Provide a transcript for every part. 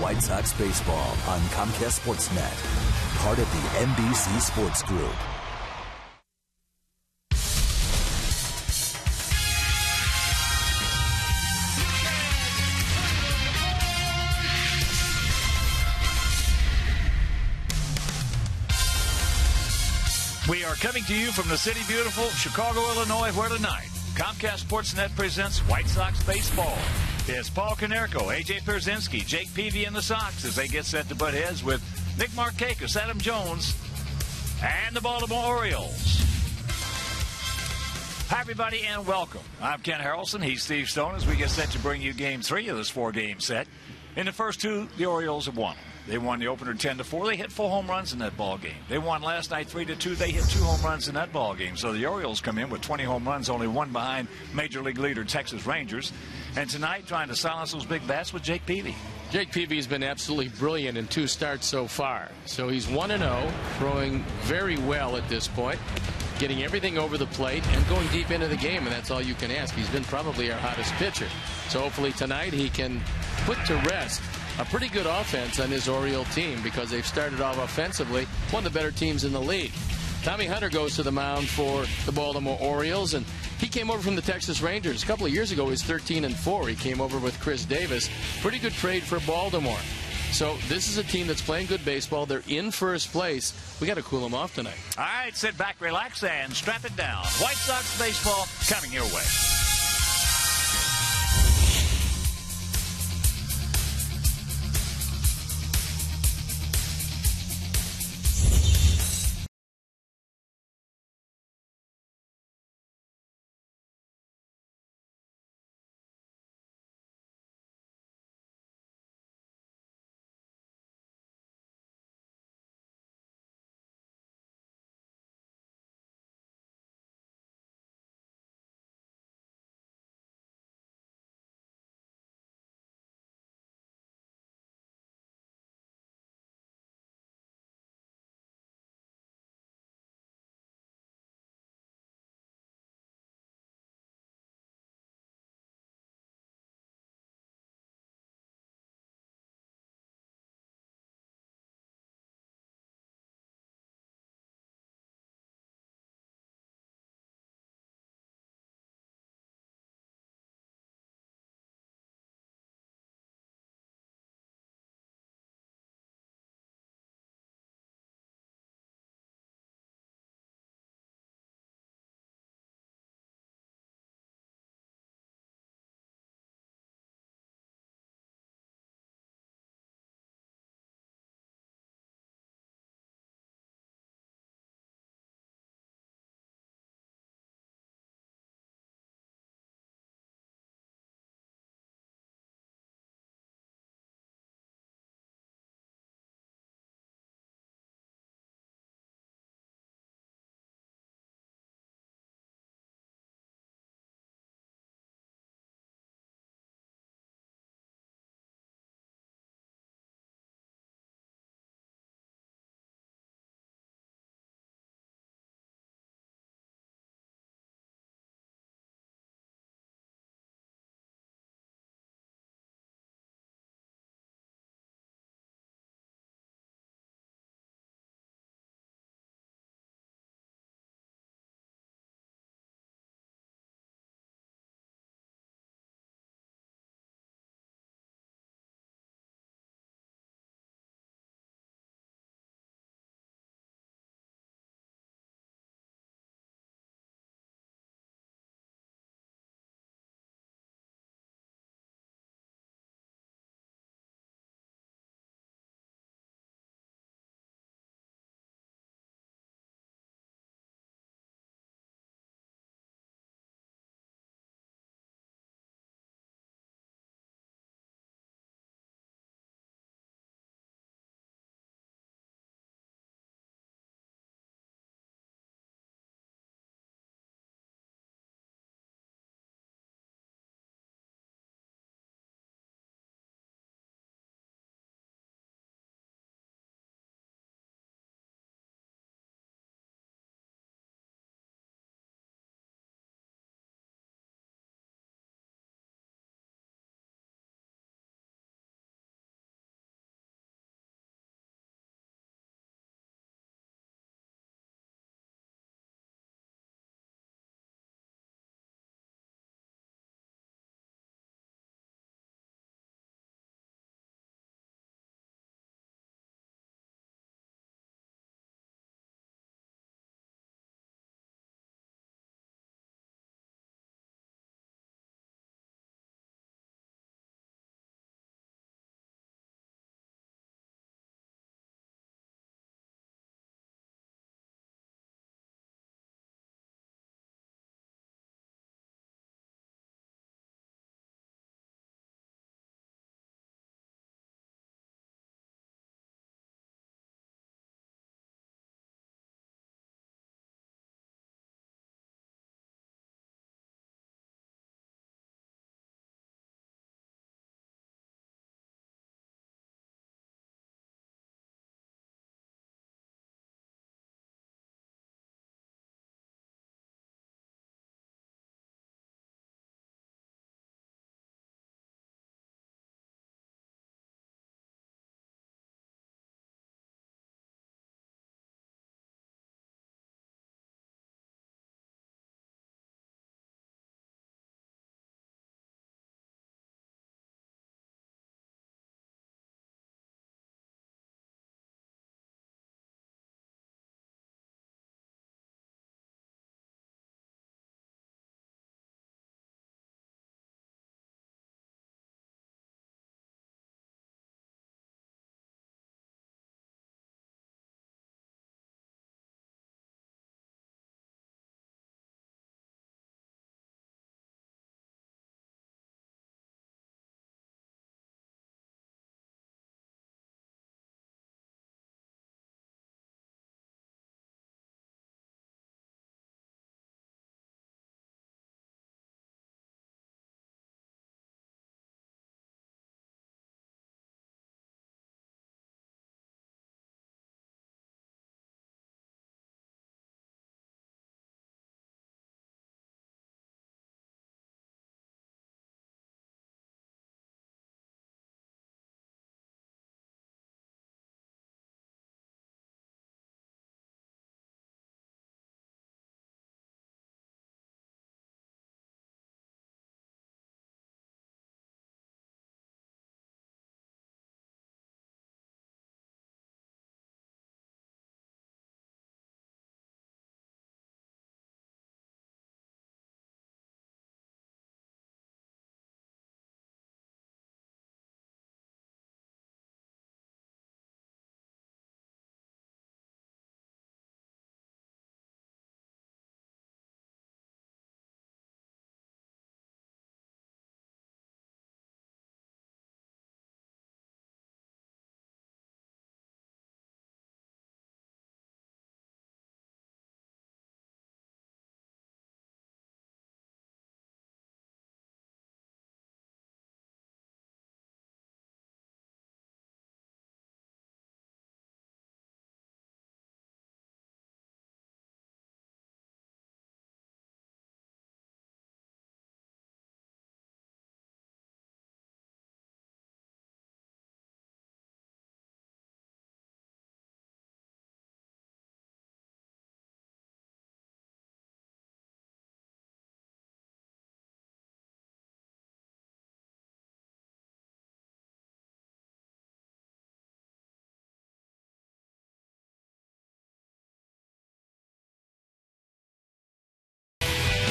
White Sox baseball on Comcast Sportsnet, part of the NBC Sports Group. We are coming to you from the city beautiful Chicago, Illinois, where tonight Comcast Sportsnet presents White Sox baseball. It's Paul Konerko, A.J. Pierzynski, Jake Peavy, and the Sox as they get set to butt heads with Nick Markakis, Adam Jones, and the Baltimore Orioles. Hi, everybody, and welcome. I'm Ken Harrelson. He's Steve Stone as we get set to bring you Game 3 of this four-game set. In the first two, the Orioles have won. They won the opener 10-4. They hit 4 home runs in that ball game. They won last night 3-2. They hit 2 home runs in that ball game. So the Orioles come in with 20 home runs, only one behind Major League leader Texas Rangers. And tonight, trying to silence those big bats with Jake Peavy. Jake Peavy's been absolutely brilliant in 2 starts so far. So he's 1-0, throwing very well at this point, getting everything over the plate and going deep into the game, and that's all you can ask. He's been probably our hottest pitcher. So hopefully tonight he can put to rest a pretty good offense on his Oriole team, because they've started off offensively, one of the better teams in the league. Tommy Hunter goes to the mound for the Baltimore Orioles, and he came over from the Texas Rangers. A couple of years ago, he was 13-4. He came over with Chris Davis. Pretty good trade for Baltimore. So this is a team that's playing good baseball. They're in first place. We got to cool them off tonight. All right, sit back, relax, and strap it down. White Sox baseball coming your way.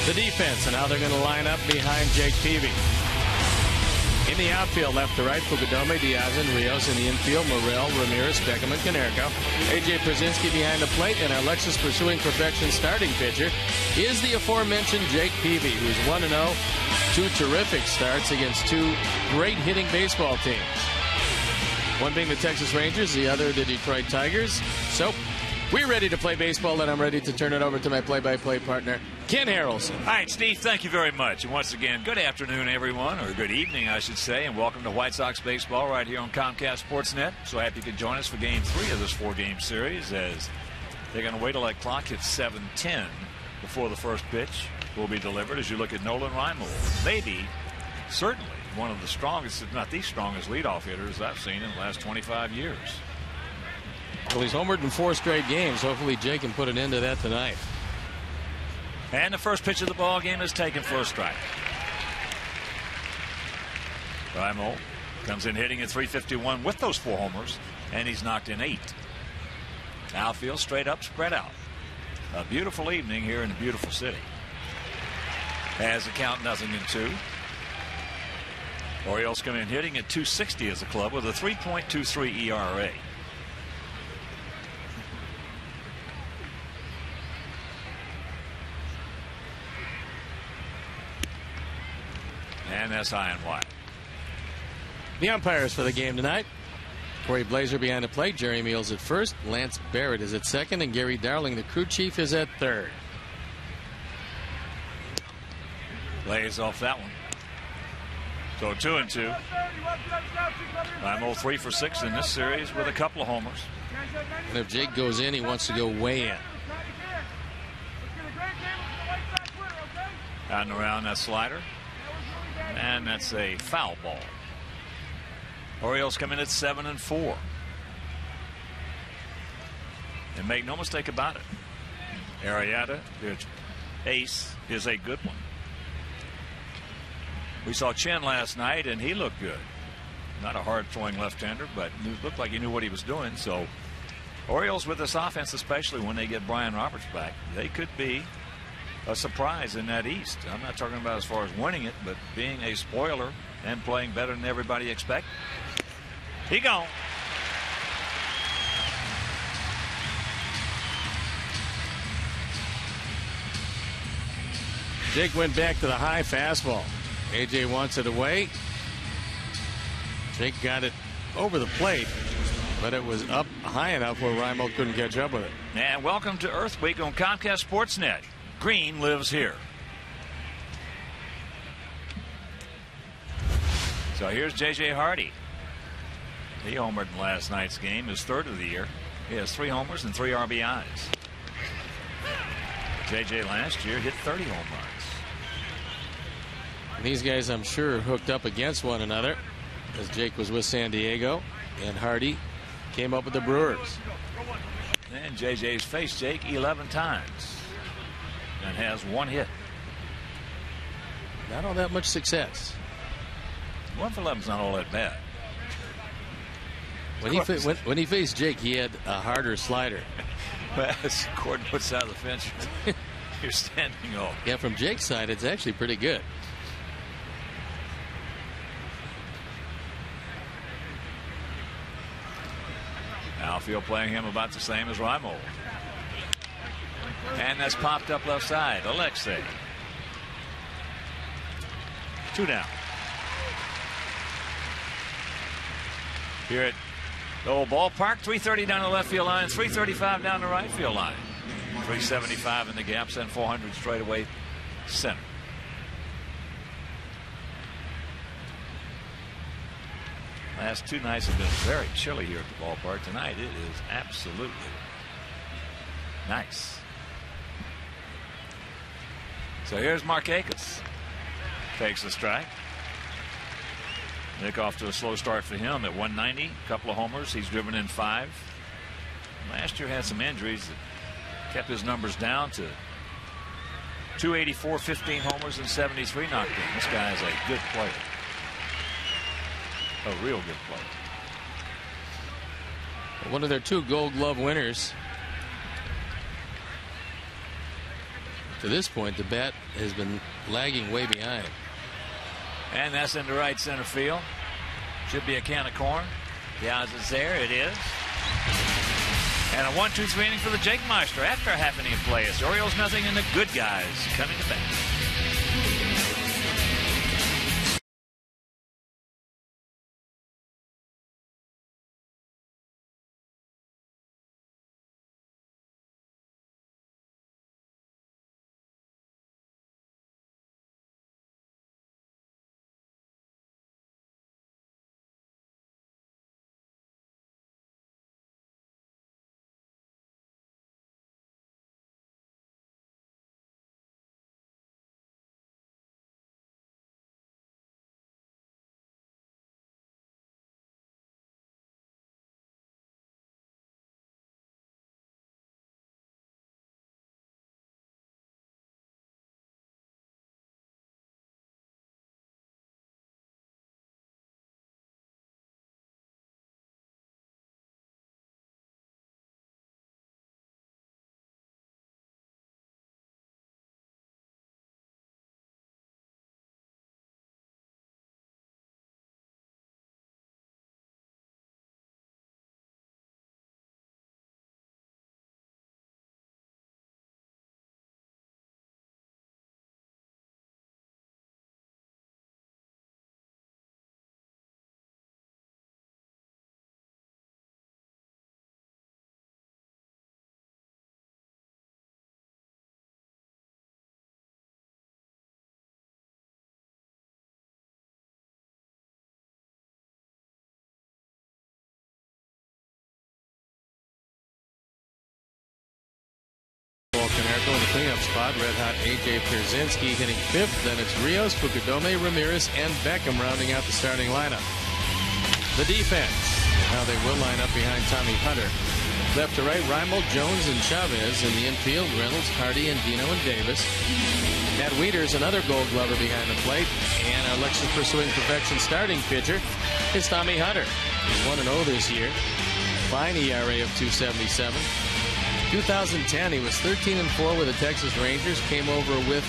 The defense and how they're going to line up behind Jake Peavy. In the outfield, left to right, Fukudome, Diaz, and Rios. In the infield, Morel, Ramirez, Beckham, and Konerko. A.J. Przinsky behind the plate, and our Lexus Pursuing Perfection starting pitcher is the aforementioned Jake Peavy, who's 1-0, 2 terrific starts against 2 great hitting baseball teams. One being the Texas Rangers, the other the Detroit Tigers. So we're ready to play baseball, and I'm ready to turn it over to my play-by-play partner, Ken Harrelson. All right, Steve, thank you very much. And once again, good afternoon, everyone, or good evening, I should say, and welcome to White Sox baseball right here on Comcast Sportsnet. So happy you could join us for Game 3 of this 4-game series, as they're going to wait till that clock hits 7:10 before the first pitch will be delivered. As you look at Nolan Reimold, maybe, certainly, one of the strongest, if not the strongest, leadoff hitters I've seen in the last 25 years. Well, he's homered in 4 straight games. Hopefully Jake can put an end to that tonight. And the first pitch of the ball game is taken for a strike. Reimold comes in hitting at .351 with those 4 homers, and he's knocked in 8. Outfield straight up, spread out. A beautiful evening here in the beautiful city. Has a count 0-2. Orioles come in hitting at .260 as a club with a 3.23 ERA. And that's high and wide. The umpires for the game tonight: Corey Blazer behind the plate, Jerry Meals at first, Lance Barrett is at second, and Gary Darling, the crew chief, is at third. Lays off that one. So 2-2. Reimold 3 for 6 in this series with a couple of homers. And if Jake goes in, he wants to go way in. Out and around that slider. And that's a foul ball. Orioles come in at 7-4. And make no mistake about it, Arrieta, their ace, is a good one. We saw Chen last night, and he looked good. Not a hard-throwing left-hander, but he looked like he knew what he was doing. So Orioles, with this offense, especially when they get Brian Roberts back, they could be a surprise in that East. I'm not talking about as far as winning it, but being a spoiler and playing better than everybody expected. He gone. Jake went back to the high fastball. AJ wants it away. Jake got it over the plate, but it was up high enough where Reimold couldn't catch up with it. And welcome to Earth Week on Comcast Sportsnet. Green lives here. So here's J.J. Hardy. He homered in last night's game, his 3rd of the year. He has 3 homers and 3 RBIs. J.J. last year hit 30 home runs. And these guys, I'm sure, hooked up against one another, as Jake was with San Diego, and Hardy came up with the Brewers. And J.J.'s faced Jake 11 times and has 1 hit. Not all that much success. 1 for 11's not all that bad. When he faced Jake, he had a harder slider. Well, as Gordon puts out of the fence, you're standing off. Yeah, from Jake's side, it's actually pretty good. Outfield playing him about the same as Reimold. And that's popped up left side. Alexei. 2 down. Here at the old ballpark, 330 down the left field line, 335 down the right field line. 375 in the gaps and 400 straight away center. Last 2 nights have been very chilly here at the ballpark. Tonight it is absolutely nice. So here's Markakis. Takes the strike. Nick off to a slow start for him at 190. A couple of homers. He's driven in 5. Last year had some injuries that kept his numbers down to 284, 15 homers, and 73 knocked in. This guy is a good player. A real good player. One of their 2 Gold Glove winners to this point, the bat has been lagging way behind. And that's into right center field. Should be a can of corn. Diaz is there. It is. And a 1-2-3 inning for the Jake Meister after a half inning of play. It's Orioles nothing and the good guys coming to bat. Canerco in the cleanup spot. Red hot A.J. Pierzynski hitting fifth. Then it's Rios, Fukudome, Ramirez, and Beckham rounding out the starting lineup. The defense, how they will line up behind Tommy Hunter. Left to right, Reimold, Jones, and Chavez. In the infield, Reynolds, Hardy, and Dino and Davis. Matt Wieters, another Gold Glover behind the plate. And our Lexus pursuing perfection starting pitcher is Tommy Hunter. He's 1-0 this year. Fine ERA of 2.77. 2010, he was 13-4 with the Texas Rangers. Came over with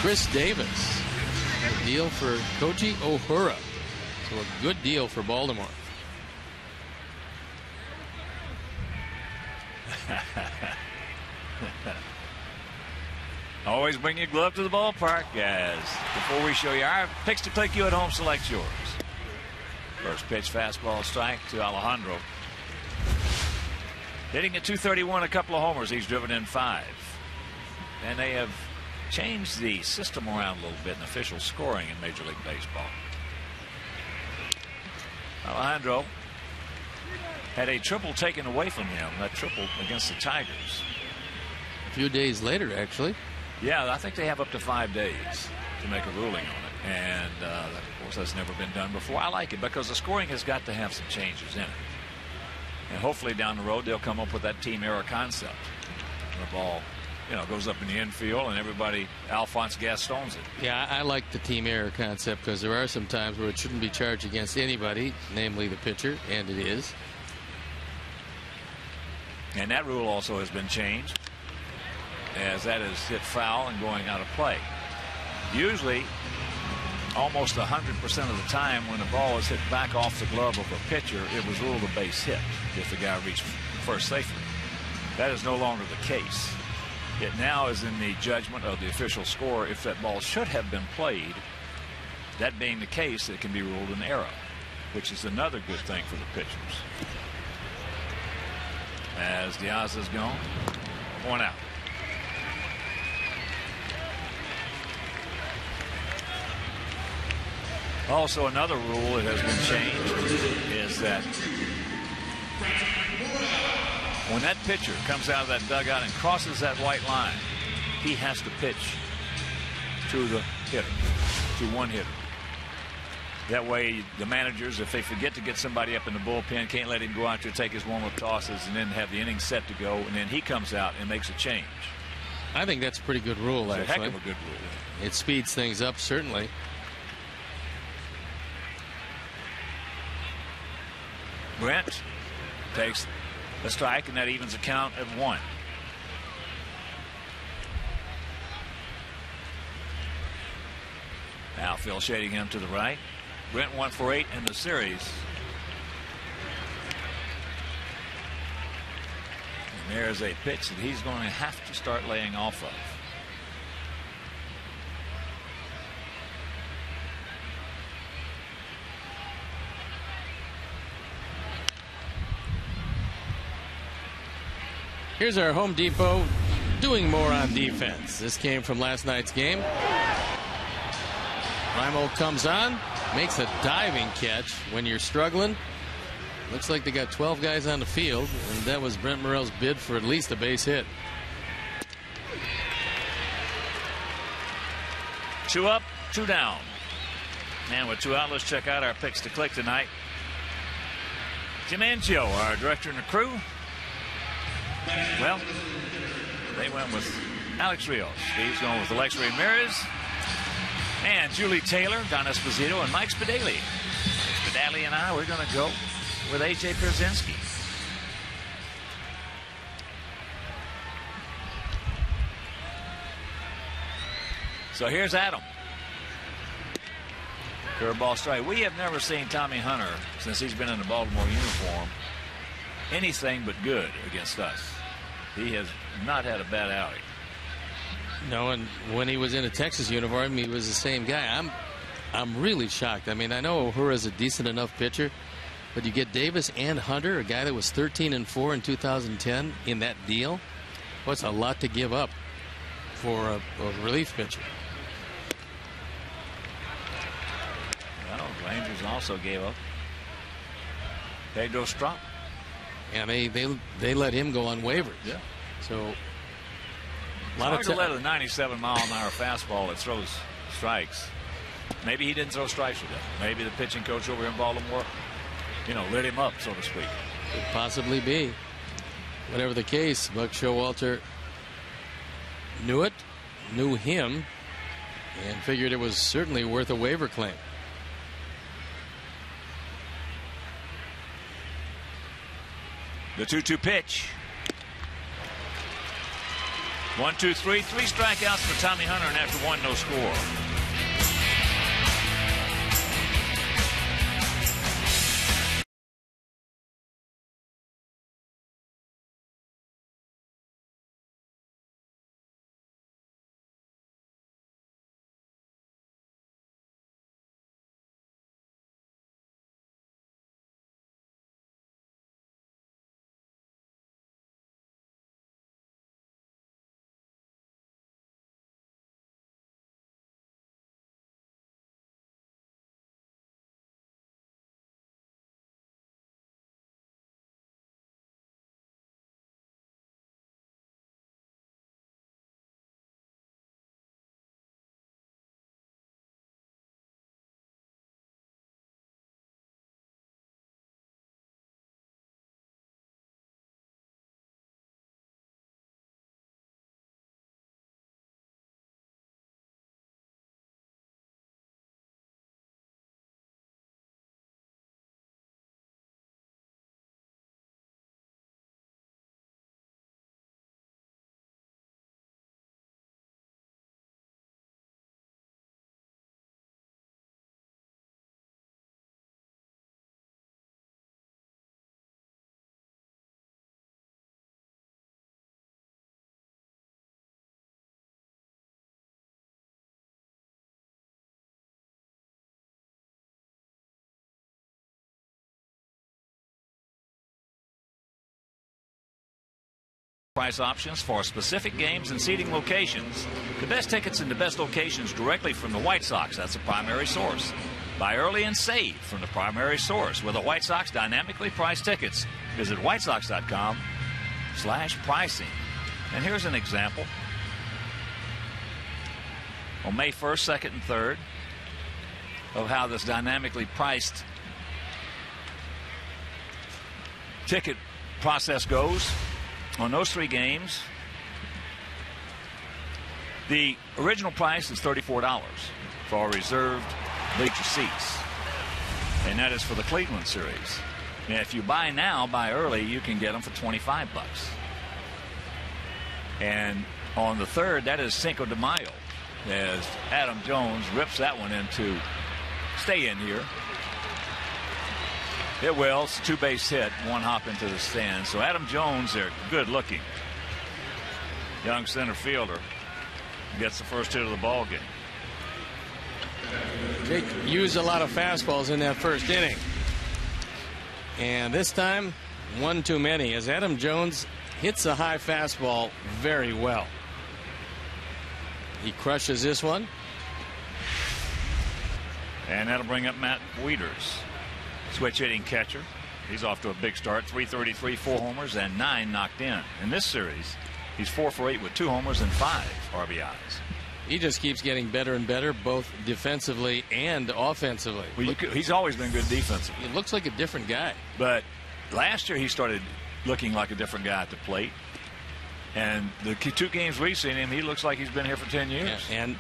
Chris Davis. A deal for Koji Ohura. So a good deal for Baltimore. Always bring your glove to the ballpark, guys. Before we show you our picks to take you at home, select yours. First pitch, fastball strike to Alejandro. Hitting at 231, a couple of homers. He's driven in 5. And they have changed the system around a little bit in official scoring in Major League Baseball. Alejandro had a triple taken away from him. That triple against the Tigers. A few days later, actually. Yeah, I think they have up to 5 days to make a ruling on it. And, of course, that's never been done before. I like it because the scoring has got to have some changes in it. And hopefully down the road they'll come up with that team error concept. The ball, goes up in the infield and everybody Alphonse Gaston's it. Yeah, I like the team error concept because there are some times where it shouldn't be charged against anybody, namely the pitcher, and it is. And that rule also has been changed, as that is hit foul and going out of play. Usually, almost 100% of the time when the ball is hit back off the glove of a pitcher, it was ruled a base hit if the guy reached first safely. That is no longer the case. It now is in the judgment of the official scorer if that ball should have been played. That being the case, it can be ruled an error, which is another good thing for the pitchers. As Diaz is gone, 1 out. Also, another rule that has been changed is that when that pitcher comes out of that dugout and crosses that white line, he has to pitch to the hitter, to one hitter. That way, the managers, if they forget to get somebody up in the bullpen, can't let him go out there, take his warm-up tosses, and then have the inning set to go, and then he comes out and makes a change. I think that's a pretty good rule, It's actually. a heck of a good rule. It speeds things up, certainly. Brent takes a strike, and that evens the count at 1. outfield shading him to the right. Brent 1 for 8 in the series. And there's a pitch that he's going to have to start laying off of. Here's our Home Depot doing more on defense. This came from last night's game. Raimo comes on, makes a diving catch when you're struggling. Looks like they got 12 guys on the field, and that was Brent Morel's bid for at least a base hit. 2 up, 2 down. And with 2 out, let's check out our picks to click tonight. Jim Ancio, our director and the crew. Well, they went with Alex Rios. Steve's going with Alex Ramirez. And Julie Taylor, Don Esposito, and Mike Spadali. Spadali and I, we're going to go with A.J. Pierzynski. So here's Adam. Curveball strike. We have never seen Tommy Hunter, since he's been in the Baltimore uniform, anything but good against us. He has not had a bad outing. No, and when he was in a Texas uniform, he was the same guy. I'm really shocked. I mean, I know Uhura's a decent enough pitcher, but you get Davis and Hunter, a guy that was 13-4 in 2010, in that deal. What's a lot to give up for a relief pitcher? Well, Rangers also gave up Pedro Strop. Yeah, they let him go on waivers. Yeah. So a lot of let a 97-mile-an-hour fastball that throws strikes. Maybe he didn't throw strikes with it. Maybe the pitching coach over in Baltimore, lit him up, so to speak. Could possibly be. Whatever the case, Buck Showalter knew him, and figured it was certainly worth a waiver claim. The 2-2 pitch. 1, 2, 3. 3 strikeouts for Tommy Hunter, and after 1, no score. Price options for specific games and seating locations. The best tickets and the best locations directly from the White Sox. That's the primary source. Buy early and save from the primary source with the White Sox dynamically priced tickets. Visit whitesox.com/pricing. And here's an example. On May 1st, 2nd, and 3rd of how this dynamically priced ticket process goes. On those 3 games, the original price is $34 for reserved bleacher seats. And that is for the Cleveland series. And if you buy now, buy early, you can get them for $25. And on the 3rd, that is Cinco de Mayo. as Adam Jones rips that one into stay in here. It will. It's a two-base hit, one hop into the stand. So Adam Jones there, good looking. Young center fielder gets the first hit of the ball game. Jake used a lot of fastballs in that first inning. And this time, one too many, as Adam Jones hits a high fastball very well. He crushes this one. And that'll bring up Matt Wieters, switch hitting catcher. He's off to a big start. 333, 4 homers, and 9 knocked in. In this series, he's 4 for 8 with 2 homers and 5 RBIs. He just keeps getting better and better, both defensively and offensively. Well, he's always been good defensively. He looks like a different guy. But last year he started looking like a different guy at the plate. And the 2 games we've seen him, he looks like he's been here for 10 years. Yeah, and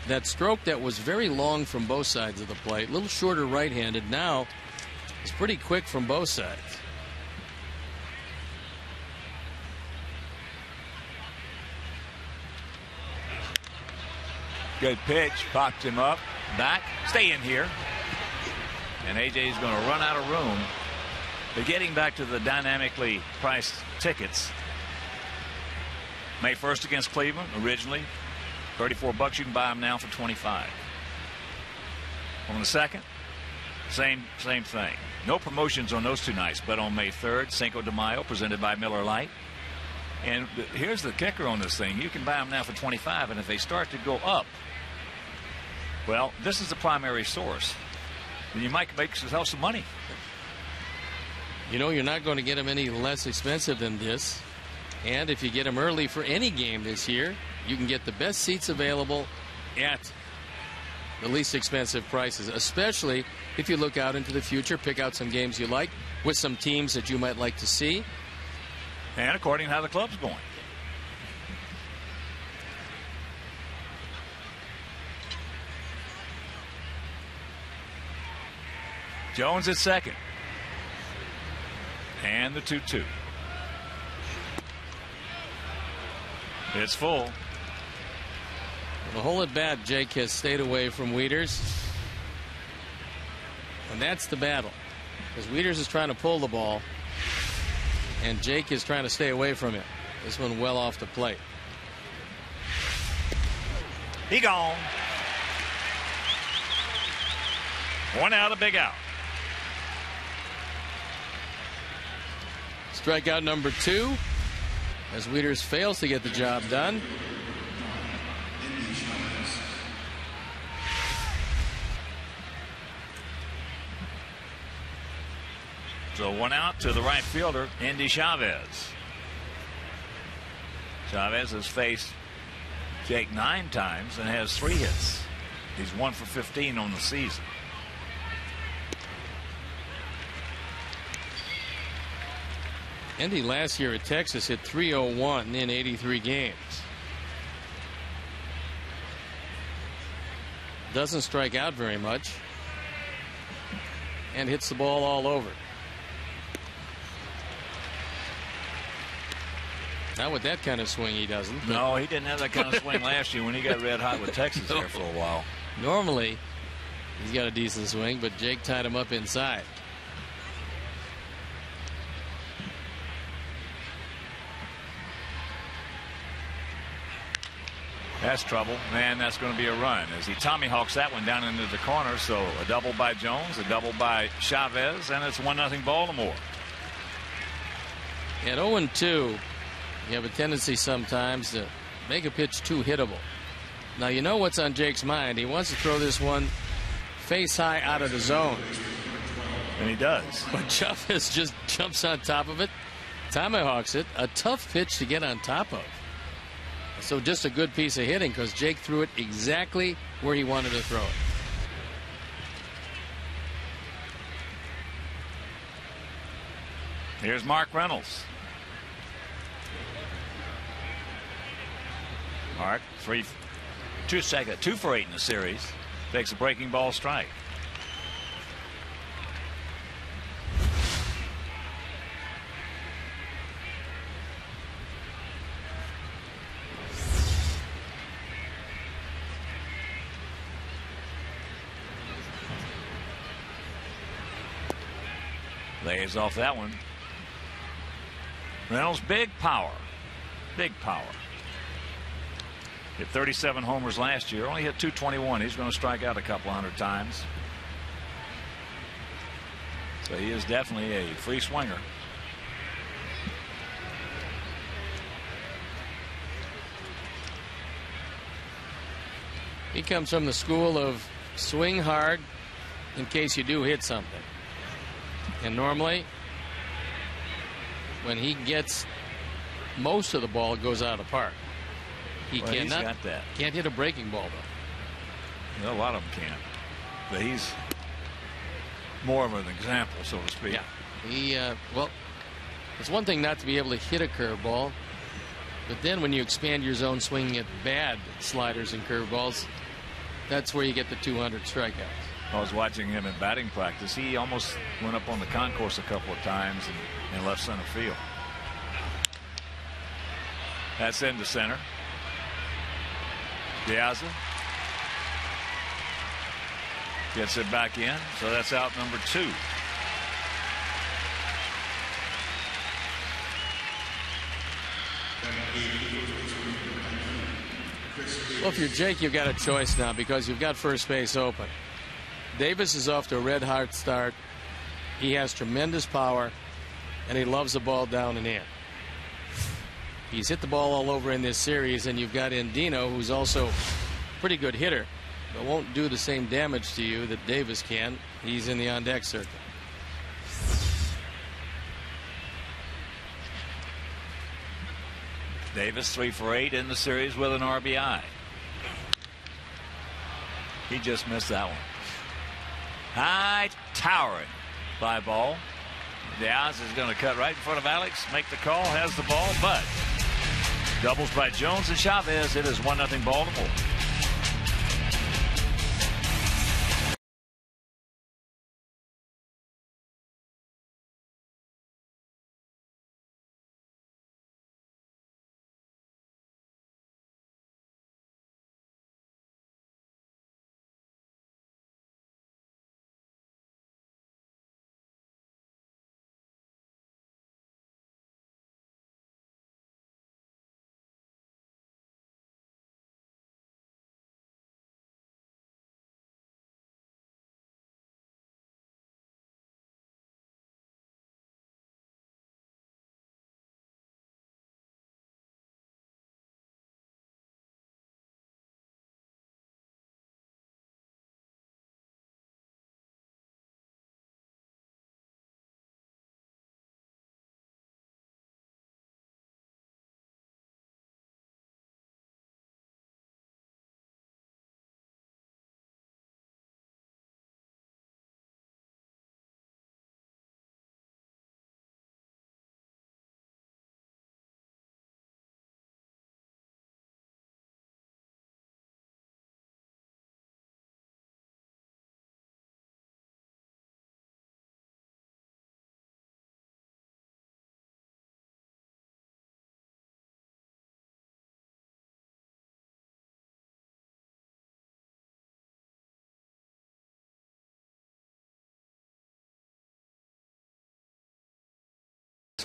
that stroke that was very long from both sides of the plate, a little shorter right-handed, now is pretty quick from both sides. Good pitch, popped him up, back, stay in here. And AJ's going to run out of room. But getting back to the dynamically priced tickets, May 1st against Cleveland, originally $34. You can buy them now for $25. On the 2nd, same thing. No promotions on those 2 nights, but on May 3rd, Cinco de Mayo, presented by Miller Lite. And here's the kicker on this thing. You can buy them now for $25, and if they start to go up, well, this is the primary source. And you might make yourself some money. You know, you're not going to get them any less expensive than this. And if you get them early for any game this year, you can get the best seats available at the least expensive prices, especially if you look out into the future, pick out some games you like with some teams that you might like to see. And according to how the club's going. Jones at second. And the 2-2. It's full. The whole at bat, Jake has stayed away from Wieters. And that's the battle. Because Wieters is trying to pull the ball. And Jake is trying to stay away from it. This one well off the plate. He gone. 1 out, a big out. Strikeout number 2 as Wieters fails to get the job done. So 1 out to the right fielder, Andy Chavez. Chavez has faced Jake 9 times and has 3 hits. He's 1 for 15 on the season. Andy last year at Texas hit .301 in 83 games. Doesn't strike out very much. And hits the ball all over. Not with that kind of swing, he doesn't. No, he didn't have that kind of swing last year when he got red hot with Texas there for a while. Normally, he's got a decent swing, but Jake tied him up inside. That's trouble. Man, that's going to be a run as he Tommy hawks that one down into the corner. So a double by Jones, a double by Chavez, and it's 1-0 Baltimore. At 0-2, you have a tendency sometimes to make a pitch too hittable. Now you know what's on Jake's mind. He wants to throw this one face high out of the zone. And he does. But Chavez just jumps on top of it. Tomahawks it. A tough pitch to get on top of. So just a good piece of hitting because Jake threw it exactly where he wanted to throw it. Here's Mark Reynolds. Mark, 2 for 8 in the series. Takes a breaking ball strike. Lays off that one. Reynolds, big power. Big power. Hit 37 homers last year. Only hit 221. He's going to strike out a couple hundred times. So he is definitely a free swinger. He comes from the school of swing hard in case you do hit something. And normally, when he gets most of the ball, it goes out of the park. He can't hit a breaking ball, though. A lot of them can't. But he's more of an example, so to speak. Yeah. Well, it's one thing not to be able to hit a curveball, but then when you expand your zone swinging at bad sliders and curveballs, that's where you get the 200 strikeouts. I was watching him in batting practice. He almost went up on the concourse a couple of times and left center field. That's into center. Diaz gets it back in, so that's out number 2. Well, if you're Jake, you've got a choice now because you've got first base open. Davis is off to a red-hot start. He has tremendous power, and he loves the ball down and in. He's hit the ball all over in this series, and you've got Indino, who's also a pretty good hitter, but won't do the same damage to you that Davis can. He's in the on-deck circuit. Davis 3 for 8 in the series with an RBI. He just missed that one. High towering fly ball. Diaz is going to cut right in front of Alex, make the call, has the ball, but doubles by Jones and Chavez. It is 1-0 Baltimore.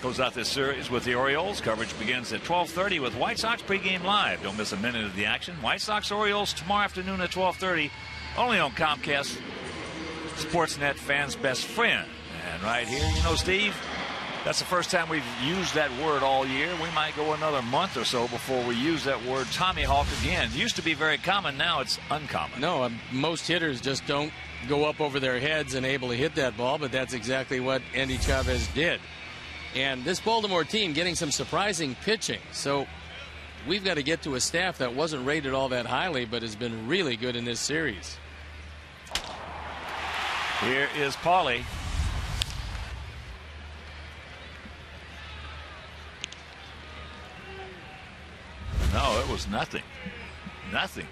Goes out this series with the Orioles. Coverage begins at 12:30 with White Sox pregame live. Don't miss a minute of the action. White Sox Orioles tomorrow afternoon at 12:30, only on Comcast Sportsnet, fans' best friend. And right here, you know, Steve, that's the first time we've used that word all year. We might go another month or so before we use that word Tommy Hawk again. It used to be very common. Now it's uncommon. No, most hitters just don't go up over their heads and able to hit that ball, but that's exactly what Andy Chavez did. And this Baltimore team getting some surprising pitching. So we've got to get to a staff that wasn't rated all that highly, but has been really good in this series. Here is Paulie. No, it was nothing. Nothing.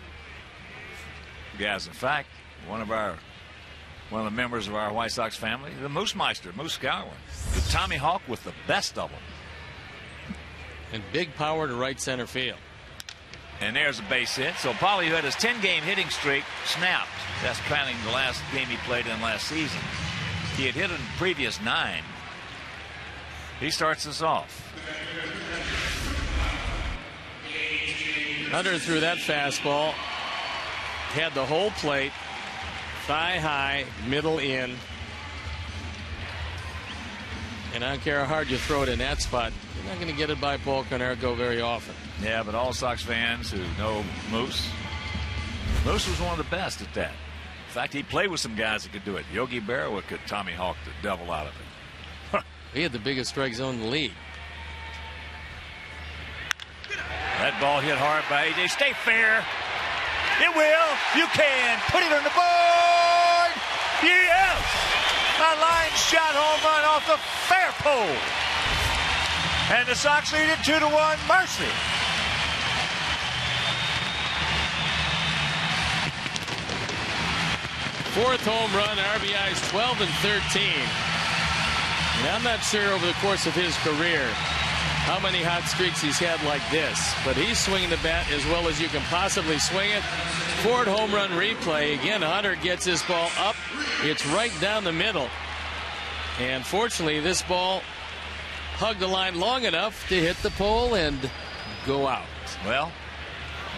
Guys, in fact, one of the members of our White Sox family, the Moose Meister, Moose Gowan, the Tommy Hawk with the best of them. And big power to right center field. And there's a base hit. So Paulie, who had his 10-game hitting streak, snapped. That's counting the last game he played in last season. He had hit in the previous 9. He starts us off. Hunter threw that fastball. Had the whole plate. Thigh high, middle in. And I don't care how hard you throw it in that spot, you're not going to get it by Paul Konerko very often. Yeah, but all Sox fans who know Moose was one of the best at that. In fact, he played with some guys that could do it. Yogi Berra could Tommy Hawk the devil out of it. He had the biggest strike zone in the league. That ball hit hard by A.J. Stay fair. It will. You can. Put it on the board. Yes. A line shot home run off the fair pole. And the Sox lead it 2-1. Mercy. Fourth home run, RBIs 12 and 13. And I'm not sure over the course of his career how many hot streaks he's had like this. But he's swinging the bat as well as you can possibly swing it. Ford home run replay. Again, Hunter gets this ball up. It's right down the middle. And fortunately, this ball hugged the line long enough to hit the pole and go out. Well,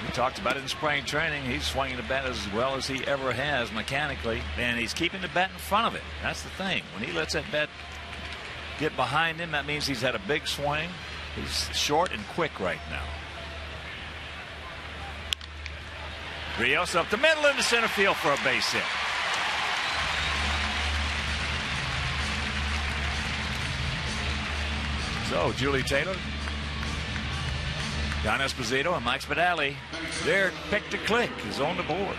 we talked about it in spring training. He's swinging the bat as well as he ever has mechanically. And he's keeping the bat in front of it. That's the thing. When he lets that bat get behind him, that means he's had a big swing. He's short and quick right now. Rios up the middle into center field for a base hit. So Julie Taylor, Don Esposito, and Mike Spadali, their pick to click is on the board.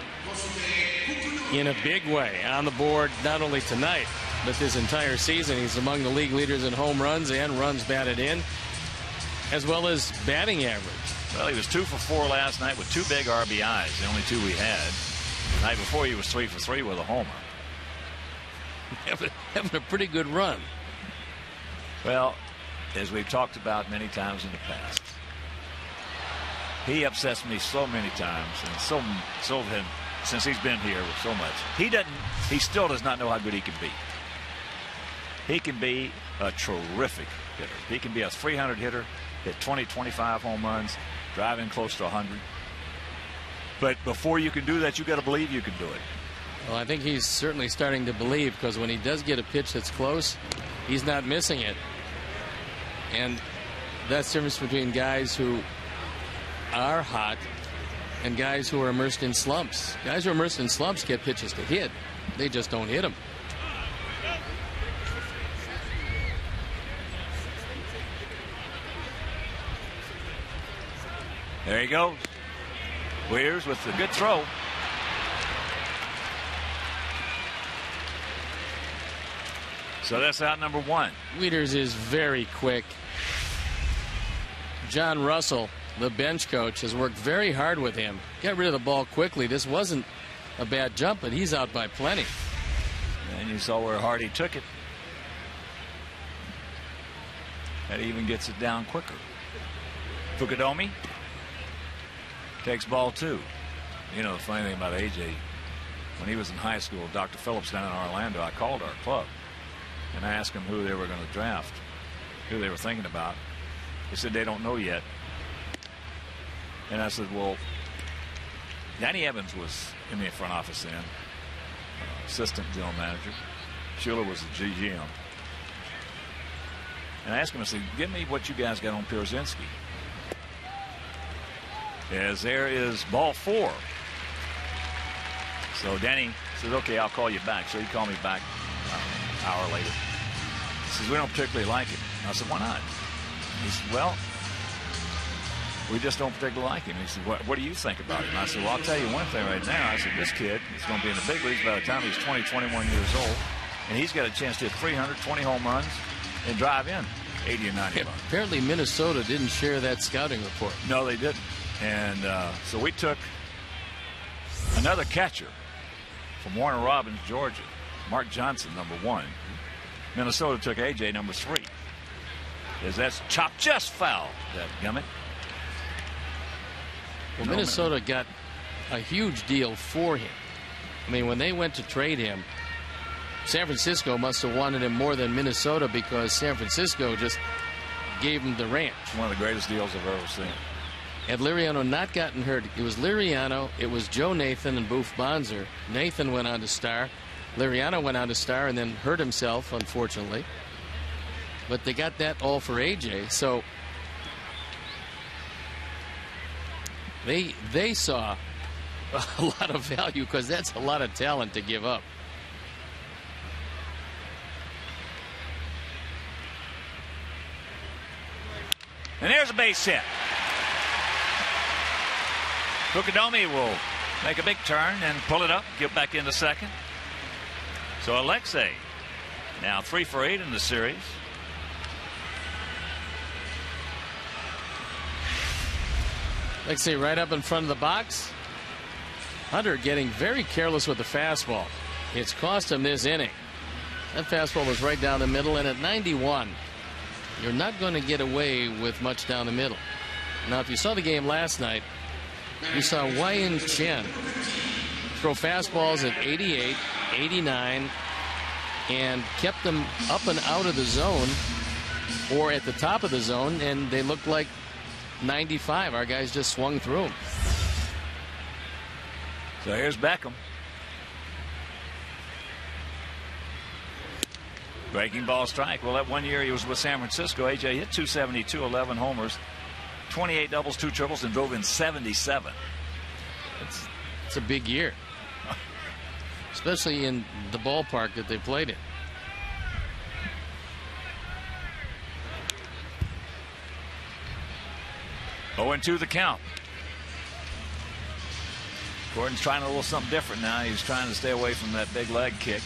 In a big way on the board, not only tonight, but this entire season. He's among the league leaders in home runs and runs batted in, as well as batting average. Well, he was 2 for 4 last night with 2 big RBIs, the only 2 we had. The night before, he was 3 for 3 with a homer. Having a pretty good run. Well, as we've talked about many times in the past, he upsets me so many times, and so since he's been here with so much. He still does not know how good he can be. He can be a terrific hitter. He can be a 300 hitter, hit 20, 25 home runs, drive in close to 100. But before you can do that, you got to believe you can do it. Well, I think he's certainly starting to believe, because when he does get a pitch that's close, he's not missing it. And that's the difference between guys who are hot and guys who are immersed in slumps. Guys who are immersed in slumps get pitches to hit. They just don't hit them. There he goes. Wears with the good throw. So that's out number 1. Wieters is very quick. John Russell, the bench coach, has worked very hard with him. Got rid of the ball quickly. This wasn't a bad jump, but he's out by plenty. And you saw where hard he took it. That even gets it down quicker. Fukudomi takes ball 2. You know, the funny thing about AJ, when he was in high school, Dr. Phillips down in Orlando, I called our club and I asked him who they were going to draft, who they were thinking about. He said they don't know yet. And I said, well, Danny Evans was in the front office then, assistant general manager. Schuler was the GM. And I asked him, I said, give me what you guys got on Pierzynski. As there is ball 4. So Danny says, okay, I'll call you back. So he called me back an hour later. He says, we don't particularly like him. I said, why not? He said, well, we just don't particularly like him. He said, what do you think about him? I said, well, I'll tell you one thing right now. I said, this kid is going to be in the big leagues by the time he's 20, 21 years old. And he's got a chance to hit 320 home runs and drive in 80 or 90 runs. Apparently Minnesota didn't share that scouting report. No, they didn't. And so we took another catcher from Warner Robins, Georgia, Mark Johnson, number 1. Minnesota took AJ, number 3. As that's chopped just foul, that gummit. Well, Minnesota got a huge deal for him. I mean, when they went to trade him, San Francisco must have wanted him more than Minnesota because San Francisco just gave him the ranch. One of the greatest deals I've ever seen. Had Liriano not gotten hurt, it was Liriano, it was Joe Nathan, and Boof Bonser. Nathan went on to star. Liriano went on to star and then hurt himself, unfortunately. But they got that all for AJ. So they saw a lot of value because that's a lot of talent to give up. And there's a base hit. Fukudomi will make a big turn and pull it up, get back into second. So Alexei now 3 for 8 in the series. Alexei right up in front of the box. Hunter getting very careless with the fastball. It's cost him this inning. That fastball was right down the middle, and at 91, you're not going to get away with much down the middle. Now, if you saw the game last night, you saw Wai-In Chen throw fastballs at 88, 89, and kept them up and out of the zone or at the top of the zone, and they looked like 95. Our guys just swung through them. So here's Beckham. Breaking ball strike. Well, that one year he was with San Francisco, AJ hit 272, 11 homers, 28 doubles, 2 triples, and drove in 77. It's a big year, especially in the ballpark that they played in. Oh, and 2 the count. Gordon's trying a little something different now. He's trying to stay away from that big leg kick.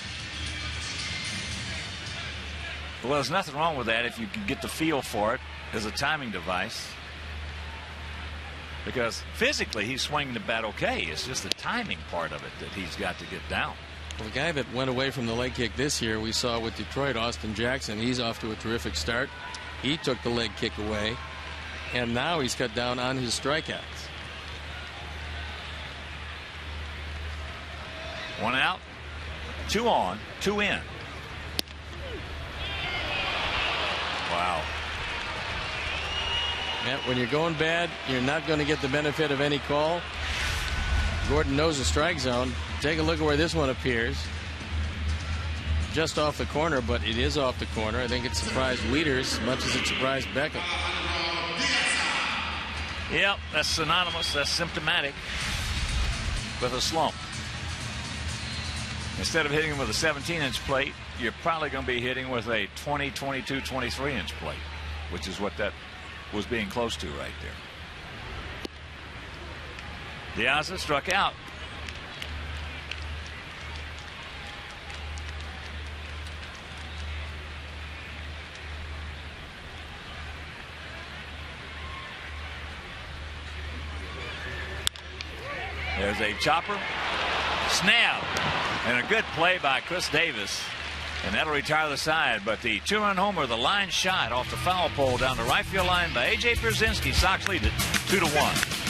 Well, there's nothing wrong with that if you can get the feel for it as a timing device. Because physically he's swinging the bat okay. It's just the timing part of it that he's got to get down. Well, the guy that went away from the leg kick this year, we saw with Detroit, Austin Jackson. He's off to a terrific start. He took the leg kick away, and now he's cut down on his strikeouts. 1 out, 2 on, 2 in. Wow. Yeah, when you're going bad, you're not going to get the benefit of any call. Gordon knows the strike zone. Take a look at where this one appears. Just off the corner, but it is off the corner. I think it surprised Wieters as much as it surprised Beckham. Yep, that's synonymous. That's symptomatic with a slump. Instead of hitting with a 17-inch plate, you're probably going to be hitting with a 20, 22, 23-inch plate, which is what that was being close to right there. Diaz struck out. There's a chopper, snap, and a good play by Chris Davis. And that'll retire the side. But the 2-run homer, the line shot off the foul pole down the right field line by A.J. Pierzynski. Sox lead it 2-1.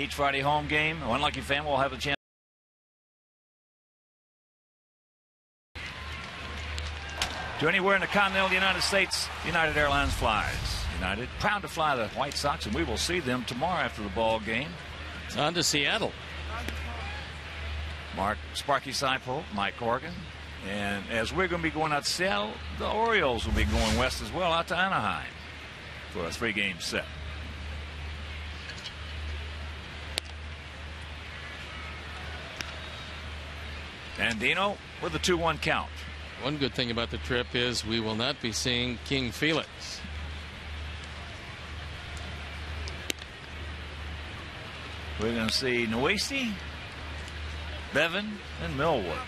Each Friday home game. One lucky fan will have a chance to anywhere in the continental United States. United Airlines flies. United proud to fly the White Sox, and we will see them tomorrow after the ball game. It's on to Seattle. Mark Sparky Seipold, Mike Corrigan, and as we're going to be going out to Seattle, the Orioles will be going west as well, out to Anaheim for a 3-game set. And Dino with a 2-1 count. One good thing about the trip is we will not be seeing King Felix. We're going to see Noeste, Bevan, and Millwood.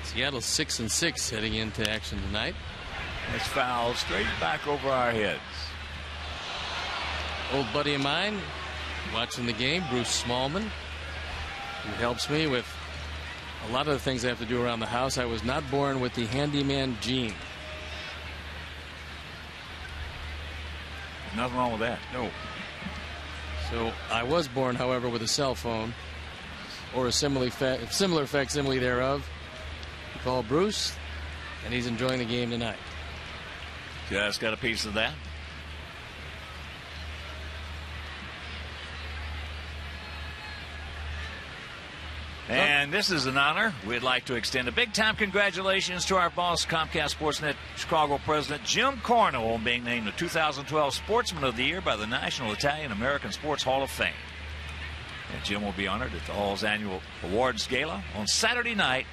Seattle's 6-6 heading into action tonight. It's foul straight back over our heads. Old buddy of mine watching the game, Bruce Smallman, who helps me with a lot of the things I have to do around the house. I was not born with the handyman gene. Nothing wrong with that. No. So I was born, however, with a cell phone or a similar facsimile thereof. Call Bruce, and he's enjoying the game tonight. Just got a piece of that. And this is an honor. We'd like to extend a big-time congratulations to our boss, Comcast Sportsnet Chicago President Jim Cornell, on being named the 2012 Sportsman of the Year by the National Italian American Sports Hall of Fame. And Jim will be honored at the Hall's annual awards gala on Saturday night.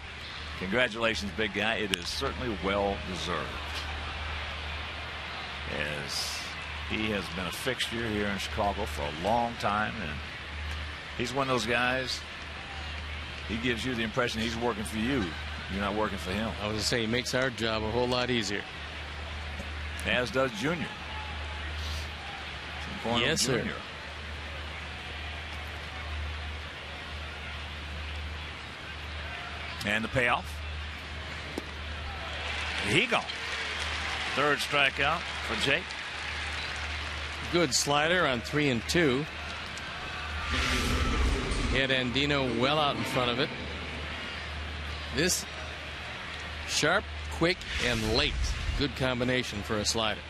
Congratulations, big guy. It is certainly well-deserved, as he has been a fixture here in Chicago for a long time, and he's one of those guys. He gives you the impression he's working for you. You're not working for him. I was going to say, he makes our job a whole lot easier. As does Junior. Yes, sir. And the payoff. He gone. Third strikeout for Jake. Good slider on 3-2. Had Andino well out in front of it. This sharp, quick, and late. Good combination for a slider.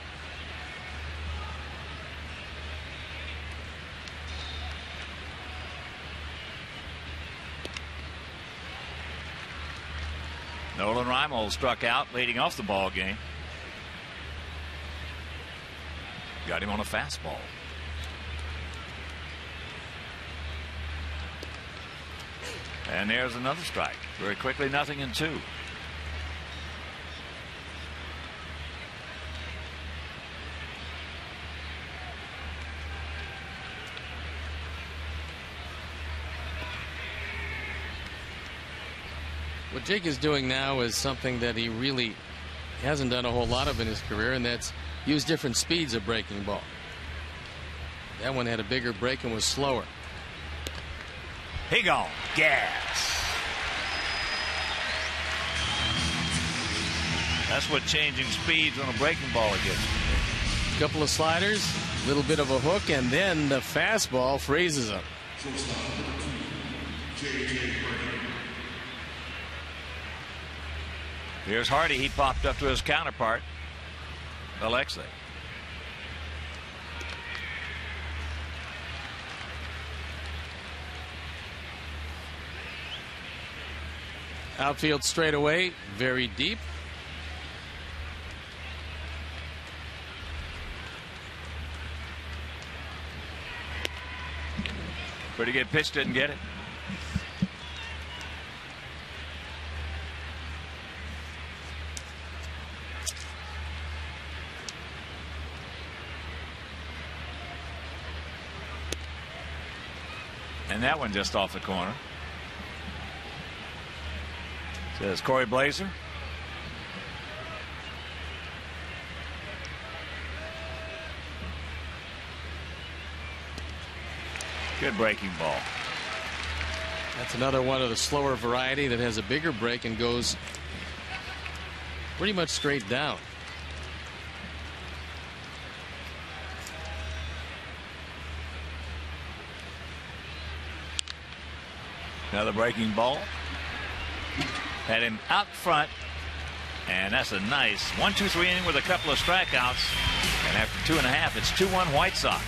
Nolan Reimold struck out leading off the ball game. Got him on a fastball. And there's another strike. Very quickly, 0-2. What Jake is doing now is something that he really hasn't done a whole lot of in his career, and that's use different speeds of breaking ball. That one had a bigger break and was slower. He gone. Gas. That's what changing speeds on a breaking ball gets. A couple of sliders, a little bit of a hook, and then the fastball freezes him. Here's Hardy. He popped up to his counterpart, Alexei. Outfield straightaway, very deep. Pretty good pitch, didn't get it. And that one just off the corner. Says Corey Blazer. Good breaking ball. That's another one of the slower variety that has a bigger break and goes pretty much straight down. Another breaking ball. Had him out front. And that's a nice 1-2-3 inning with a couple of strikeouts. And after 2.5, it's 2-1 White Sox.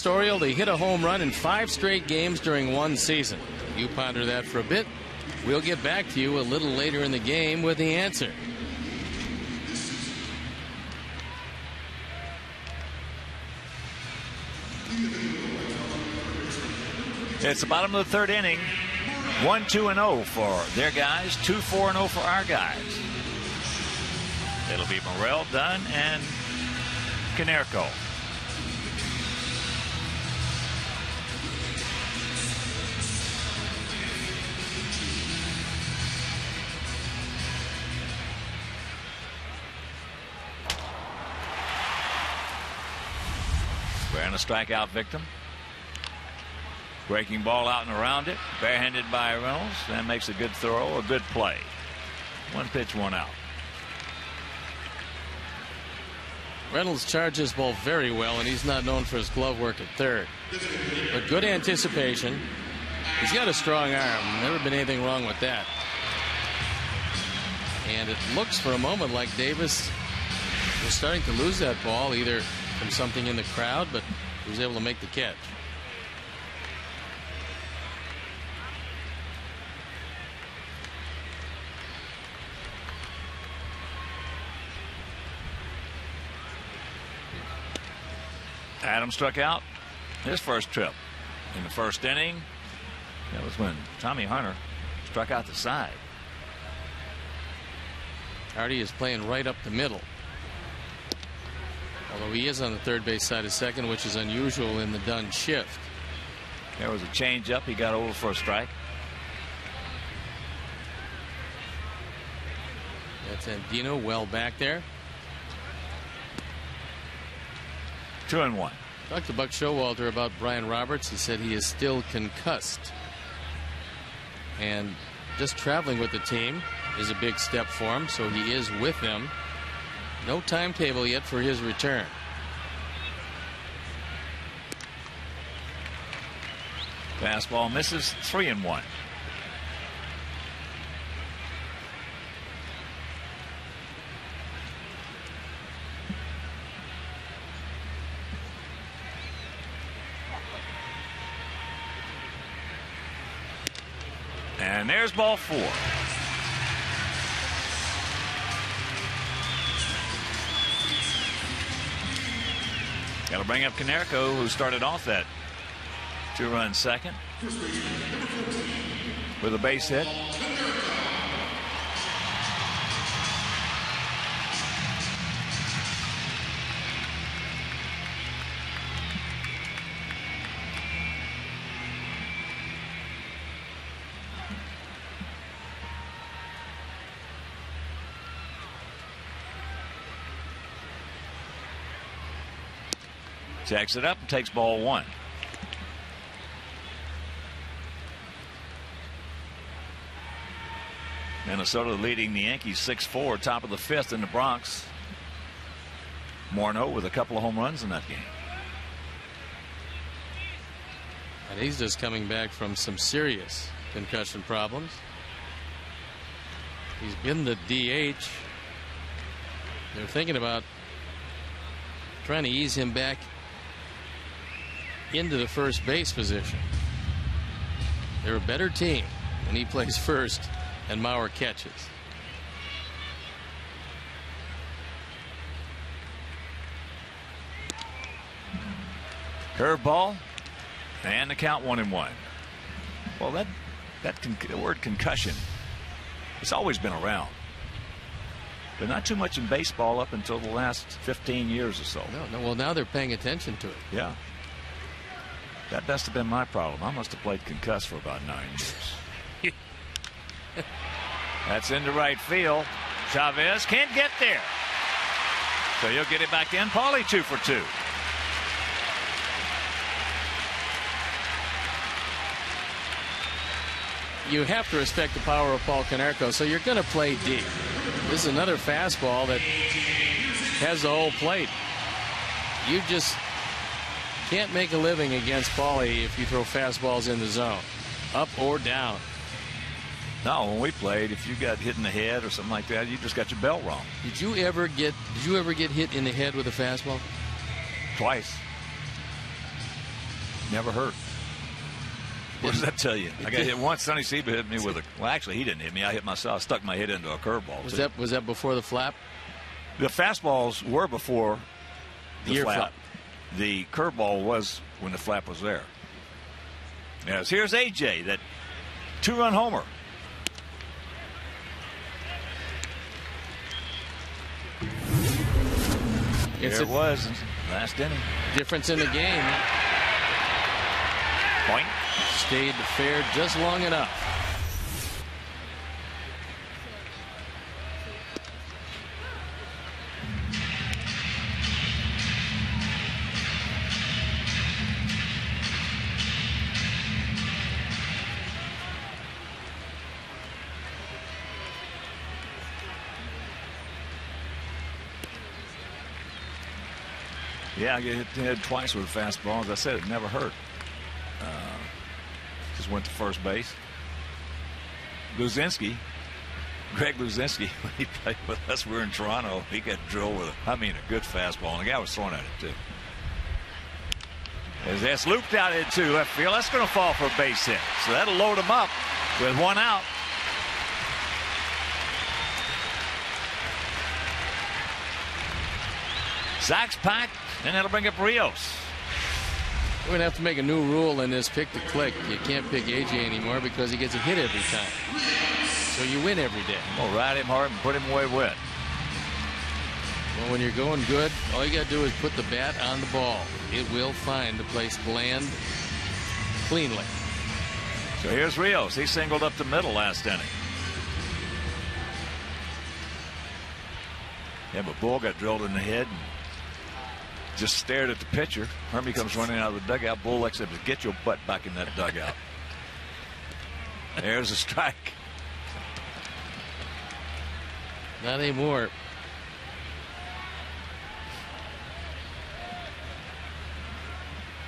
Oriole, they hit a home run in 5 straight games during one season. You ponder that for a bit. We'll get back to you a little later in the game with the answer. It's the bottom of the 3rd inning. 1-2-0 for their guys. 2-4-0 for our guys. It'll be Morel, Dunn, and Canerco. And a strikeout victim. Breaking ball out and around it. Barehanded by Reynolds. And makes a good throw, a good play. 1 pitch, 1 out. Reynolds charges ball very well, and he's not known for his glove work at 3rd. But good anticipation. He's got a strong arm. Never been anything wrong with that. And it looks for a moment like Davis was starting to lose that ball, either from something in the crowd, but he was able to make the catch. Adam struck out his first trip in the 1st inning. That was when Tommy Hunter struck out the side. Hardy is playing right up the middle. Although he is on the 3rd base side of 2nd, which is unusual in the Dunn shift. There was a change-up. He got over for a strike. That's Andino well back there. 2-1. Talked to Buck Showalter about Brian Roberts. He said he is still concussed. And just traveling with the team is a big step for him, so he is with them. No timetable yet for his return. Fastball misses. 3-1. And there's ball 4. Got to bring up Canerco, who started off that 2-run second with a base hit. Checks it up and takes ball one. Minnesota leading the Yankees 6-4, top of the fifth in the Bronx. Morneau with a couple of home runs in that game. And he's just coming back from some serious concussion problems. He's been the DH. They're thinking about trying to ease him back into the first base position. They're a better team when he plays first and Mauer catches. Curveball, and the count 1-1. Well, the word concussion, it's always been around, but not too much in baseball up until the last 15 years or so. No, well, now they're paying attention to it. Yeah. That must have been my problem. I must have played concussed for about 9 years. That's into right field. Chavez can't get there. So you'll get it back in. Paulie 2 for 2. You have to respect the power of Paul Konerko, so you're going to play deep. This is another fastball that has the whole plate. You just can't make a living against Paulie if you throw fastballs in the zone, up or down. No, when we played, if you got hit in the head or something like that, you just got your belt wrong. Did you ever get hit in the head with a fastball? Twice. Never hurt. What does that tell you? I got hit once. Sonny Seba hit me with a. Well, actually, he didn't hit me. I hit myself. I stuck my head into a curveball. Was that before the flap? The fastballs were before the flap. Flap. The curveball was when the flap was there. Yes, here's AJ, that 2-run homer. There it was, last inning. Difference in the game. Point. Stayed fair just long enough. Yeah, I get hit in the head twice with a fastball. As I said, it never hurt. Just went to first base. Luzinski, Greg Luzinski, when he played with us, we were in Toronto. He got drilled with, a good fastball, and the guy was throwing at it too. As that's looped out into left field, that's going to fall for a base hit. So that'll load him up with one out. Sacks packed, and that'll bring up Rios. We're going to have to make a new rule in this pick to click. You can't pick AJ anymore because he gets a hit every time. So you win every day. Well, ride him hard and put him away wet. Well, when you're going good, all you got to do is put the bat on the ball. It will find the place to land cleanly. So here's Rios. He singled up the middle last inning. Yeah, but Bull got drilled in the head and just stared at the pitcher. Hermie comes running out of the dugout. Bull looks at him, get your butt back in that dugout. There's a strike. Not anymore.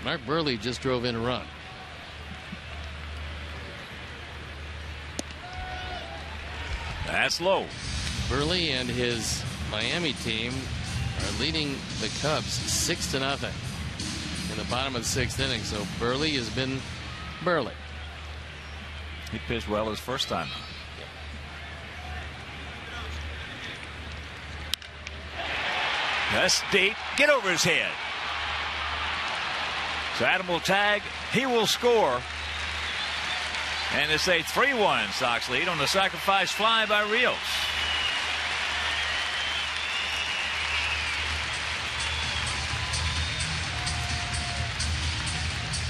Mark Burley just drove in a run. That's low. Burley and his Miami team are leading the Cubs 6-0 in the bottom of the sixth inning. So Burley has been Burley. He pitched well his first time. That's deep. Get over his head. So Adam will tag. He will score. And it's a 3-1 Sox lead on the sacrifice fly by Rios.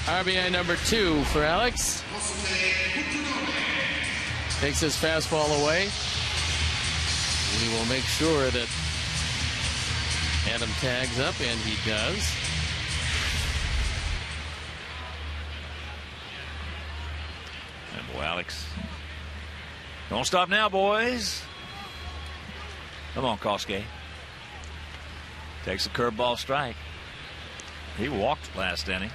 RBI number 2 for Alex. Takes his fastball away. We will make sure that Adam tags up, and he does. And boy, Alex, don't stop now, boys. Come on, Kosuke. Takes a curveball strike. He walked last inning.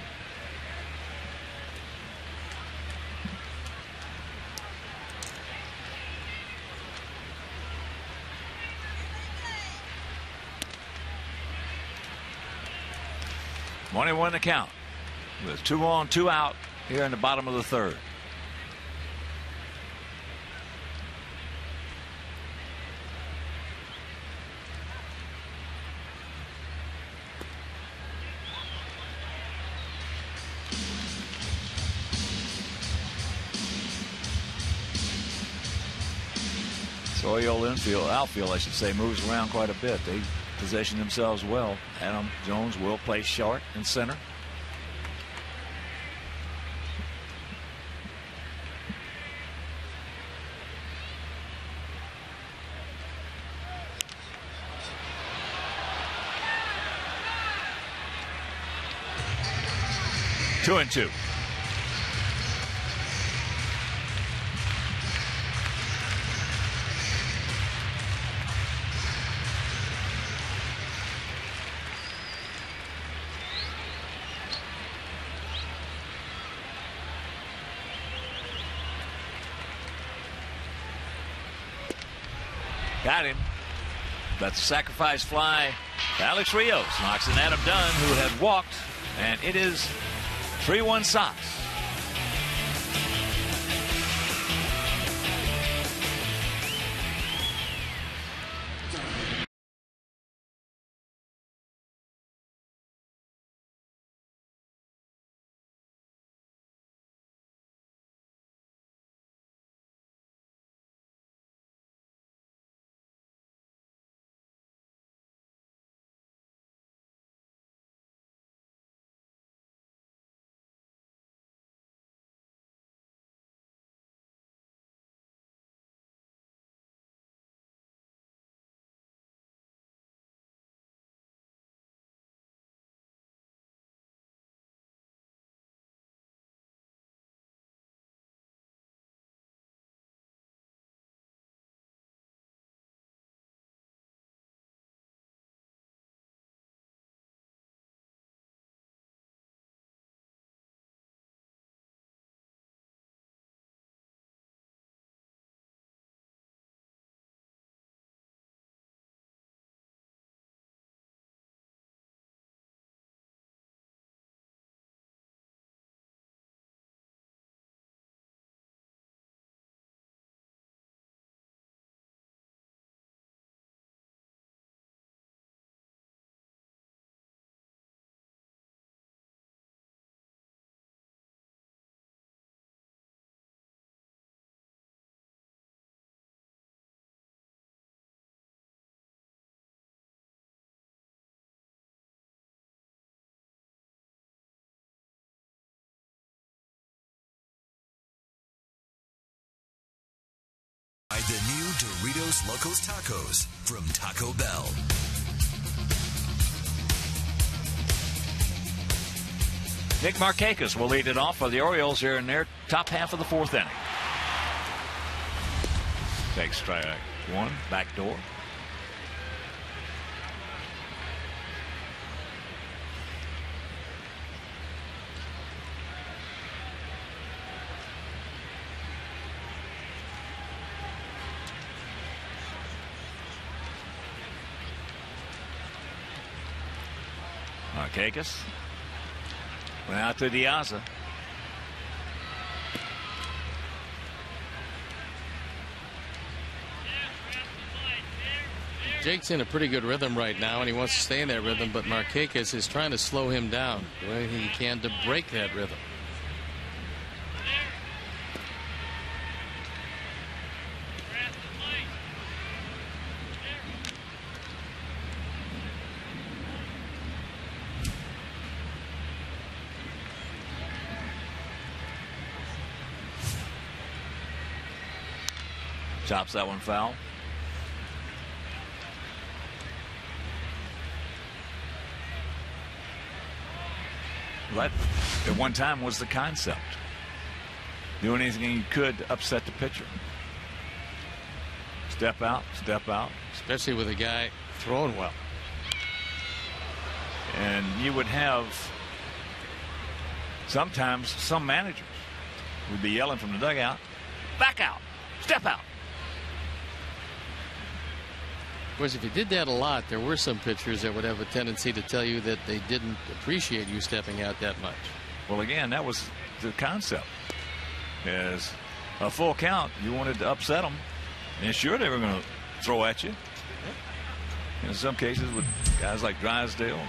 One and one to count with 2 on, 2 out here in the bottom of the third. So Oriole outfield, I should say, moves around quite a bit. They position themselves well. Adam Jones will play short and center. Two and two. Got him. That's a sacrifice fly. Alex Rios knocks in Adam Dunn, who had walked, and it is 3-1 Sox. Try the new Doritos Locos Tacos from Taco Bell. Nick Markakis will lead it off for the Orioles here in their top half of the fourth inning. Takes strike one, back door. Markakis went out to Diaz. Jake's in a pretty good rhythm right now, and he wants to stay in that rhythm, but Markakis is trying to slow him down the way he can to break that rhythm. Chops that one foul. That at one time was the concept. do anything he could to upset the pitcher. Step out, step out. Especially with a guy throwing well. And you would have sometimes some managers would be yelling from the dugout, back out, step out. Of course, if you did that a lot, there were some pitchers that would have a tendency to tell you that they didn't appreciate you stepping out that much. Well, again, that was the concept. As a full count, you wanted to upset them. And sure, they were going to throw at you. In some cases, with guys like Drysdale,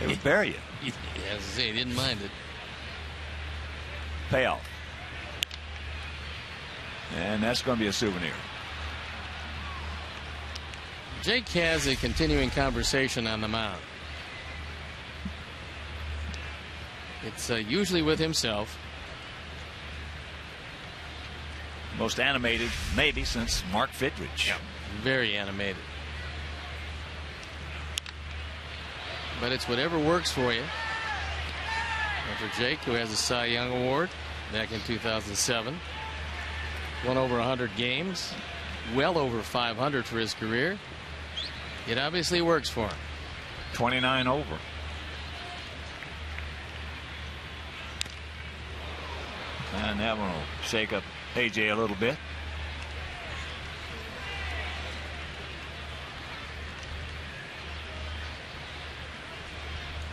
they would bury you. Yeah, as I say, he didn't mind it. Payoff. And that's going to be a souvenir. Jake has a continuing conversation on the mound. It's usually with himself. Most animated, maybe, since Mark Fidrich. Yeah. Very animated. But it's whatever works for you. And for Jake, who has a Cy Young Award back in 2007, won over 100 games, well over 500 for his career. It obviously works for him. 29 over. And that one will shake up AJ a little bit.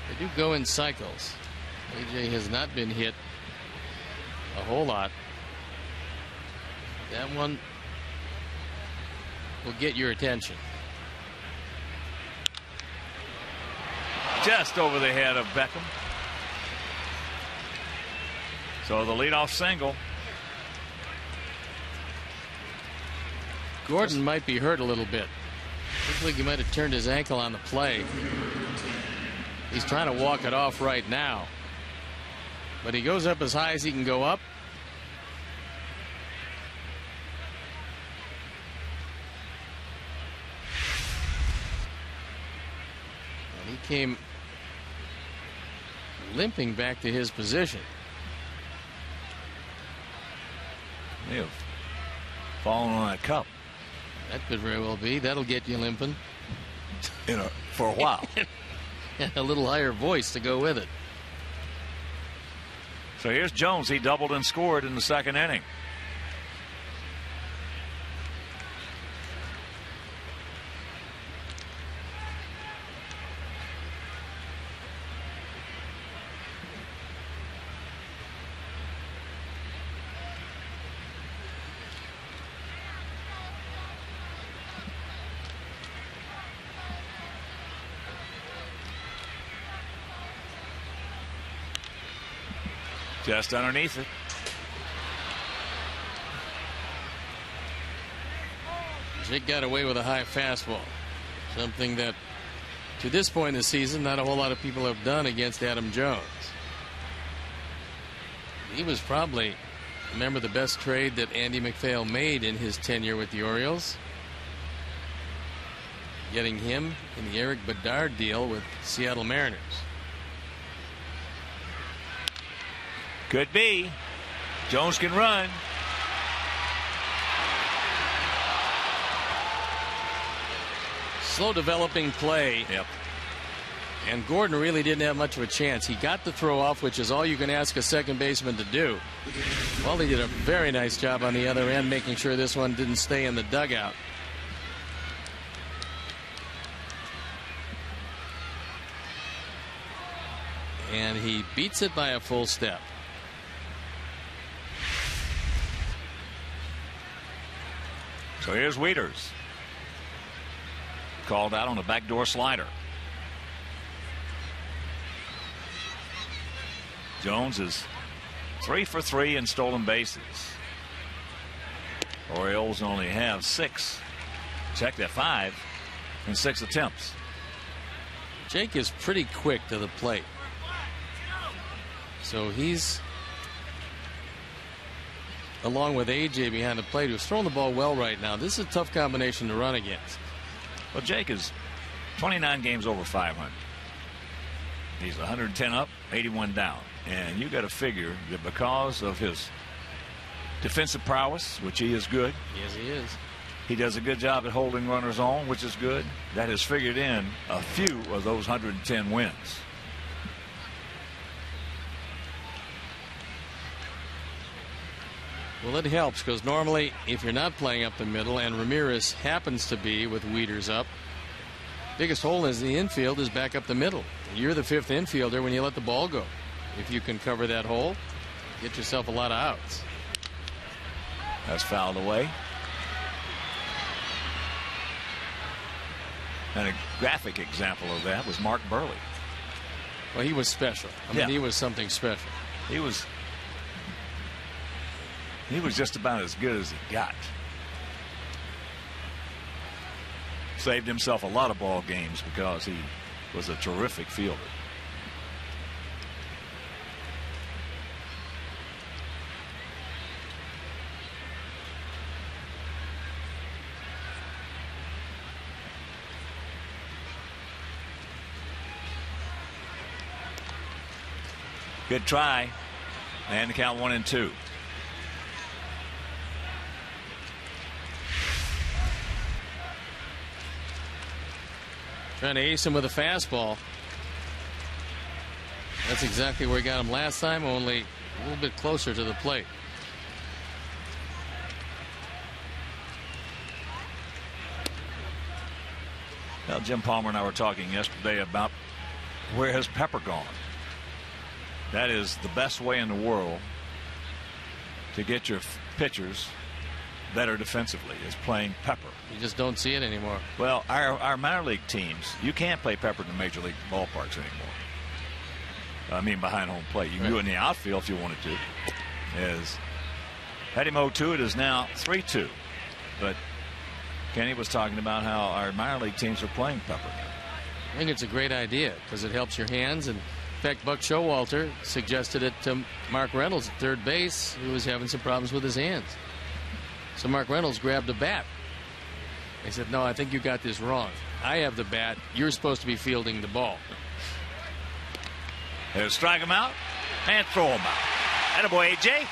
They do go in cycles. AJ has not been hit a whole lot. That one will get your attention. Just over the head of Beckham. So the leadoff single. Gordon might be hurt a little bit. Looks like he might have turned his ankle on the play. He's trying to walk it off right now. But he goes up as high as he can go up. And he came limping back to his position. They have fallen on that cup. That could very well be. That'll get you limping. For a while. And a little higher voice to go with it. So here's Jones. He doubled and scored in the second inning. Just underneath it. Jake got away with a high fastball. Something that, to this point in the season, not a whole lot of people have done against Adam Jones. He was probably, remember, the best trade that Andy MacPhail made in his tenure with the Orioles. Getting him in the Eric Bedard deal with Seattle Mariners. Could be. Jones can run. Slow developing play. Yep. And Gordon really didn't have much of a chance. He got the throw off, which is all you can ask a second baseman to do. Well, he did a very nice job on the other end, making sure this one didn't stay in the dugout. And he beats it by a full step. So here's Wieters. Called out on a backdoor slider. Jones is 3 for 3 in stolen bases. Orioles only have 6. Check that, 5 in 6 attempts. Jake is pretty quick to the plate. So he's, along with AJ behind the plate, who's throwing the ball well right now. This is a tough combination to run against. Well, Jake is 29 games over 500. He's 110 up, 81 down. And you got to figure that because of his defensive prowess, which he is good. Yes, he is. He does a good job at holding runners on, which is good. That has figured in a few of those 110 wins. Well, it helps because normally if you're not playing up the middle and Ramirez happens to be with Wieters up, biggest hole in the infield is back up the middle. You're the fifth infielder when you let the ball go. If you can cover that hole, get yourself a lot of outs. That's fouled away. And a graphic example of that was Mark Burley. Well, he was special. I mean, he was something special. He was just about as good as he got. Saved himself a lot of ball games because he was a terrific fielder. Good try. And the count 1-2. Trying to ace him with a fastball. That's exactly where he got him last time, only a little bit closer to the plate. Well, Jim Palmer and I were talking yesterday about where has Pepper gone. That is the best way in the world to get your pitchers better defensively, is playing Pepper. You just don't see it anymore. Well, our minor league teams, you can't play Pepper in the major league ballparks anymore. I mean, behind home plate. You can do it in the outfield if you wanted to. As Petty Mo to it is now 3-2. But Kenny was talking about how our minor league teams are playing Pepper now. I think it's a great idea because it helps your hands. And in fact, Buck Showalter suggested it to Mark Reynolds at third base, who was having some problems with his hands. So Mark Reynolds grabbed a bat. He said, no, I think you got this wrong. I have the bat. You're supposed to be fielding the ball. They'll strike him out and throw him out. Attaboy, AJ.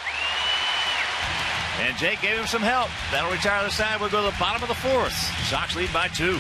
And Jake gave him some help. That'll retire the side. We'll go to the bottom of the fourth. Sox lead by 2.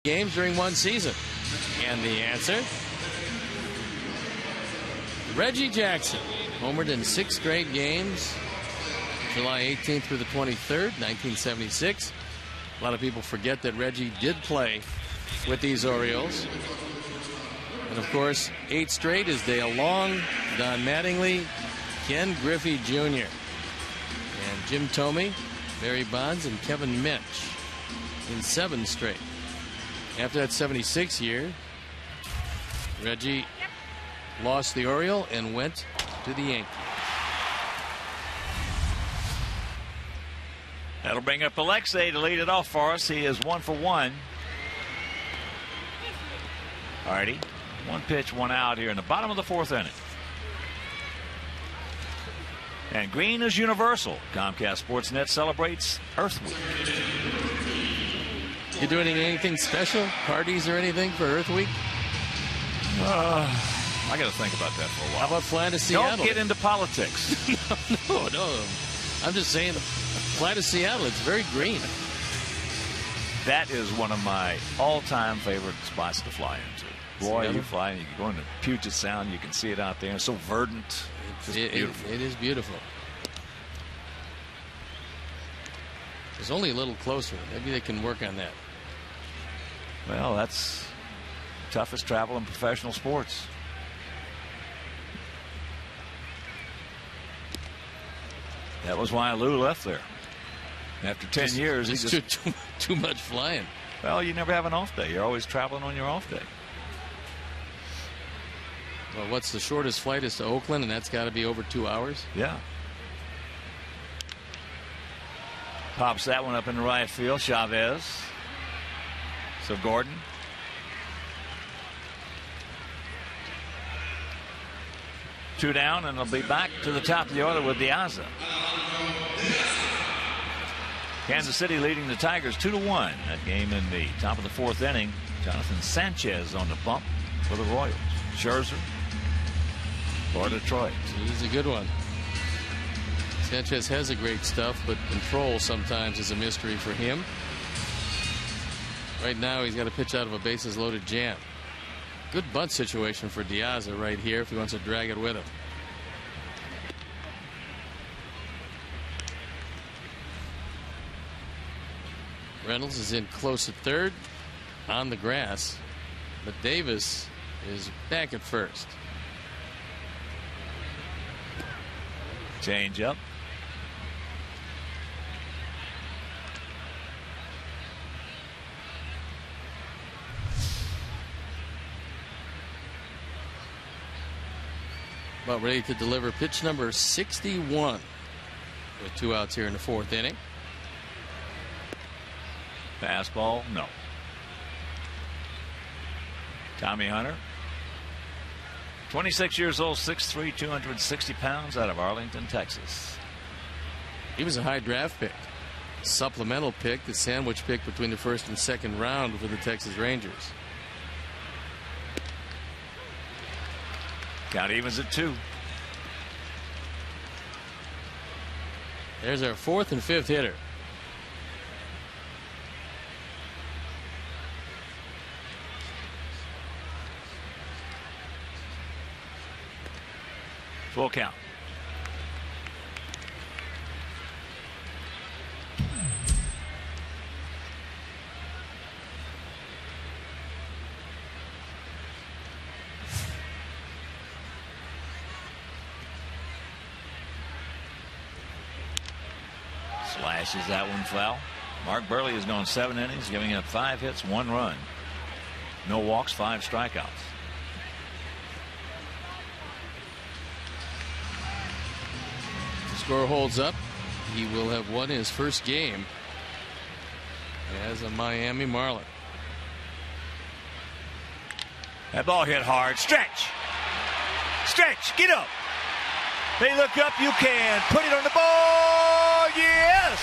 Games during one season. And the answer, Reggie Jackson homered in 6 straight games, July 18th through the 23rd, 1976. A lot of people forget that Reggie did play with these Orioles. And of course, 8 straight is Dale Long, Don Mattingly, Ken Griffey Jr., and Jim Thome, Barry Bonds, and Kevin Minch in 7 straight. After that 76 year, Reggie lost the Oriole and went to the Yankees. That'll bring up Alexei to lead it off for us. He is 1 for 1. Alrighty. 1 pitch, 1 out here in the bottom of the 4th inning. And green is universal. Comcast Sportsnet celebrates Earth Week. You doing anything special? Parties or anything for Earth Week? I got to think about that for a while. How about flying to Seattle? Don't get into politics. No. I'm just saying, fly to Seattle. It's very green. That is one of my all-time favorite spots to fly into. Boy, Seattle? you fly, you can go into Puget Sound. You can see it out there. It's so verdant. It's beautiful. It is beautiful. It's only a little closer. Maybe they can work on that. Well, that's toughest travel in professional sports. That was why Lou left there. After 10 years, it's too much flying. Well, you never have an off day. You're always traveling on your off day. Well, what's the shortest flight is to Oakland, and that's got to be over 2 hours? Yeah. Pops that one up in the right field. Chavez. So Gordon. Two down, and they'll be back to the top of the order with Diaz. Kansas City leading the Tigers 2-1. That game in the top of the 4th inning. Jonathan Sanchez on the bump for the Royals. Scherzer for Detroit. He's a good one. Sanchez has a great stuff, but control sometimes is a mystery for him. Right now, he's got to pitch out of a bases-loaded jam. Good bunt situation for Diaz right here if he wants to drag it with him. Reynolds is in close at third on the grass, but Davis is back at first. Change up. About ready to deliver pitch number 61 with 2 outs here in the 4th inning. Fastball, no. Tommy Hunter, 26 years old, 6'3", 260 pounds, out of Arlington, Texas. He was a high draft pick. Supplemental pick, the sandwich pick between the 1st and 2nd round for the Texas Rangers. Count evens at 2. There's our 4th and 5th hitter. Full count. Slashes that one foul. Mark Burley has gone 7 innings, giving up 5 hits, 1 run. No walks, 5 strikeouts. Score holds up. He will have won his first game as a Miami Marlin. That ball hit hard. Stretch. Stretch. Get up. They look up. You can put it on the ball. Yes.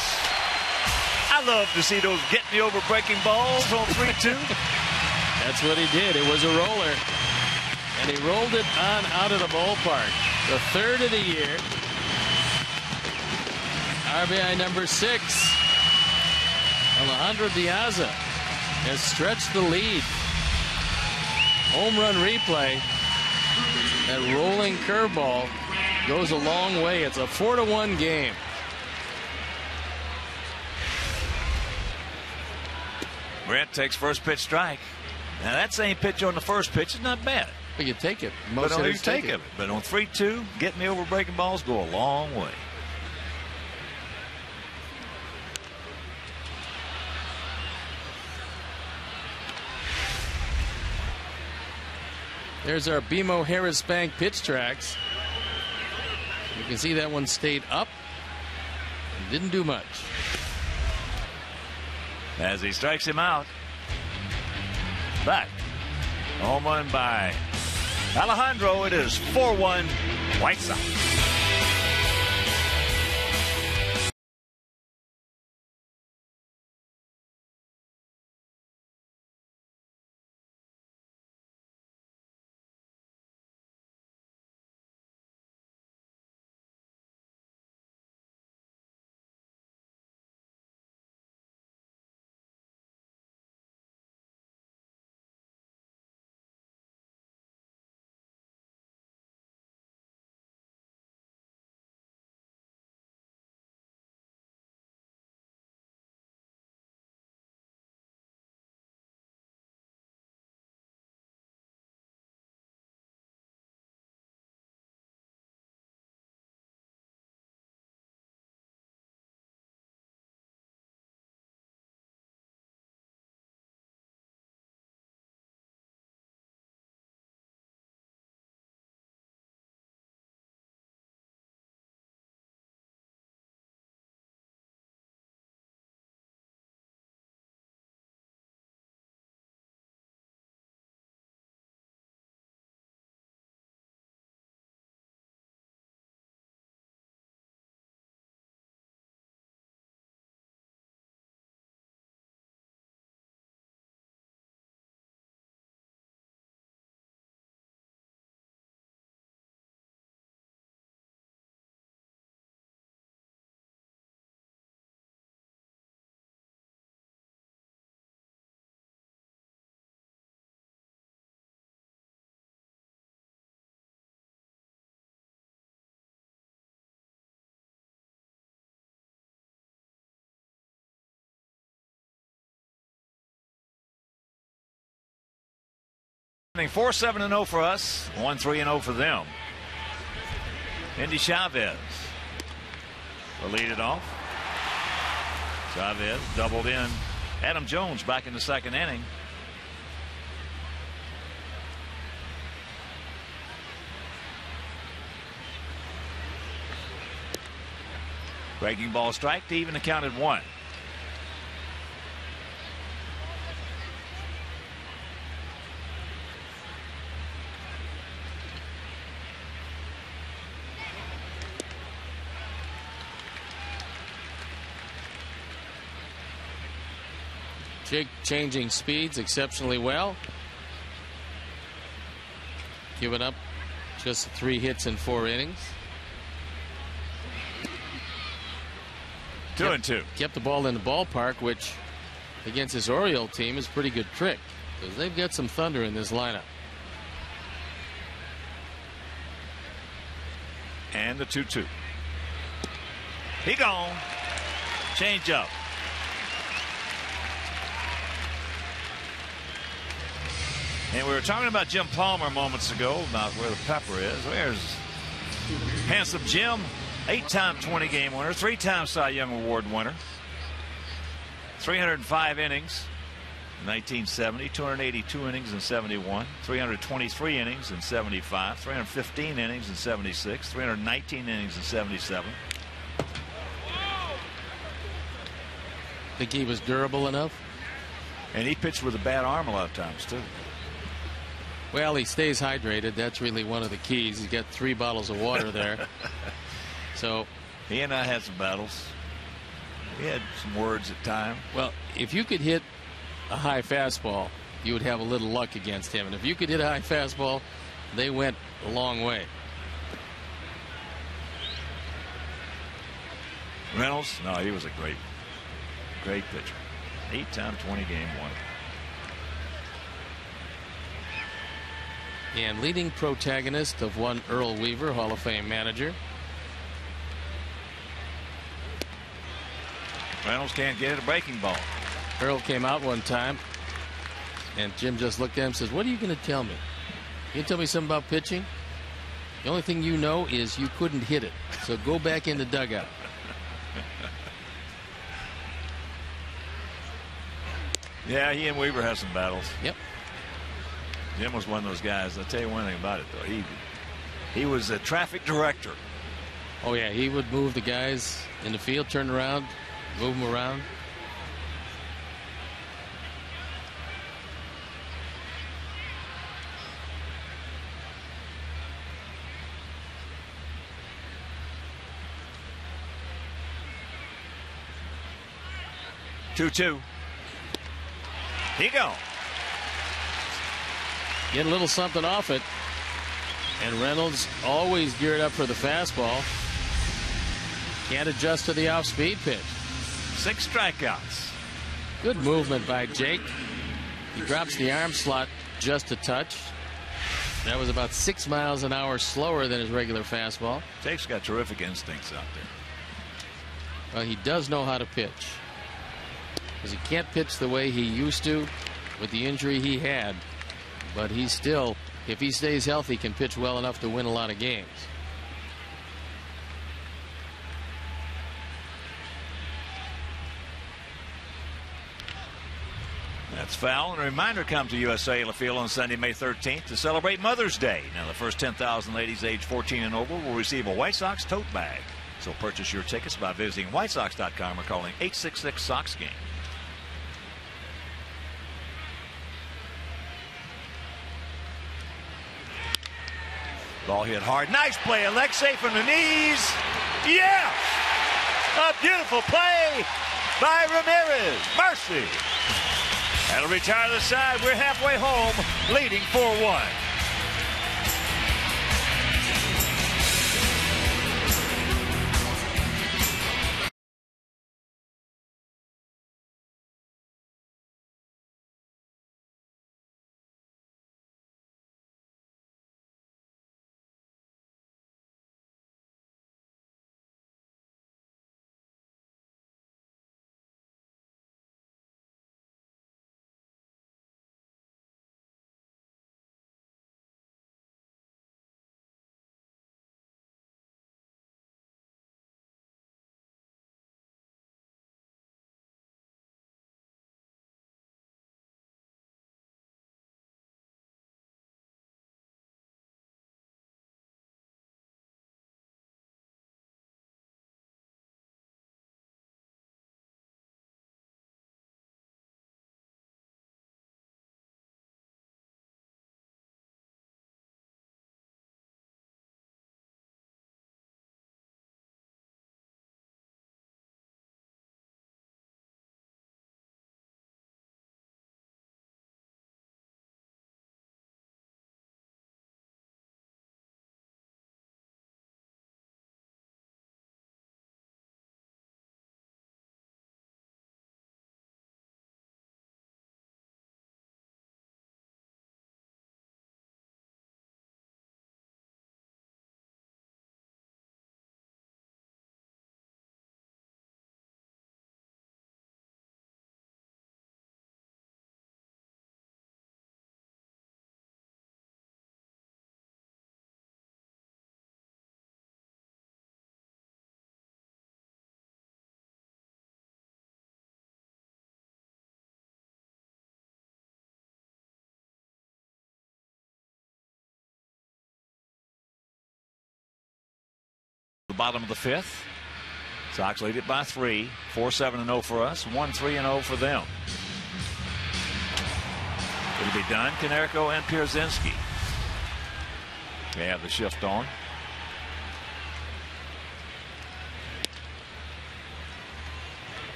I love to see those get me over breaking balls on 3-2. That's what he did. It was a roller. And he rolled it on out of the ballpark. The 3rd of the year. RBI number 6. Alejandro Diaz has stretched the lead. Home run replay. That rolling curveball goes a long way. It's a 4-1 game. Brent takes first pitch strike. Now that same pitch on the first pitch is not bad. But you take it. Most hitters take it. But on 3-2, get me over breaking balls go a long way. There's our BMO Harris Bank pitch tracks. You can see that one stayed up and didn't do much. as he strikes him out. Back. A home run by Alejandro. It is 4-1 White Sox. Inning 4-7-0 for us, 1-3-0 for them. Andy Chavez will lead it off. Chavez doubled in. Adam Jones back in the second inning. Breaking ball strike to even the count at 1. Jake changing speeds exceptionally well. Giving up just 3 hits in 4 innings. 2-2. Kept the ball in the ballpark, which against this Oriole team is a pretty good trick because they've got some thunder in this lineup. And the 2-2. He gone. Change up. And we were talking about Jim Palmer moments ago about where the pepper is. There's handsome Jim, 8-time 20-game winner, 3-time Cy Young Award winner, 305 innings in 1970, 282 innings in 71, 323 innings in 75, 315 innings in 76, 319 innings in 77. Think he was durable enough? And he pitched with a bad arm a lot of times, too. Well, he stays hydrated. That's really one of the keys. He's got 3 bottles of water there. So he and I had some battles. We had some words at times. Well, if you could hit a high fastball, you would have a little luck against him. And if you could hit a high fastball, they went a long way. Reynolds, no, he was a great pitcher. 8-time 20-game winner. And leading protagonist of one Earl Weaver, Hall of Fame manager. Reynolds can't get it a breaking ball. Earl came out one time and Jim just looked at him and says, "What are you going to tell me? You tell me something about pitching? The only thing you know is you couldn't hit it. So go back in the dugout." Yeah, he and Weaver had some battles. Yep. Jim was one of those guys. I'll tell you one thing about it, though. He was a traffic director. Oh, yeah. He would move the guys in the field, turn around, move them around. 2-2. He go. Get a little something off it. And Reynolds always geared up for the fastball. Can't adjust to the off-speed pitch. 6 strikeouts. Good movement by Jake. He drops the arm slot just a touch. That was about 6 miles an hour slower than his regular fastball. Jake's got terrific instincts out there. Well, he does know how to pitch. Because he can't pitch the way he used to with the injury he had. But he still, if he stays healthy, can pitch well enough to win a lot of games. That's foul. And a reminder comes to USA Field on Sunday, May 13th to celebrate Mother's Day. Now, the first 10,000 ladies aged 14 and over will receive a White Sox tote bag. So purchase your tickets by visiting whitesox.com or calling 866-SOX-GAME. Ball hit hard. Nice play. Alexei from the knees. Yeah! A beautiful play by Ramirez. Mercy. That'll retire the side. We're halfway home, leading 4-1. Bottom of the 5th. Sox lead it by 3. 4-7-0 for us. 1-3-0 for them. It'll be Dunn, Konerko, and Pierzynski. They have the shift on.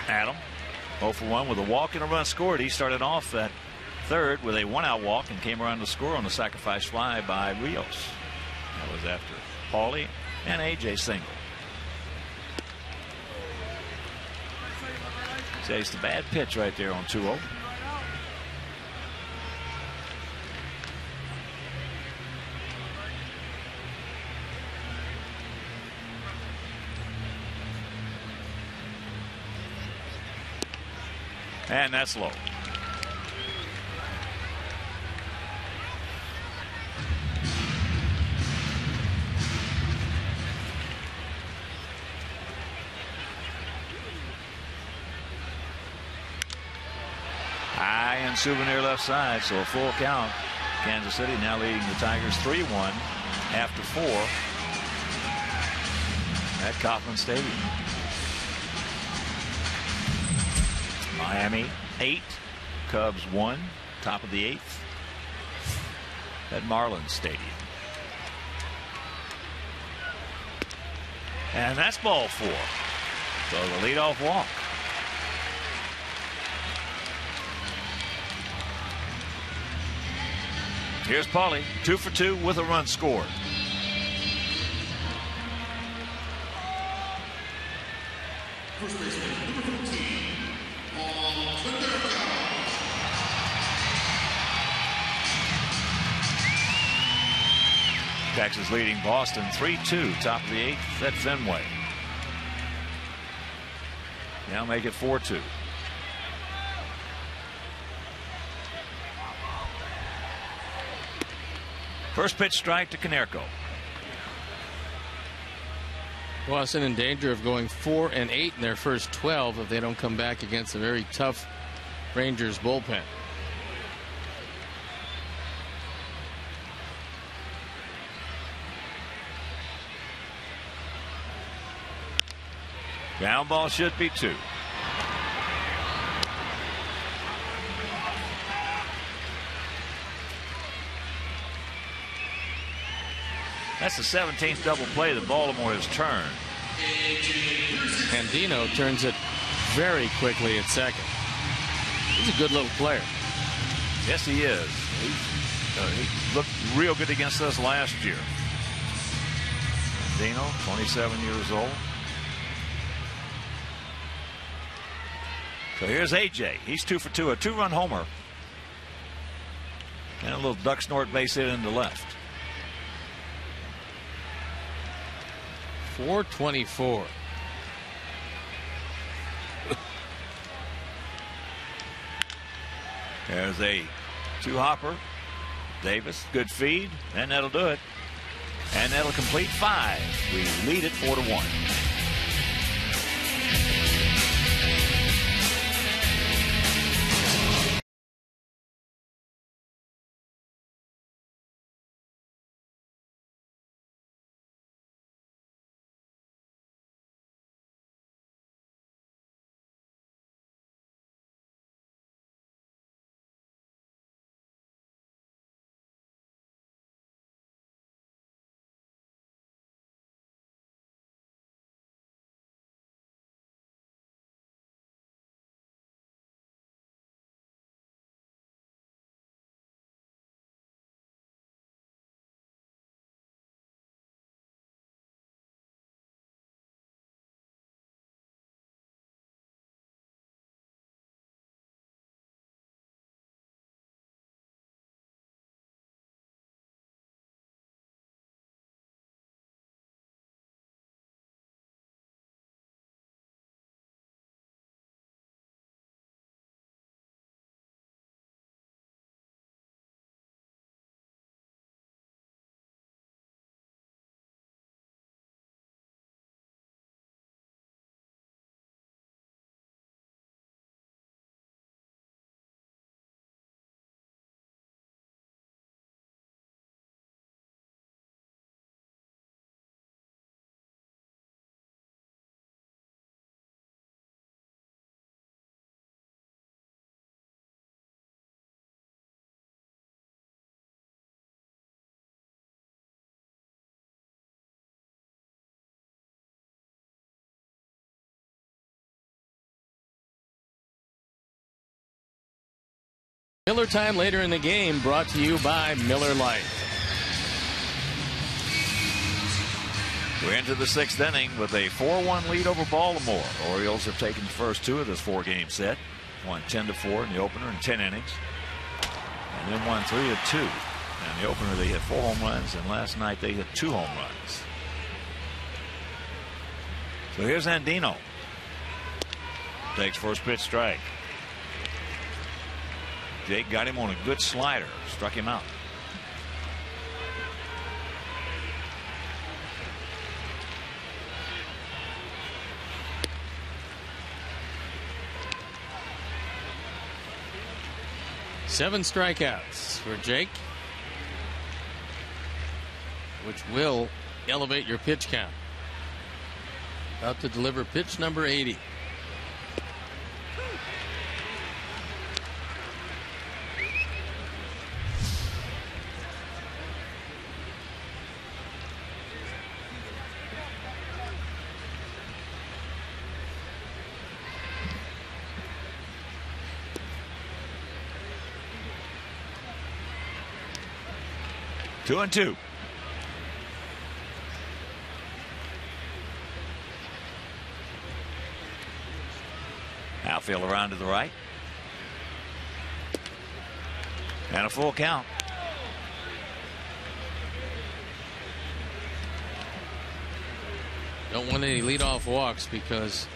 Adam 0 for 1 with a walk and a run scored. He started off that 3rd with a 1-out walk and came around to score on the sacrifice fly by Rios. That was after Paulie and AJ single. Says the bad pitch right there on 2-0. And that's low. High and Souvenir left side, so a full count. Kansas City now leading the Tigers 3-1 after 4 at Kauffman Stadium. Miami 8, Cubs 1, top of the 8th at Marlins Stadium. And that's ball 4. So the leadoff walk. Here's Paulie, 2 for 2 with a run scored. First baseman, number 14, Texas leading Boston 3-2, top of the 8th at Fenway. Now make it 4-2. First pitch strike to Konerko. Boston in danger of going 4-8 in their first 12 if they don't come back against a very tough Rangers bullpen. Ground ball should be 2. That's the 17th double play that Baltimore has turned. Andino turns it very quickly at second. He's a good little player. Yes, he is. He looked real good against us last year. Andino, 27 years old. So here's AJ. He's 2 for 2, a 2-run homer. And a little duck snort base hit into left. 424. There's a 2-hopper. Davis, good feed, and that'll do it. And that'll complete 5. We lead it 4-1. Miller time later in the game, brought to you by Miller Lite. We're into the 6th inning with a 4-1 lead over Baltimore. Orioles have taken the first 2 of this 4-game set. Won 10-4 in the opener in 10 innings. And then won 3-2. In the opener they hit 4 home runs, and last night they hit 2 home runs. So here's Andino. Takes first pitch strike. Jake got him on a good slider. Struck him out. Seven strikeouts for Jake, which will elevate your pitch count. About to deliver pitch number 80. 2-2. Outfield around to the right. And a full count. Don't want any leadoff walks because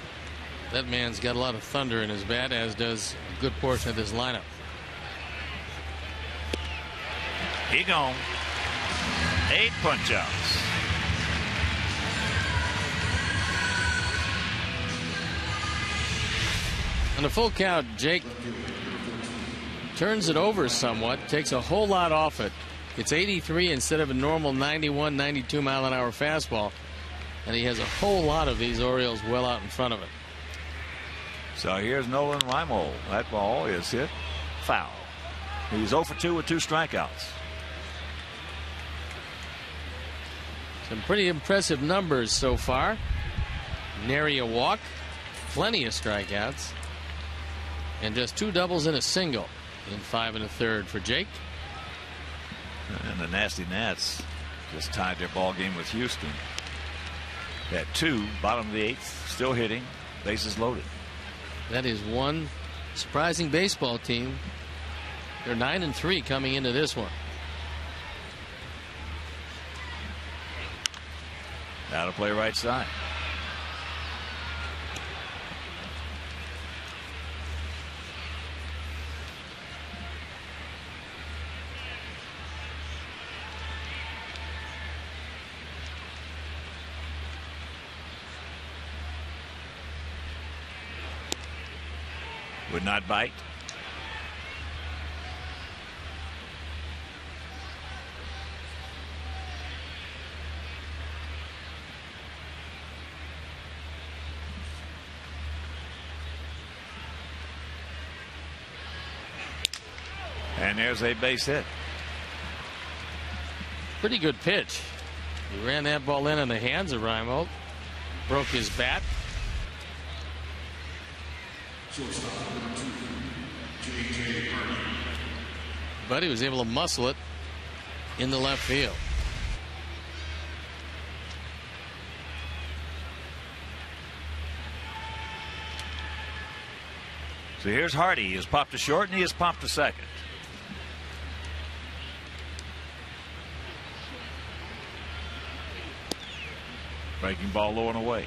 that man's got a lot of thunder in his bat, as does a good portion of this lineup. He gone. 8 punch outs. On the full count, Jake turns it over somewhat, takes a whole lot off it. It's 83 instead of a normal 91, 92 mile an hour fastball. And he has a whole lot of these Orioles well out in front of it. So here's Nolan Reimold. That ball is hit foul. He's 0 for 2 with 2 strikeouts. Some pretty impressive numbers so far. Nary a walk, plenty of strikeouts, and just 2 doubles and a single in 5 1/3 for Jake. And the Nasty Nats just tied their ball game with Houston. At 2, bottom of the 8th, still hitting, bases loaded. That is one surprising baseball team. They're 9-3 coming into this one. Now to play right side. Would not bite. And there's a base hit. Pretty good pitch. He ran that ball in the hands of Reimold. Broke his bat. But he was able to muscle it in the left field. So here's Hardy. He has popped to short and he has popped to second. Breaking ball low and away.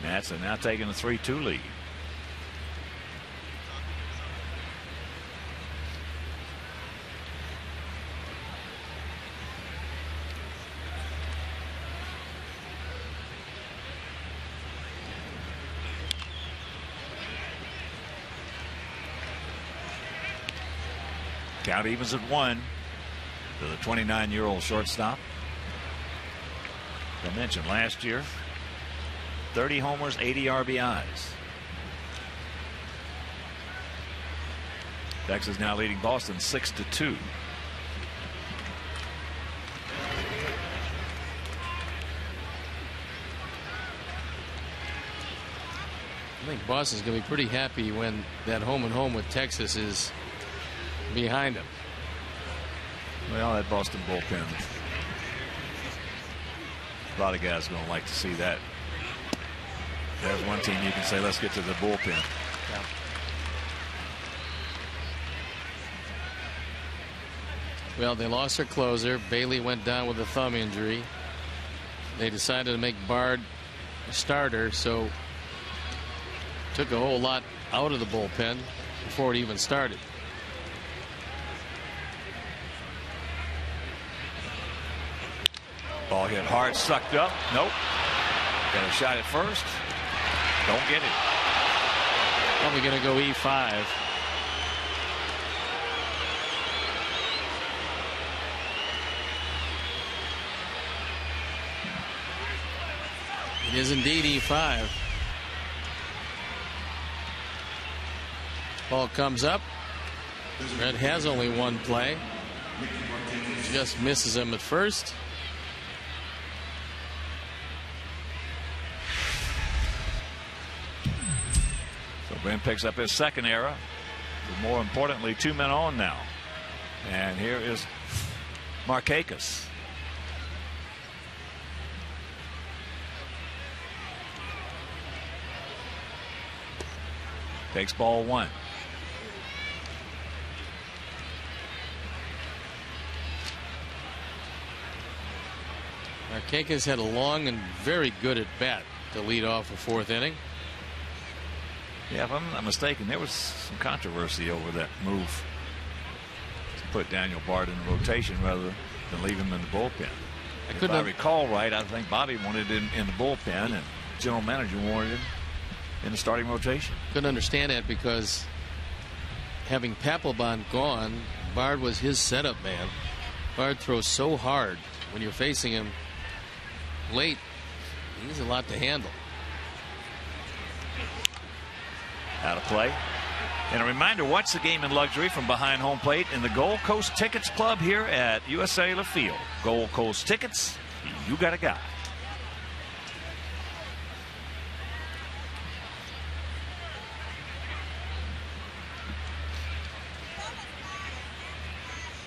Nats are now taking a 3-2 lead. Count evens at 1 to the 29-year-old shortstop. I mentioned last year, 30 homers, 80 RBIs. Texas now leading Boston 6-2. I think Boston's going to be pretty happy when that home and home with Texas is behind him. Well, that Boston bullpen, a lot of guys are going to like to see that. There's one team you can say, let's get to the bullpen. Yeah. Well, they lost their closer. Bailey went down with a thumb injury. They decided to make Bard a starter, so took a whole lot out of the bullpen before it even started. Ball hit hard, sucked up. Nope. Got a shot at first. Don't get it. Probably going to go E5. It is indeed E5. Ball comes up. Red has only one play. Just misses him at first. Brent picks up his second error. But more importantly, 2 men on now. And here is Markakis. Takes ball 1. Markakis had a long and very good at bat to lead off the 4th inning. Yeah, if I'm not mistaken, there was some controversy over that move to put Daniel Bard in the rotation rather than leave him in the bullpen. If I recall right, I think Bobby wanted it in the bullpen and general manager wanted him in the starting rotation. Couldn't understand that because having Papelbon gone, Bard was his setup man. Bard throws so hard when you're facing him late. He's a lot to handle. Out of play. And a reminder, watch the game in luxury from behind home plate in the Gold Coast Tickets Club here at US Cellular Field. Gold Coast Tickets, you got a guy.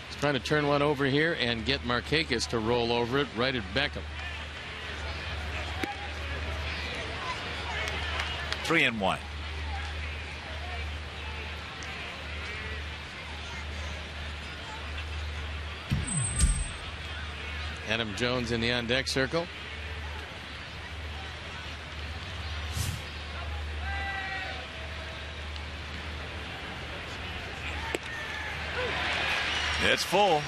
He's trying to turn one over here and get Markakis to roll over it right at Beckham. 3-1. Adam Jones in the on deck circle. It's full.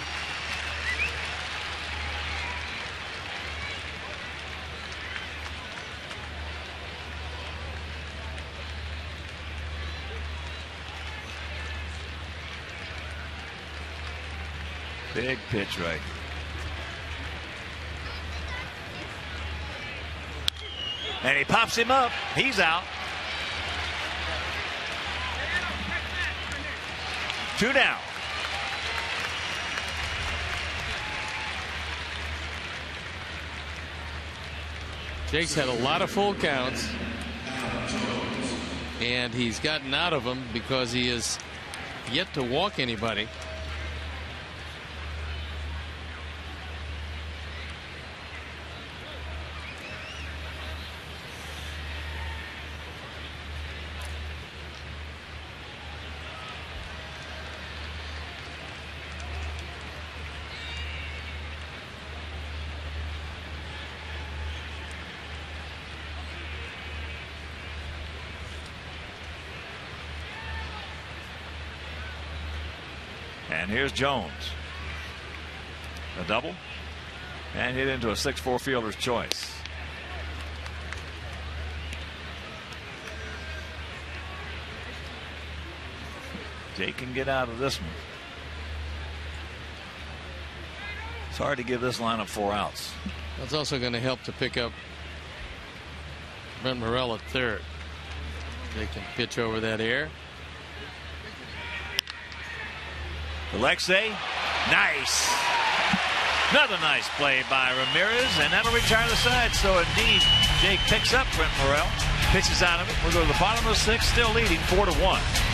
Big pitch right. And he pops him up. He's out. 2 down. Jake's had a lot of full counts, and he's gotten out of them because he has yet to walk anybody. And here's Jones. A double. And hit into a 6-4 fielder's choice. Jake can get out of this one. It's hard to give this lineup 4 outs. That's also going to help to pick up Brent Morel at third. They can pitch over that air. Alexei, nice. Another nice play by Ramirez, and that'll retire the side. So indeed, Jake picks up Brent Morel, pitches out of it. We'll go to the bottom of the 6th, still leading 4-1.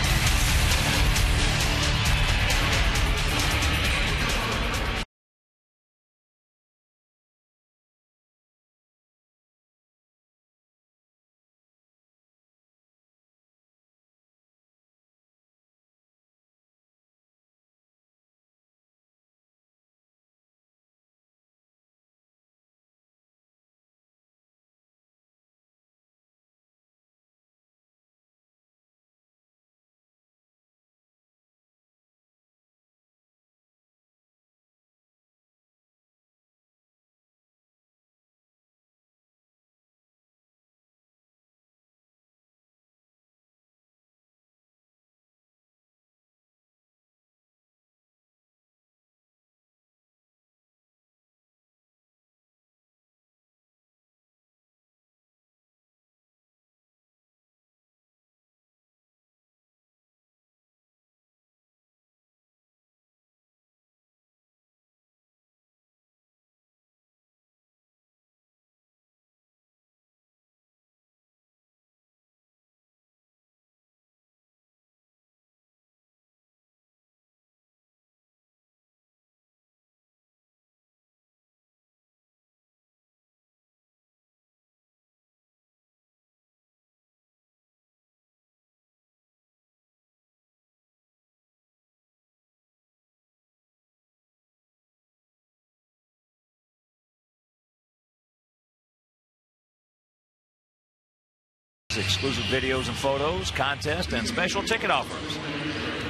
games, exclusive videos and photos, contests, and special ticket offers.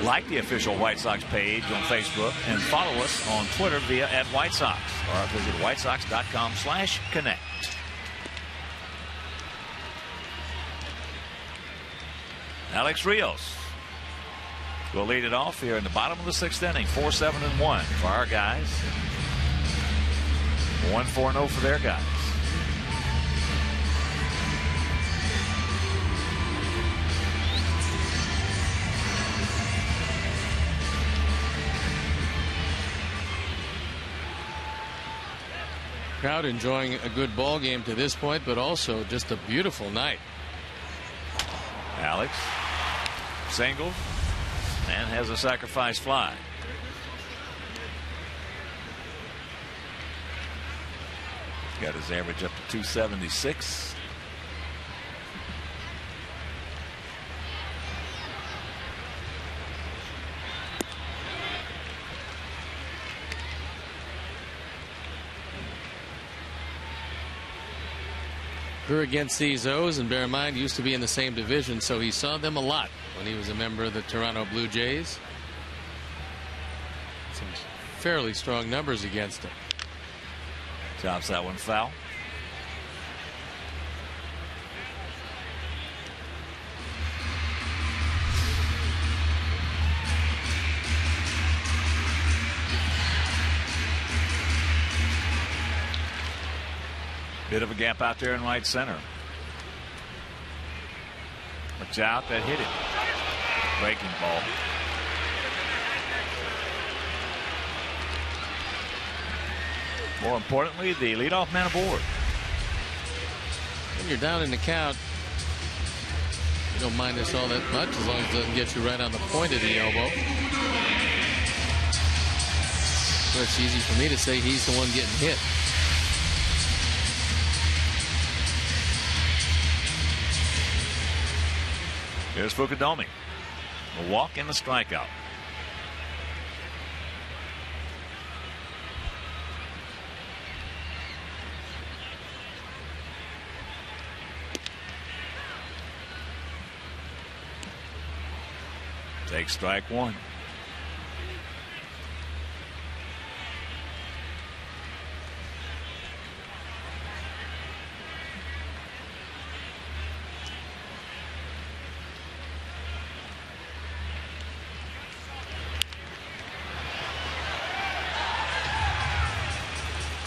Like the official White Sox page on Facebook and follow us on Twitter via @WhiteSox or visit whitesox.com/connect. Alex Rios will lead it off here in the bottom of the 6th inning. 4-7-1 for our guys. 1-4-0 for their guys. Crowd enjoying a good ball game to this point, but also just a beautiful night. Alex singles and has a sacrifice fly. Got his average up to 276. Grew against these O's, and bear in mind, used to be in the same division, so he saw them a lot when he was a member of the Toronto Blue Jays. Some fairly strong numbers against him. Chops that one foul. Bit of a gap out there in right center. Watch out, that hit it. Breaking ball. More importantly, the leadoff man aboard. When you're down in the count, you don't mind this all that much as long as it doesn't get you right on the point of the elbow. So it's easy for me to say he's the one getting hit. Here's Fukudome. A walk and a strikeout. Take strike one.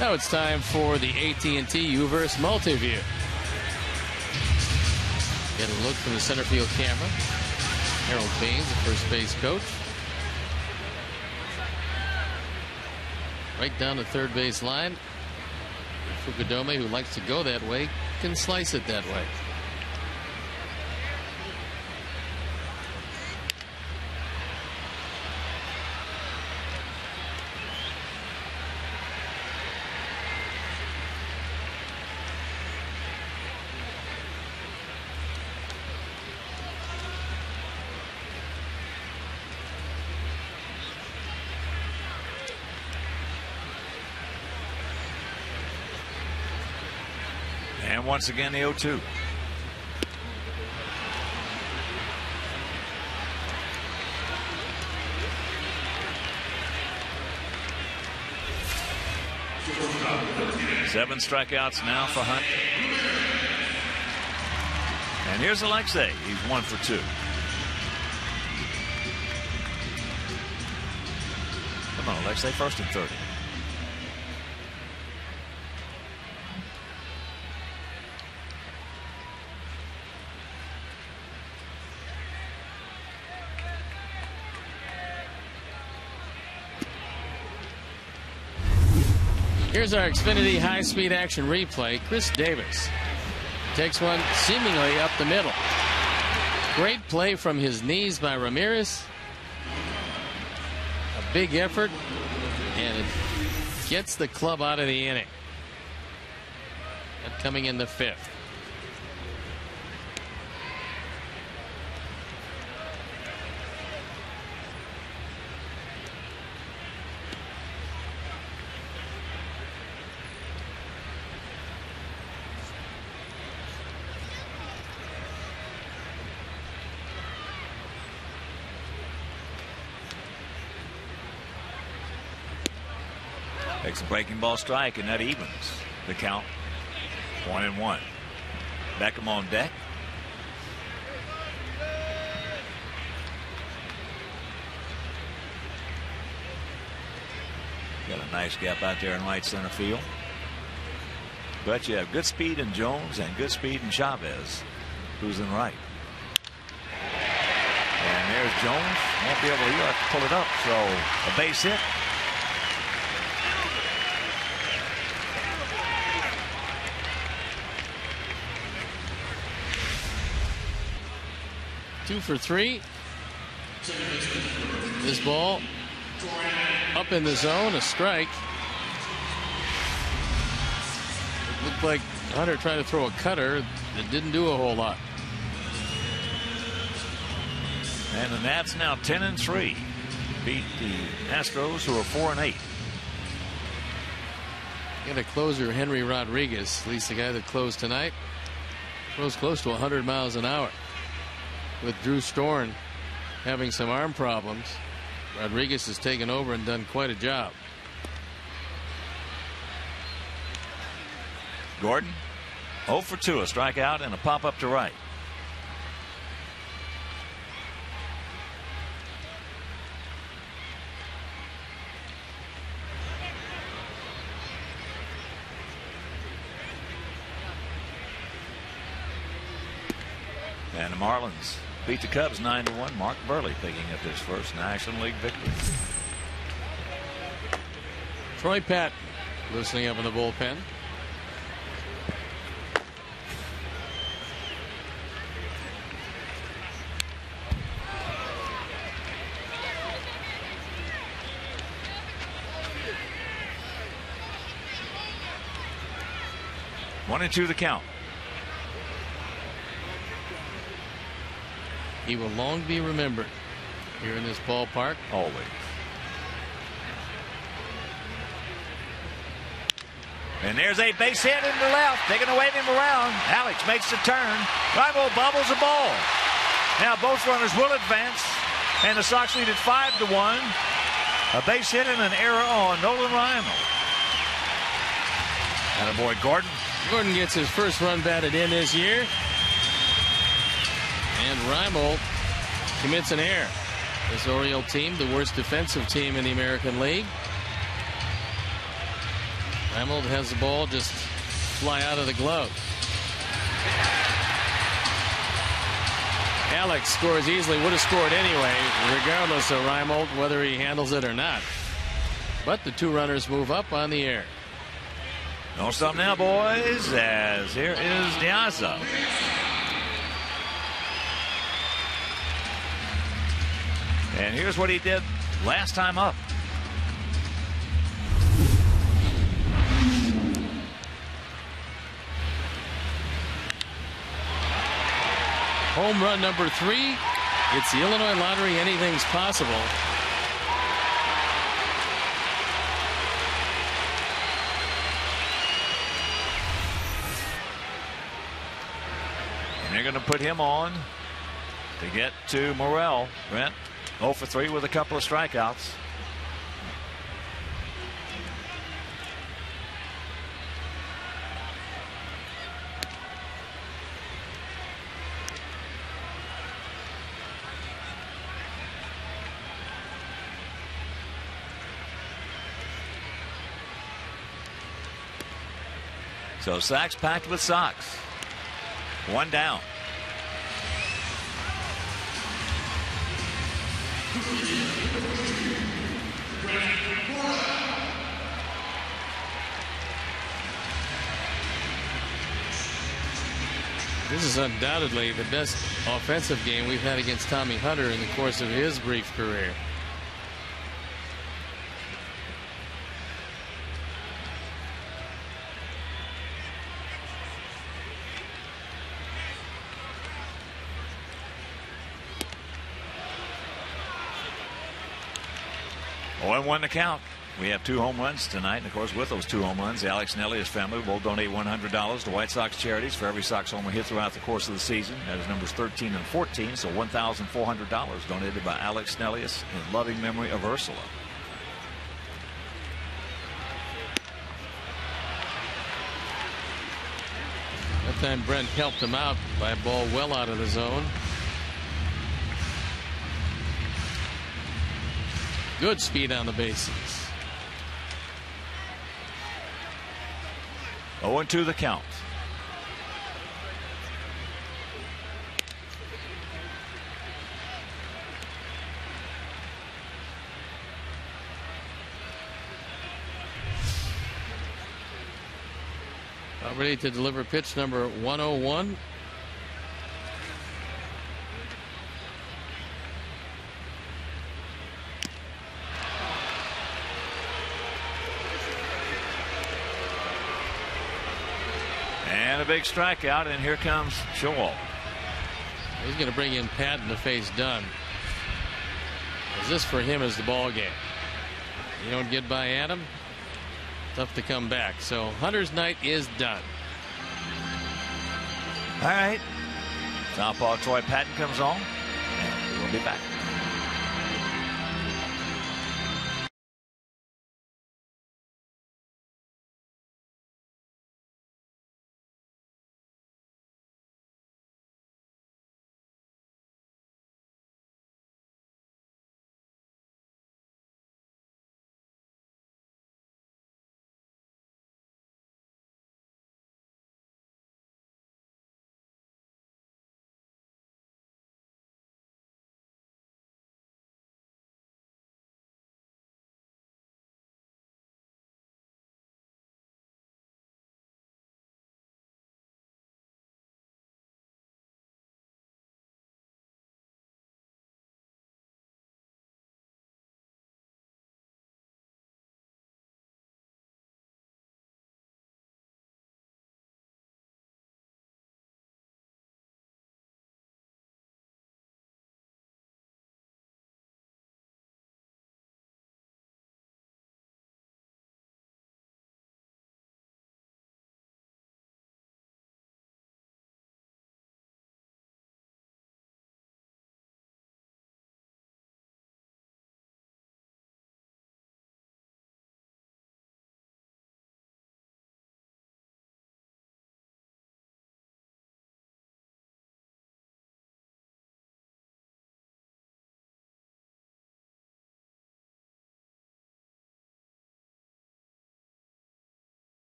Now it's time for the AT&T Uverse Multiview. Get a look from the center field camera. Harold Baines, the first base coach. Right down the third base line. Fukudome, who likes to go that way, can slice it that way. And once again, the 0-2. Seven strikeouts now for Hunt. And here's Alexei. He's 1 for 2. Come on, Alexei, first and 30. Here's our Xfinity high-speed action replay. Chris Davis takes one seemingly up the middle. Great play from his knees by Ramirez. A big effort, and it gets the club out of the inning. That coming in the 5th. Takes a breaking ball strike, and that evens the count. 1-1. Beckham on deck. Got a nice gap out there in right center field. But you have good speed in Jones and good speed in Chavez, who's in right. And there's Jones. Won't be able to, he'll have to pull it up. So a base hit. Two for three. This ball up in the zone, a strike. It looked like Hunter tried to throw a cutter that didn't do a whole lot. And the Nats now 10-3. Beat the Astros, who are 4-8. Got a closer, Henry Rodriguez, at least the guy that closed tonight, throws close to 100 miles an hour. With Drew Storn having some arm problems, Rodriguez has taken over and done quite a job. Gordon 0 for 2, a strikeout and a pop up to right. And the Marlins beat the Cubs 9-1. Mark Burley picking up his first National League victory. Troy Patton loosening up in the bullpen. One and two the count. He will long be remembered here in this ballpark. Always. And there's a base hit into left, taking away him around. Alex makes the turn. Rimo bobbles the ball. Now both runners will advance, and the Sox lead at 5-1. A base hit and an error on Nolan Rimo. Attaboy Gordon. Gordon gets his first run batted in this year. And Rimo commits an error. This Oriole team, the worst defensive team in the American League. Rimo has the ball just fly out of the glove. Alex scores easily, would have scored anyway, regardless of Rimo, whether he handles it or not. But the two runners move up on the air. Don't stop now, boys, as here is Diaz. And here's what he did last time up. Home run number 3. It's the Illinois Lottery. Anything's possible. And they're going to put him on to get to Morel. Brent 0 for 3 with a couple of strikeouts. So sacks packed with Sox. One down. This is undoubtedly the best offensive game we've had against Tommy Hunter in the course of his brief career. And 1 to count. We have 2 home runs tonight, and of course with those 2 home runs, the Alex and Elias family will donate $100 to White Sox charities for every Sox homer hit throughout the course of the season. That is numbers 13 and 14, so $1,400 donated by Alex and Elias in loving memory of Ursula. time Brent helped him out by a ball well out of the zone. Good speed on the bases. 0-2 the count. Ready to deliver pitch number 101. And a big strikeout, and here comes Showalter. He's going to bring in Patton to face Dunn. As this for him is the ball game. You don't get by Adam, tough to come back. So Hunter's night is done. All right. Southpaw Troy Patton comes on, and we'll be back.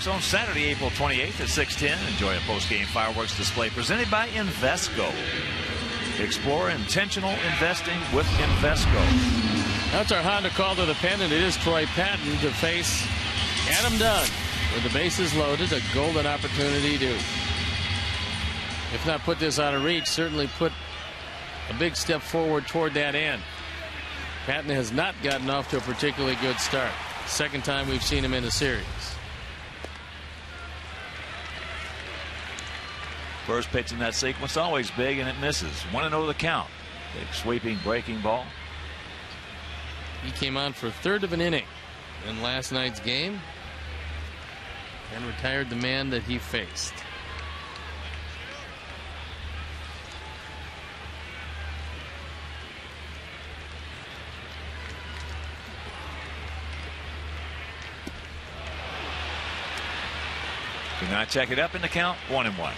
On Saturday, April 28th at 6:10. Enjoy a post-game fireworks display presented by Invesco. Explore intentional investing with Invesco. That's our Honda call to the pen, and it is Troy Patton to face Adam Dunn. With the bases loaded, a golden opportunity to, if not put this out of reach, certainly put a big step forward toward that end. Patton has not gotten off to a particularly good start. Second time we've seen him in the series. First pitch in that sequence, always big, and it misses. 1-0 the count. Big sweeping, breaking ball. He came on for a third of an inning in last night's game and retired the man that he faced. Do not check it up in the count. 1-1.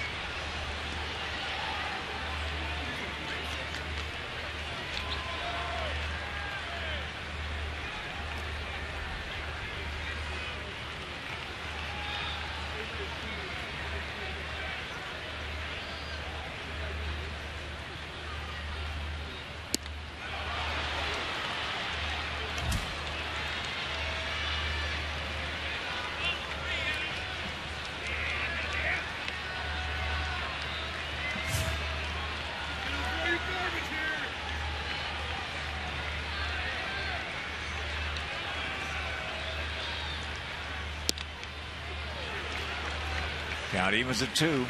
Count evens at 2.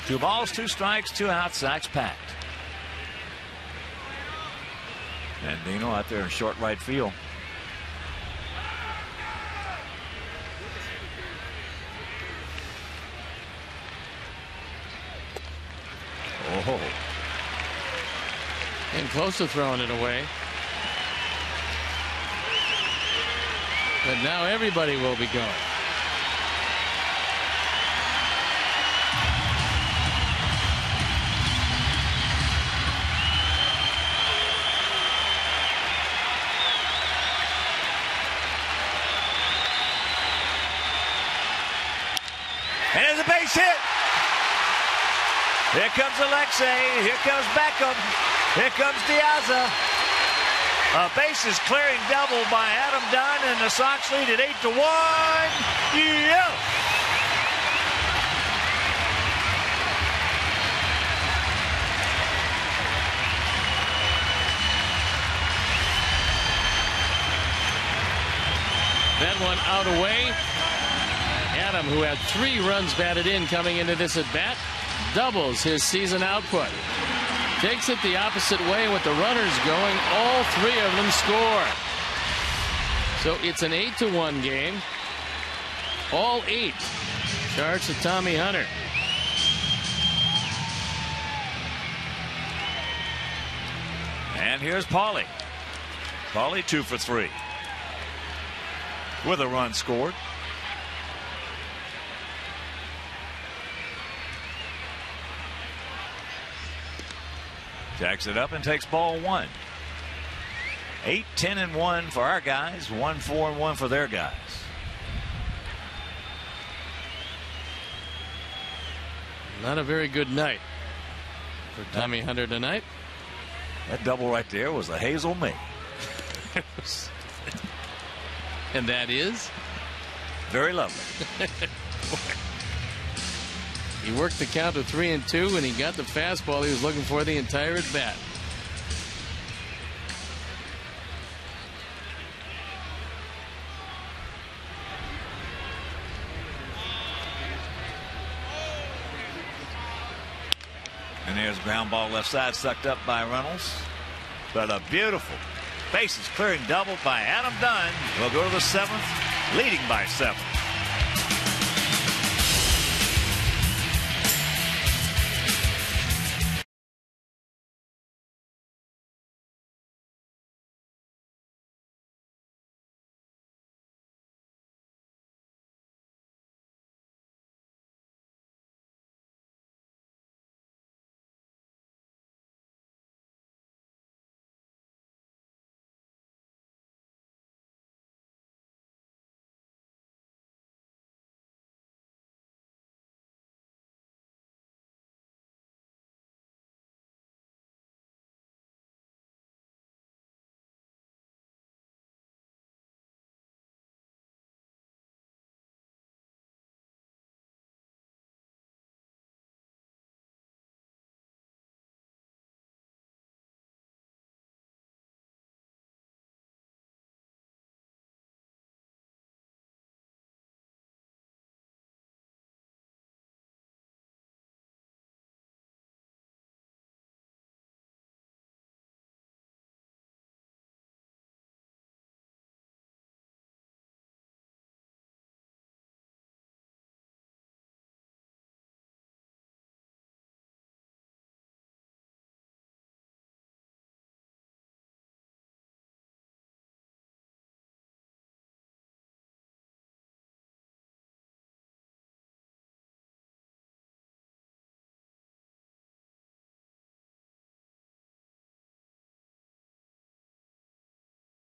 2 balls, 2 strikes, 2 outs. Sacks packed. And Dino out there in short right field. Oh. And close to throwing it away. But now everybody will be going. comes Alexei. Here comes Beckham. Here comes Diaz. A bases clearing double by Adam Dunn, and the Sox lead at 8-1. Yeah! That one out away. Adam, who had 3 runs batted in coming into this at bat, doubles his season output. Takes it the opposite way with the runners going. All 3 of them score. So it's an 8-1 game. All 8 charged to Tommy Hunter. And here's Paulie. Paulie 2 for 3. With a run scored. Jacks it up and takes ball 1. 8-10-1 for our guys. 1-4-1 for their guys. Not a very good night for Tommy Hunter tonight. That double right there was a Hazel May. And that is very lovely. He worked the count to 3-2, and he got the fastball he was looking for the entire at bat. And there's ground ball left side, sucked up by Reynolds. But a beautiful bases clearing double by Adam Dunn. Will go to the 7th, leading by 7.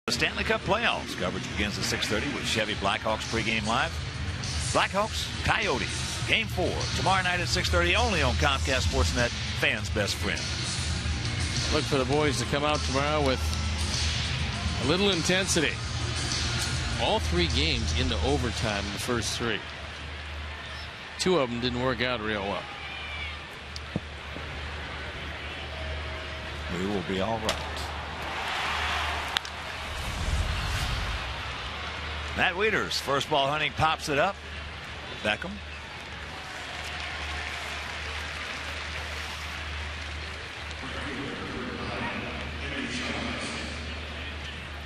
The Stanley Cup playoffs coverage begins at 6:30 with Chevy Blackhawks pregame live. Blackhawks, Coyotes, game 4 tomorrow night at 6:30 only on Comcast Sportsnet, fans' best friend. Look for the boys to come out tomorrow with a little intensity. All 3 games into overtime in the first 3. 2 of them didn't work out real well. We will be all right. Matt Wieters, first ball hunting, pops it up. Beckham.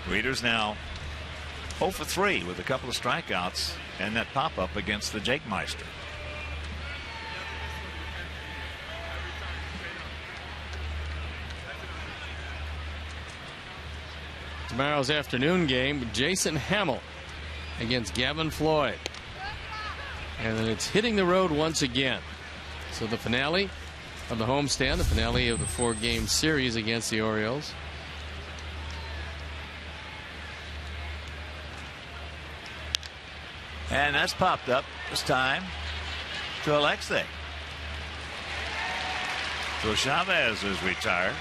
Wieters now 0 for 3 with a couple of strikeouts and that pop-up against the Jake Meister. Tomorrow's afternoon game, Jason Hamill against Gavin Floyd. And then it's hitting the road once again. So the finale of the homestand, the finale of the 4-game series against the Orioles. And that's popped up this time to Alexei. So Chavez is retired.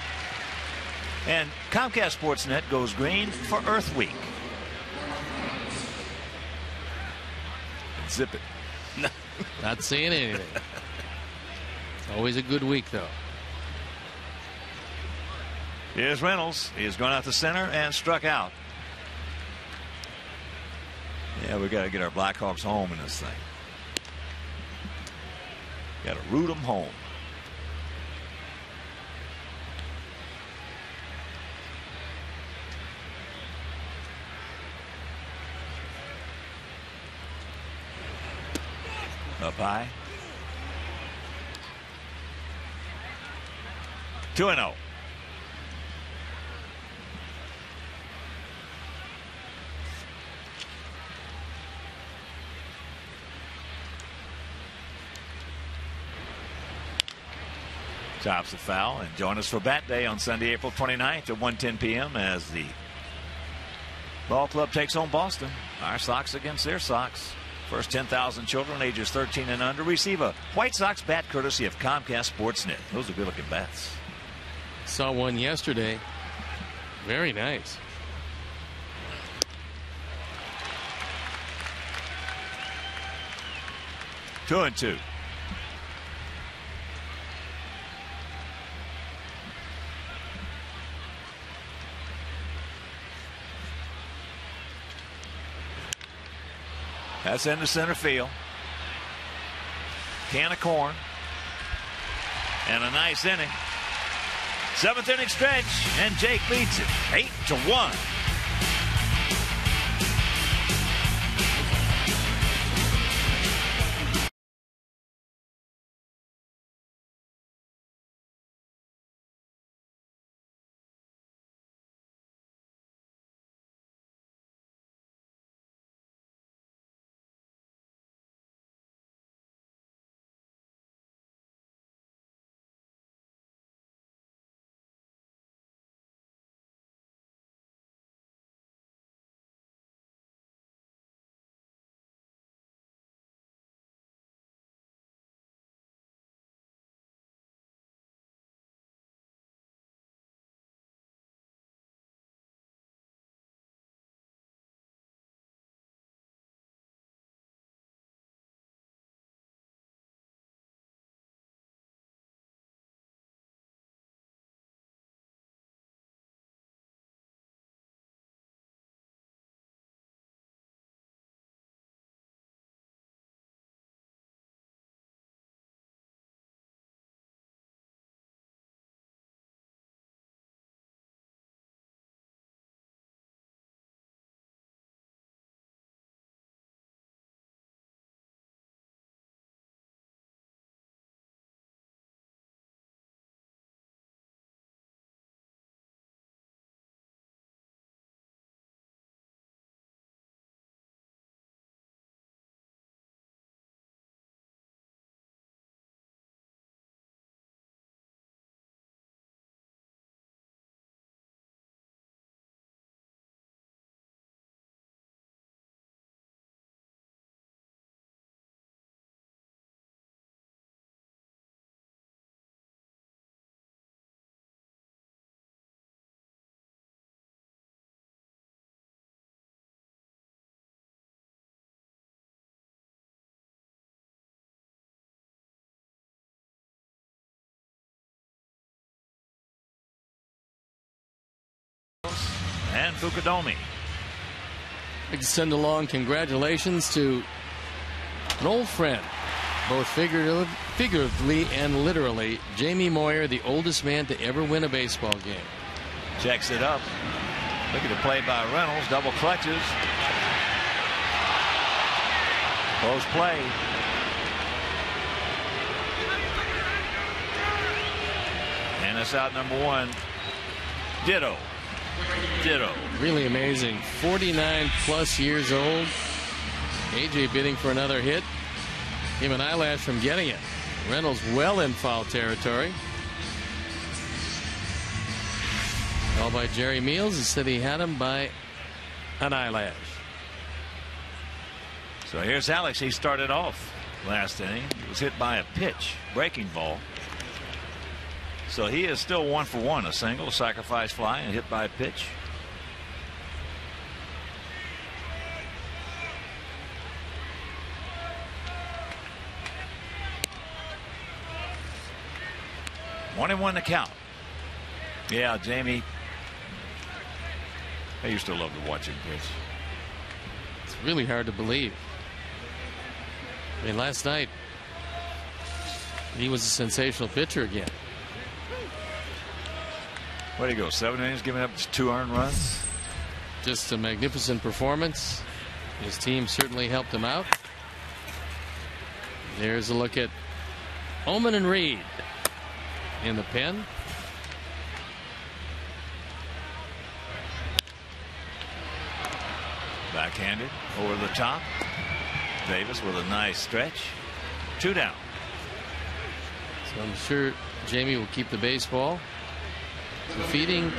And Comcast Sportsnet goes green for Earth Week. Zip it. Not seeing anything. Always a good week, though. Here's Reynolds. He's gone out to center and struck out. Yeah, we got to get our Blackhawks home in this thing. Got to root them home. Up high. 2-0. Tops the foul, and join us for Bat Day on Sunday, April 29th at 1:10 p.m. as the ball club takes on Boston. Our Sox against their Sox. First 10,000 children ages 13 and under receive a White Sox bat courtesy of Comcast Sportsnet. Those are good looking bats. Saw one yesterday. Very nice. 2-2. That's into center field. Can of corn. And a nice inning. 7th inning stretch, and Jake leads it 8-1. And Fukudomi. I'd like to send along congratulations to an old friend, both figuratively and literally, Jamie Moyer, the oldest man to ever win a baseball game. Checks it up. Look at the play by Reynolds. Double clutches. Close play. And that's out number one. Ditto. Really amazing. 49 plus years old. AJ bidding for another hit. Him an eyelash from getting it. Reynolds well in foul territory. Called by Jerry Meals. Instead he had him by an eyelash. So here's Alex. He started off last inning. He was hit by a pitch. Breaking ball. So he is still 1 for 1. A single, a sacrifice fly, and hit by a pitch. One and one to count. Yeah, Jamie. I used to love to watch him pitch. It's really hard to believe. I mean, last night he was a sensational pitcher again. Where'd he go? 7 innings, giving up 2 earned runs. Just a magnificent performance. His team certainly helped him out. There's a look at Oman and Reed in the pen. Backhanded over the top. Davis with a nice stretch. 2 down. So I'm sure Jamie will keep the baseball. Defeating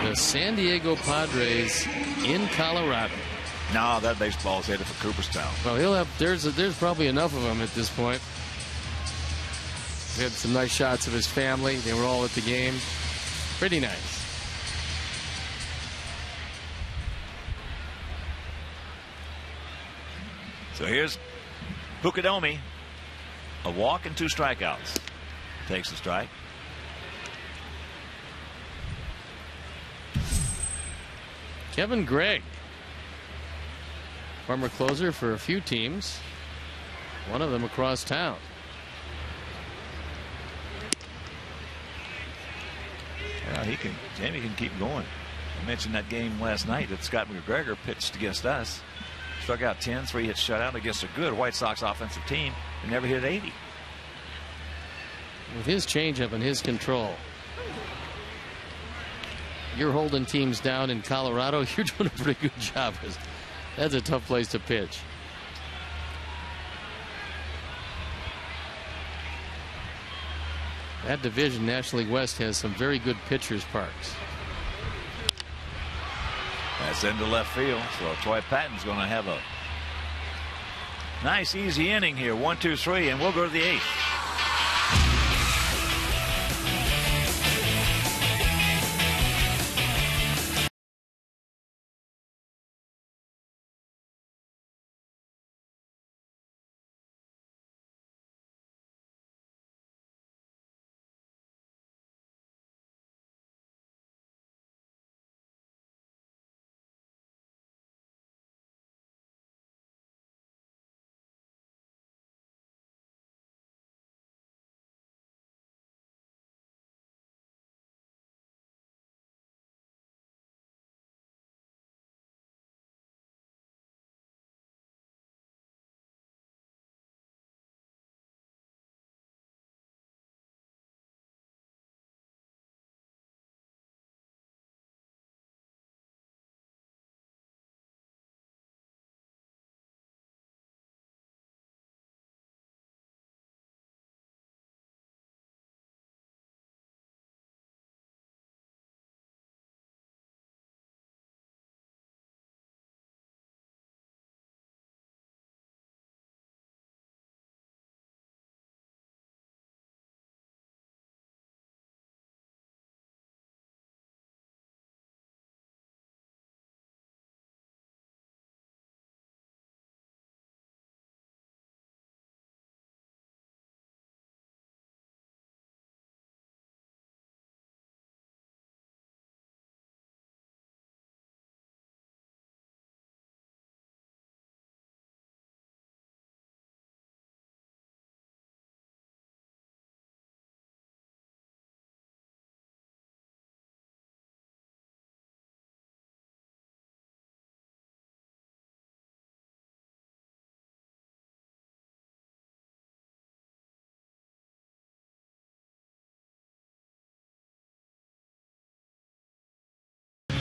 the San Diego Padres in Colorado. No, that baseball's headed for Cooperstown. Well, he'll have. There's probably enough of them at this point. We had some nice shots of his family. They were all at the game. Pretty nice. So here's Pukadomi. A walk and 2 strikeouts. Takes the strike. Kevin Gregg, former closer for a few teams, one of them across town. Yeah, Jamie can keep going. I mentioned that game last night that Scott McGregor pitched against us. Struck out 10, 3 hits shutout against a good White Sox offensive team and never hit 80. With his changeup and his control, you're holding teams down in Colorado. You're doing a pretty good job. That's a tough place to pitch. That division, National League West, has some very good pitchers' parks. That's into left field. So Troy Patton's going to have a nice, easy inning here. 1, 2, 3, and we'll go to the 8th.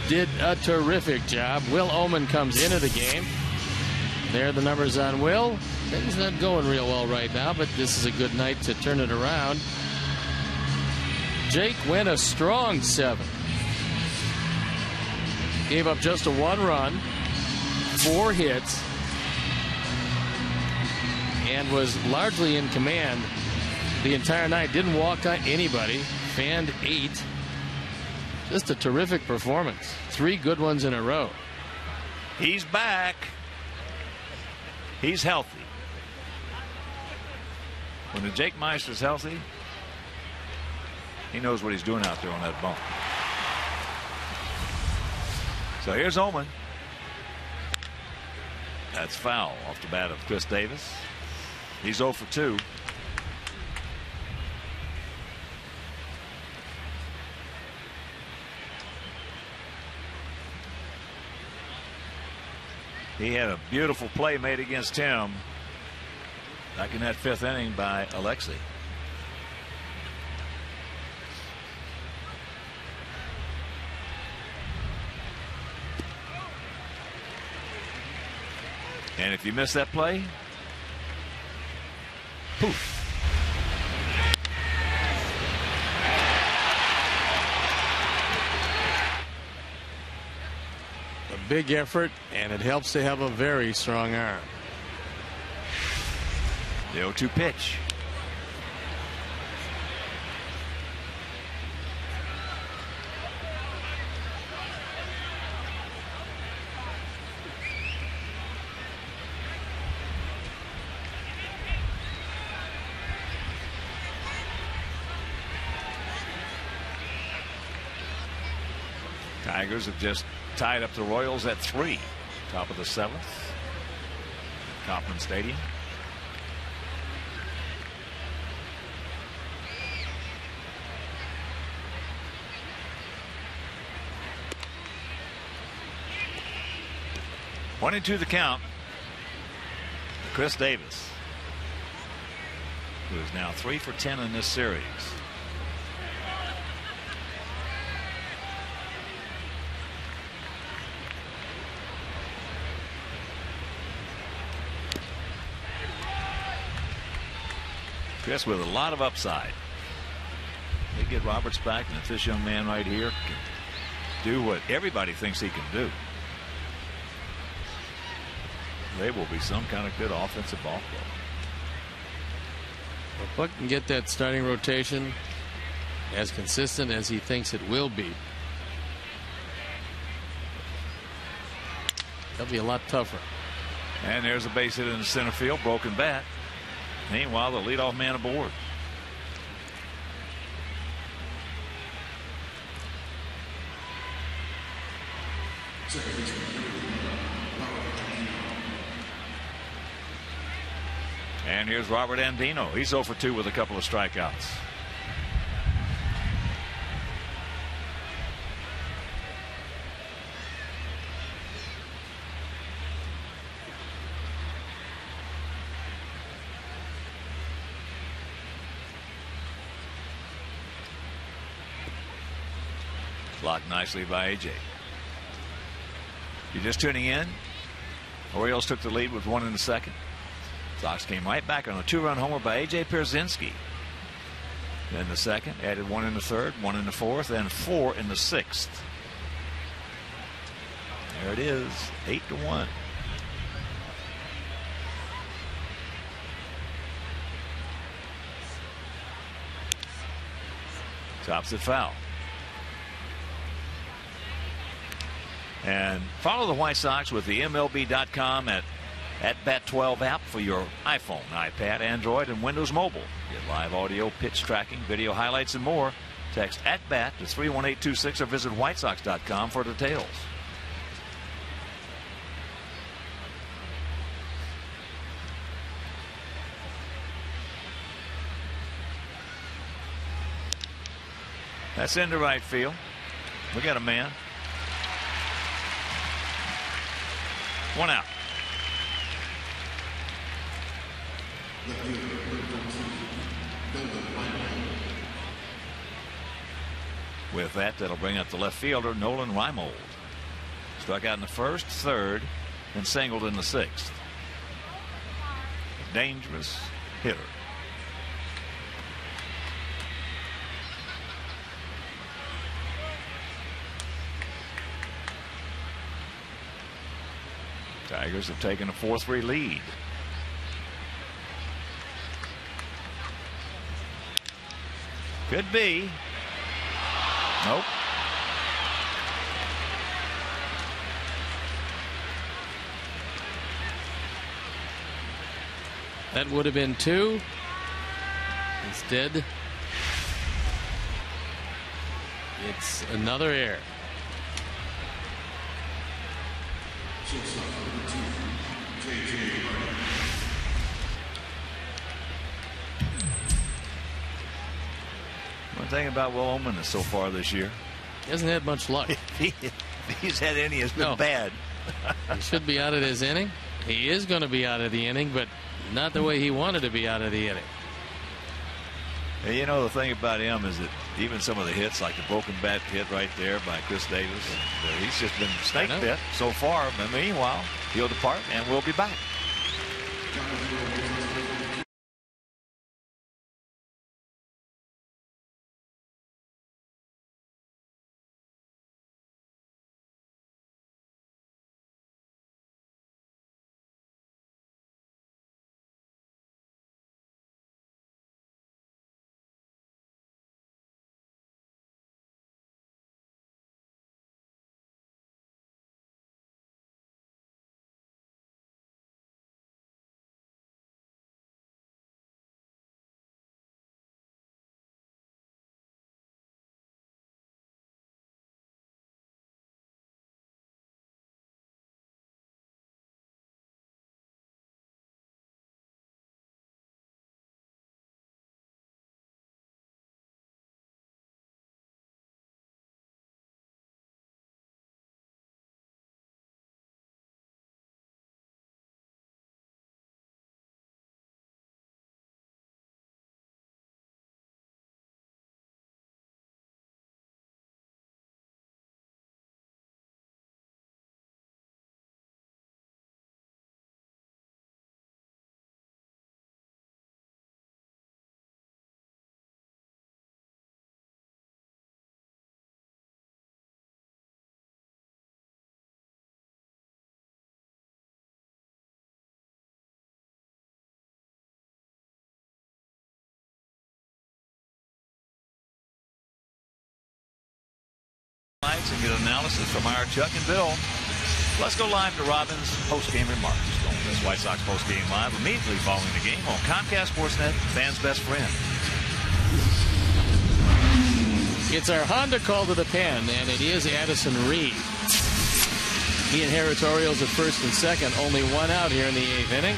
Did a terrific job. Will Oman comes into the game. There are the numbers on Will. Things not going real well right now, but this is a good night to turn it around. Jake went a strong 7. Gave up just a 1 run, 4 hits, and was largely in command the entire night. Didn't walk on anybody. fanned 8. Just a terrific performance. 3 good ones in a row. He's back. He's healthy. When the Jake Meister's healthy, he knows what he's doing out there on that bump. So here's Oman. That's foul off the bat of Chris Davis. He's 0 for 2. He had a beautiful play made against him back in that 5th inning by Alexei. And if you miss that play, poof. A big effort, and it helps to have a very strong arm. The 0-2 pitch. Tigers have just tied up the Royals at 3. Top of the 7th. Kauffman Stadium. One and 2 the count. Chris Davis, who is now 3 for 10 in this series. Chris with a lot of upside. They get Roberts back, and if this young man right here can do what everybody thinks he can do, they will be some kind of good offensive ball club. If Buck can get that starting rotation as consistent as he thinks it will be, that'll be a lot tougher. And there's a base hit in the center field, broken bat. Meanwhile, the leadoff man aboard. And here's Robert Andino. He's 0 for 2 with a couple of strikeouts. Blocked nicely by AJ. You're just tuning in. Orioles took the lead with 1 in the 2nd. Sox came right back on a 2-run homer by AJ Pierzynski. Then the 2nd, added 1 in the 3rd, 1 in the 4th, and 4 in the 6th. There it is, 8-1. Tops it foul. And follow the White Sox with the MLB.com at @BAT12 app for your iPhone, iPad, Android, and Windows Mobile. Get live audio, pitch tracking, video highlights, and more. Text @BAT to 31826 or visit WhiteSox.com for details. That's into right field. We got a man. 1 out. With that, that'll bring up the left fielder, Nolan Reimold. Struck out in the 1st, 3rd, and singled in the 6th. Dangerous hitter. Tigers have taken a 4-3 lead. Could be. Nope. That would have been 2. Instead, it's another error. One thing about Will Oman so far this year, He hasn't had much luck. if he's had any, it's been bad. He should be out of this inning. He is going to be out of the inning, but not the way he wanted to be out of the inning. And you know, the thing about him is that even some of the hits, like the broken bat hit right there by Chris Davis, he's just been snake bit so far. But meanwhile, he'll depart and we'll be back. And get analysis from our Chuck and Bill. Let's go live to Robin's post-game remarks. This White Sox post-game live immediately following the game on Comcast Sportsnet, fans' best friend. It's our Honda call to the pen, and it is Addison Reed. He inherits Orioles at first and second. Only 1 out here in the 8th inning.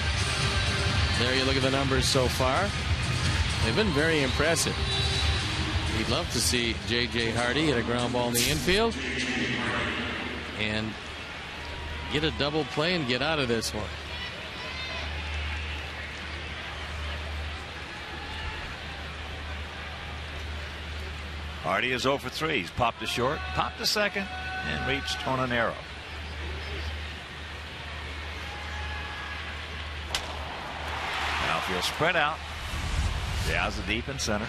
There you look at the numbers so far. They've been very impressive. We'd love to see J.J. Hardy hit a ground ball in the infield and get a double play and get out of this one. Hardy is 0 for 3. He's popped to short, popped to second, and reached on an arrow. Outfield spread out. Diaz the deep in center.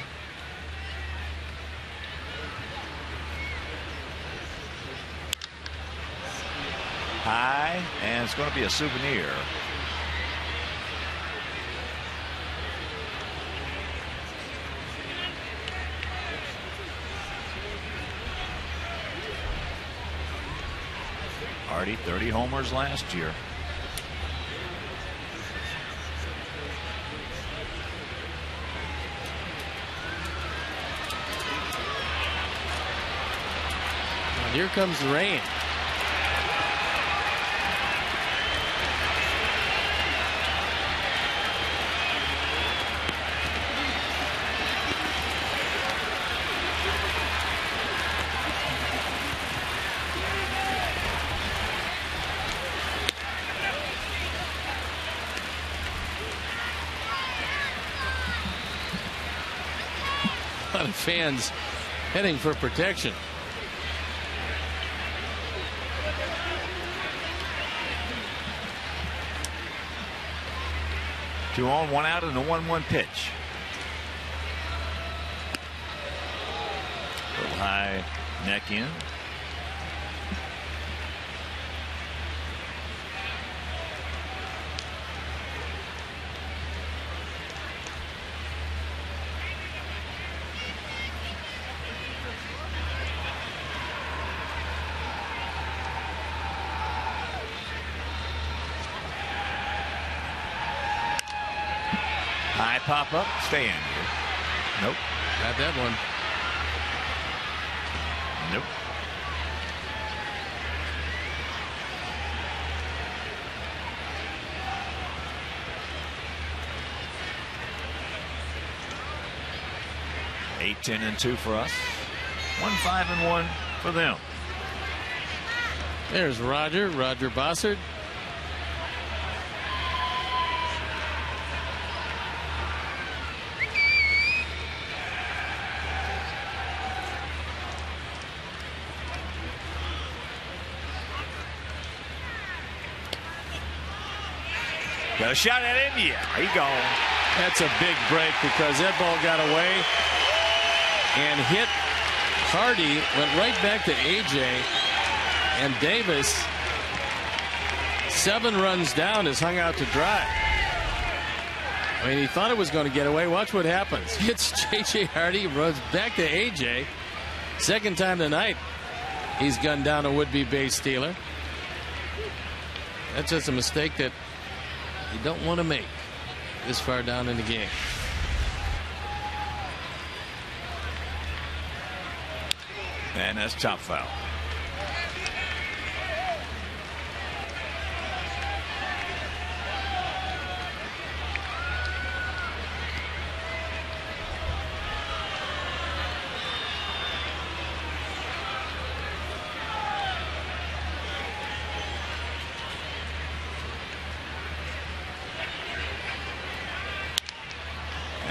High, and it's going to be a souvenir. Hardy, 30 homers last year. And here comes the rain. A lot of fans heading for protection. Two on, 1 out, and a 1-1 pitch. Little high neck in. High pop up, stay in here. Nope. Got that one. Nope. Eight, 10, and 2 for us. 1, 5, and 1 for them. There's Roger Bossard. Got a shot at him. Yeah, he gone. That's a big break because that ball got away and hit Hardy, went right back to AJ, and Davis, 7 runs down, is hung out to dry. I mean, he thought it was going to get away. Watch what happens. Hits JJ Hardy, runs back to AJ. Second time tonight he's gunned down a would-be base stealer. That's just a mistake that you don't want to make this far down in the game. And that's chop foul.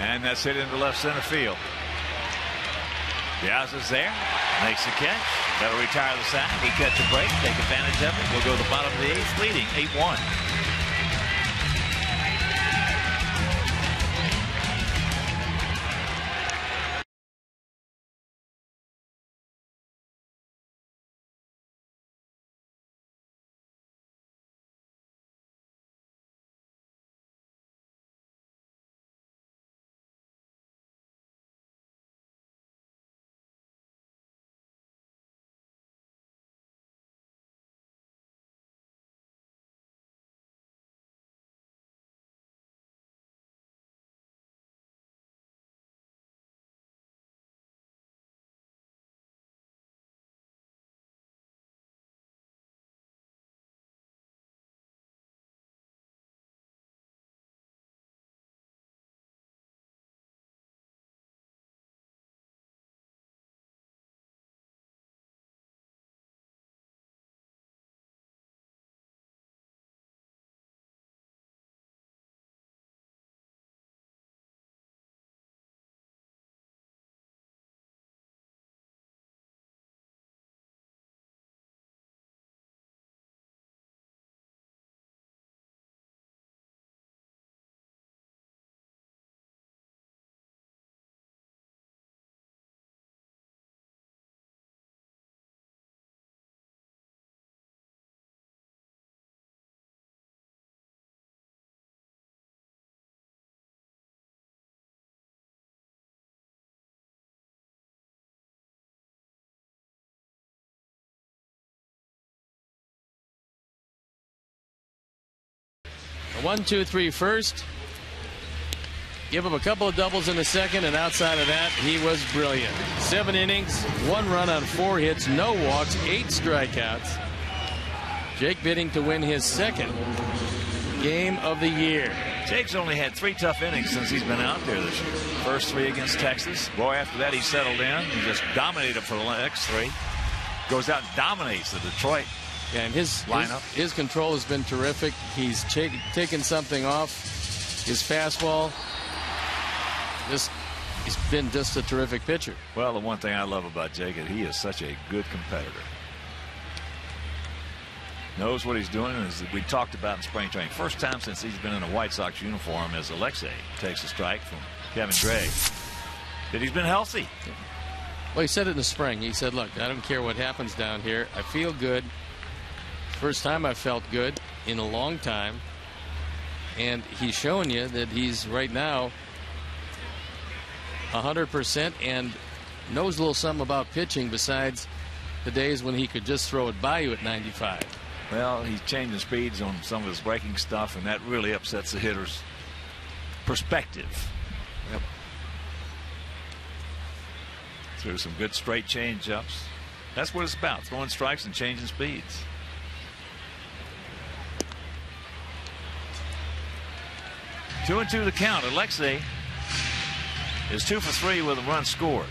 And that's hit into left center field. Diaz is there, makes the catch. That'll retire the side. He catch a break, take advantage of it. We'll go to the bottom of the 8th, leading 8-1. A 1-2-3 first. Give him a couple of doubles in the second, and outside of that, he was brilliant. 7 innings, 1 run on 4 hits, no walks, 8 strikeouts. Jake bidding to win his 2nd game of the year. Jake's only had 3 tough innings since he's been out there this year. First 3 against Texas. Boy, after that he settled in. He just dominated for the next 3. Goes out and dominates the Detroit. Yeah, and his lineup. His control has been terrific. He's taken something off his fastball. He's been just a terrific pitcher. Well, the one thing I love about Jake is he is such a good competitor. Knows what he's doing, as we talked about in spring training. First time since he's been in a White Sox uniform as Alexei takes a strike from Kevin Gray. That he's been healthy. Well, he said it in the spring. He said, look, I don't care what happens down here. I feel good. First time I felt good in a long time. And he's showing you that he's right now 100% and knows a little something about pitching besides the days when he could just throw it by you at 95. Well, he's changing speeds on some of his breaking stuff, and that really upsets the hitters. perspective. Yep. Threw some good straight change ups. That's what it's about, throwing strikes and changing speeds. Two and two the count. Alexei is 2 for 3 with a run scored.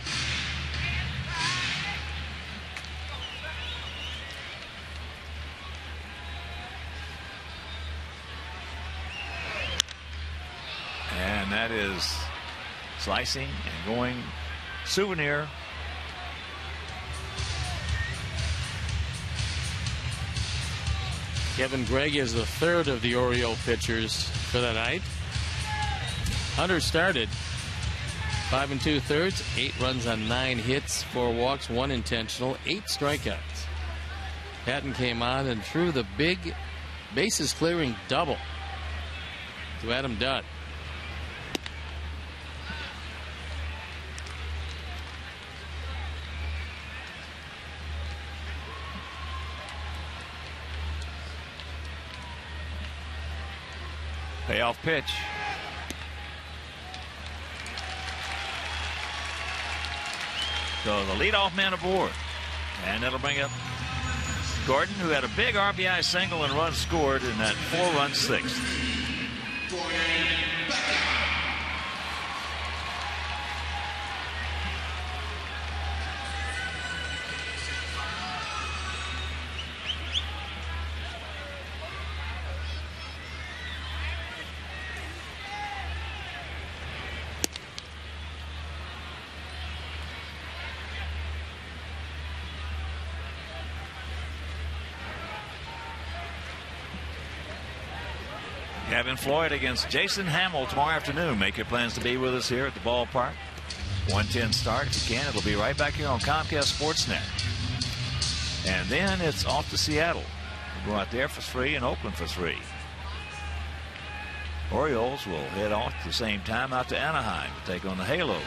And that is slicing and going souvenir. Kevin Gregg is the third of the Oriole pitchers for the night. Hunter started 5 2/3, 8 runs on 9 hits, 4 walks, 1 intentional, 8 strikeouts. Patton came on and threw the big bases clearing double to Adam Dutt. Payoff pitch. So the leadoff man aboard. And that'll bring up Gordon, who had a big RBI single and run scored in that 4-run sixth. Kevin Floyd against Jason Hamill tomorrow afternoon. Make your plans to be with us here at the ballpark. 1:10 start. If you can, it'll be right back here on Comcast Sportsnet. And then it's off to Seattle. We'll go out there for 3 and Oakland for 3. Orioles will head off at the same time out to Anaheim to take on the Halos.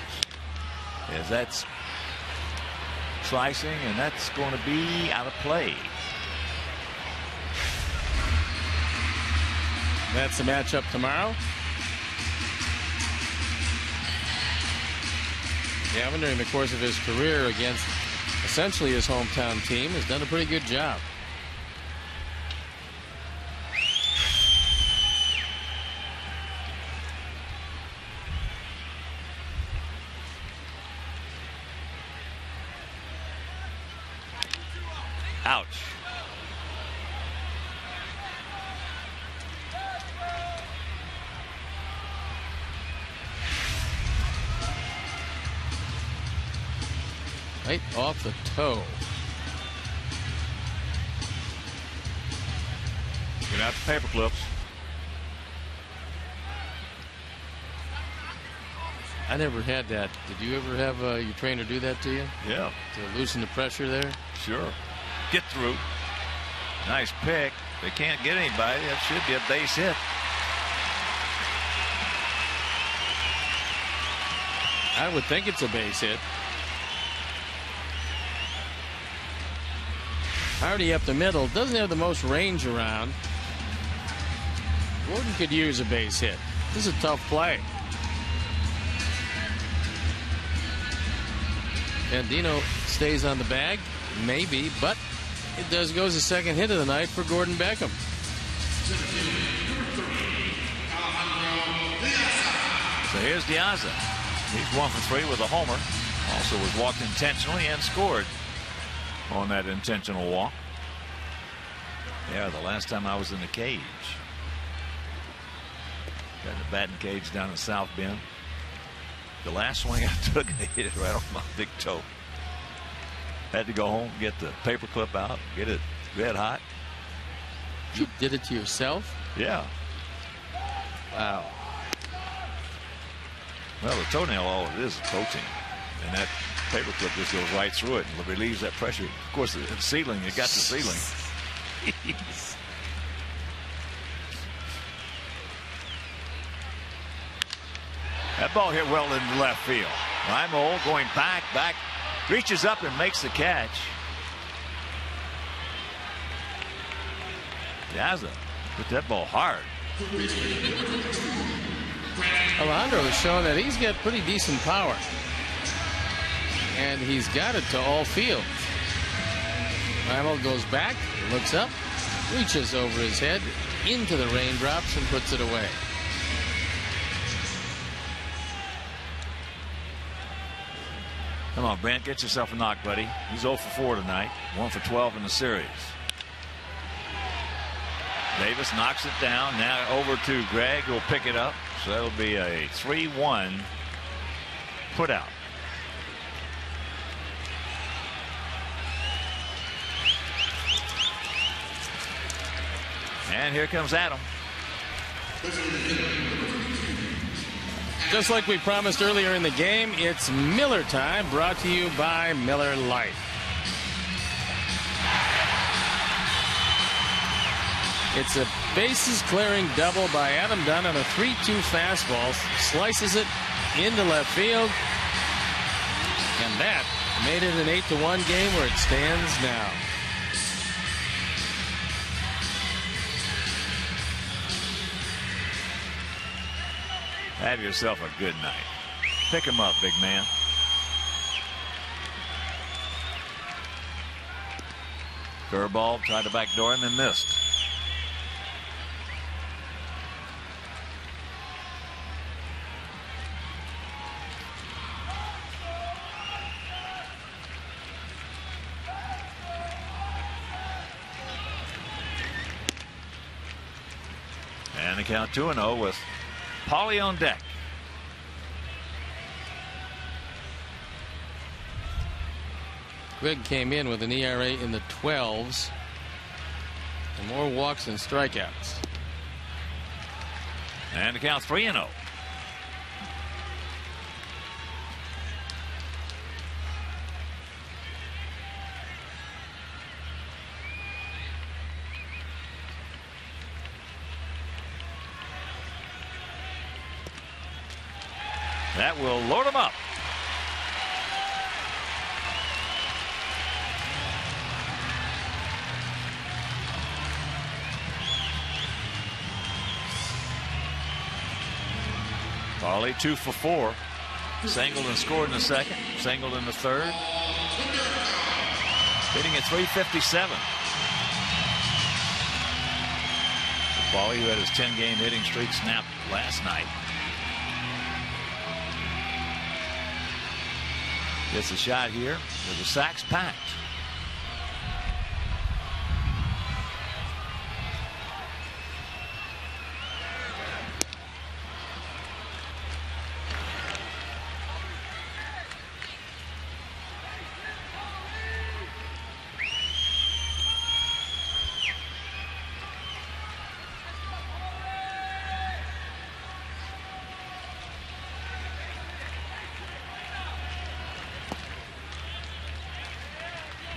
As that's slicing, and that's going to be out of play. That's the matchup tomorrow. Gavin, during the course of his career against essentially his hometown team, has done a pretty good job. Ouch. Right off the toe. Get out the paper clips. I never had that. Did you ever have your trainer do that to you? Yeah. To loosen the pressure there? Sure. Get through. Nice pick. They can't get anybody. That should be a base hit. I would think it's a base hit. Hardy up the middle. Doesn't have the most range around. Gordon could use a base hit. This is a tough play. Andino stays on the bag. Maybe, but it goes the second hit of the night for Gordon Beckham. So here's Diaz. He's 1 for 3 with a homer. Also was walked intentionally and scored on that intentional walk. Yeah, the last time I was in the cage. Got the batting cage down in South Bend. The last swing I took, I hit it right on my big toe. Had to go home, get the paper clip out, get it red hot. You did it to yourself? Yeah. Wow. Well, the toenail, all it is protein. And that paper clip just goes right through it and relieves that pressure. Of course, the ceiling, you got the ceiling. That ball hit well into left field. Raimel going back, reaches up and makes the catch. Diaz hit that ball hard. Alejandro has shown that he's got pretty decent power. And he's got it to all fields. Lionel goes back, looks up, reaches over his head into the raindrops and puts it away. Come on, Brent, get yourself a knock, buddy. He's 0 for 4 tonight, 1 for 12 in the series. Davis knocks it down. Now over to Greg, who will pick it up. So that'll be a 3-1 put out. And here comes Adam. Just like we promised earlier in the game, it's Miller time, brought to you by Miller Lite. It's a bases clearing double by Adam Dunn on a 3-2 fastball. Slices it into left field. And that made it an 8-1 game where it stands now. Have yourself a good night. Pick him up, big man. Curveball, tried to backdoor him and missed. And the count 2-0 with Paulie on deck. Greg came in with an ERA in the 12s and more walks than strikeouts. And the count 3-0. That will load him up. Paulie 2 for 4. Singled and scored in the second. Singled in the third. Hitting at .357. Paulie, who had his 10-game hitting streak snapped last night. Gets a shot here with the sacks packed.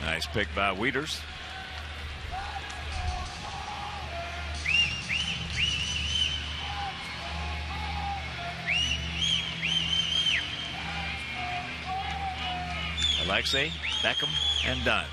Nice pick by Wieters. Alexei, Beckham, and Dunn.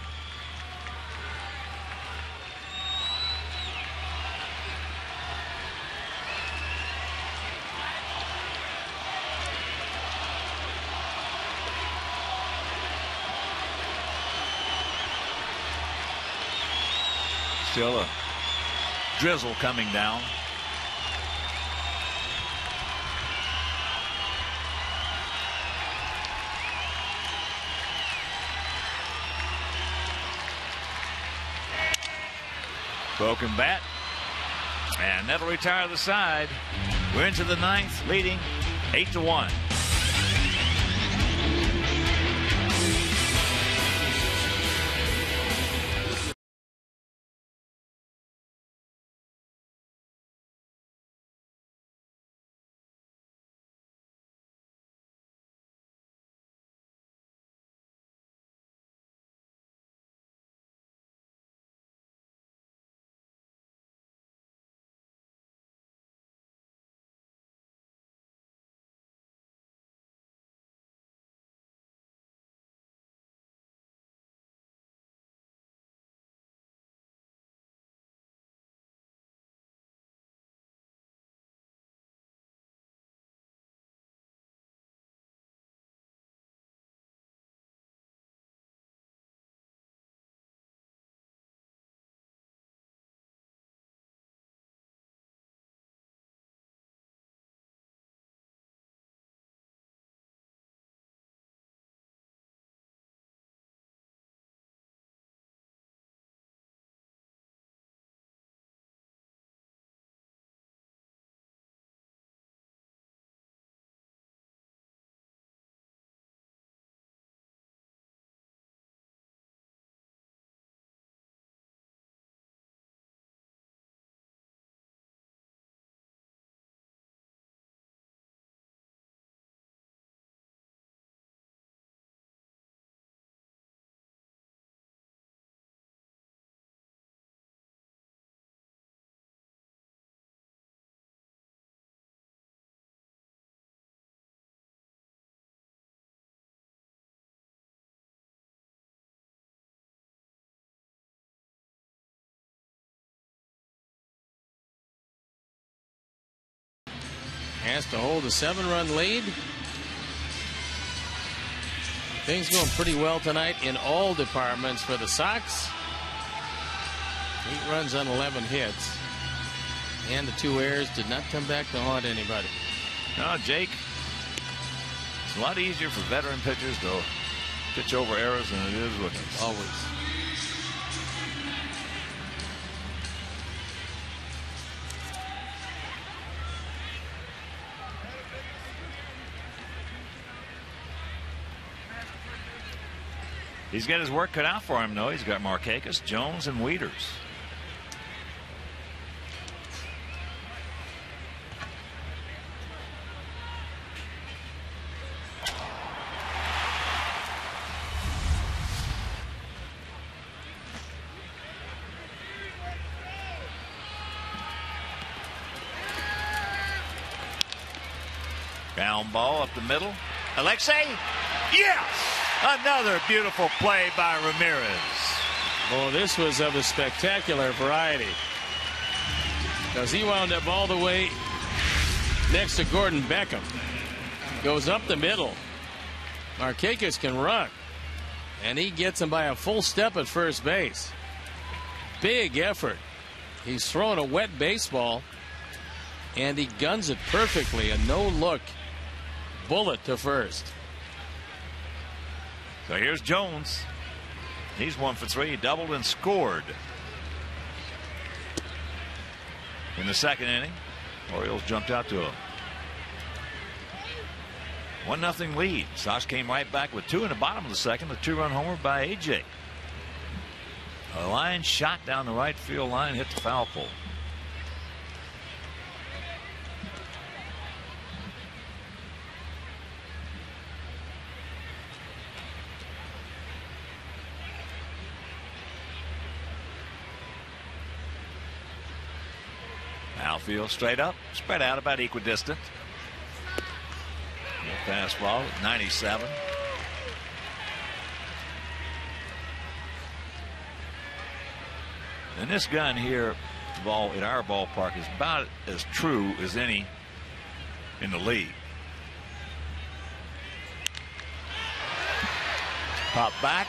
Still a drizzle coming down. Broken bat. And that'll retire the side. We're into the ninth, leading 8-1. has to hold a 7-run lead. Things going pretty well tonight in all departments for the Sox. 8 runs on 11 hits. And the 2 errors did not come back to haunt anybody. No, Jake, it's a lot easier for veteran pitchers to pitch over errors than it is rookies. Always. He's got his work cut out for him, though. He's got Markakis, Jones, and Wieters. Ground ball up the middle. Alexei? Yes! Another beautiful play by Ramirez. Well, this was of a spectacular variety, because he wound up all the way next to Gordon Beckham. Goes up the middle. Markakis can run, and he gets him by a full step at first base. Big effort. He's throwing a wet baseball, and he guns it perfectly. A no-look bullet to first. So here's Jones. He's 1 for 3. He doubled and scored in the second inning. Orioles jumped out to a 1-0 lead. Sox came right back with 2 in the bottom of the second. A 2-run homer by AJ. A line shot down the right field line, hit the foul pole. Outfield straight up, spread out about equidistant. Fastball at 97. And this gun here, ball at our ballpark, is about as true as any in the league. Pop back,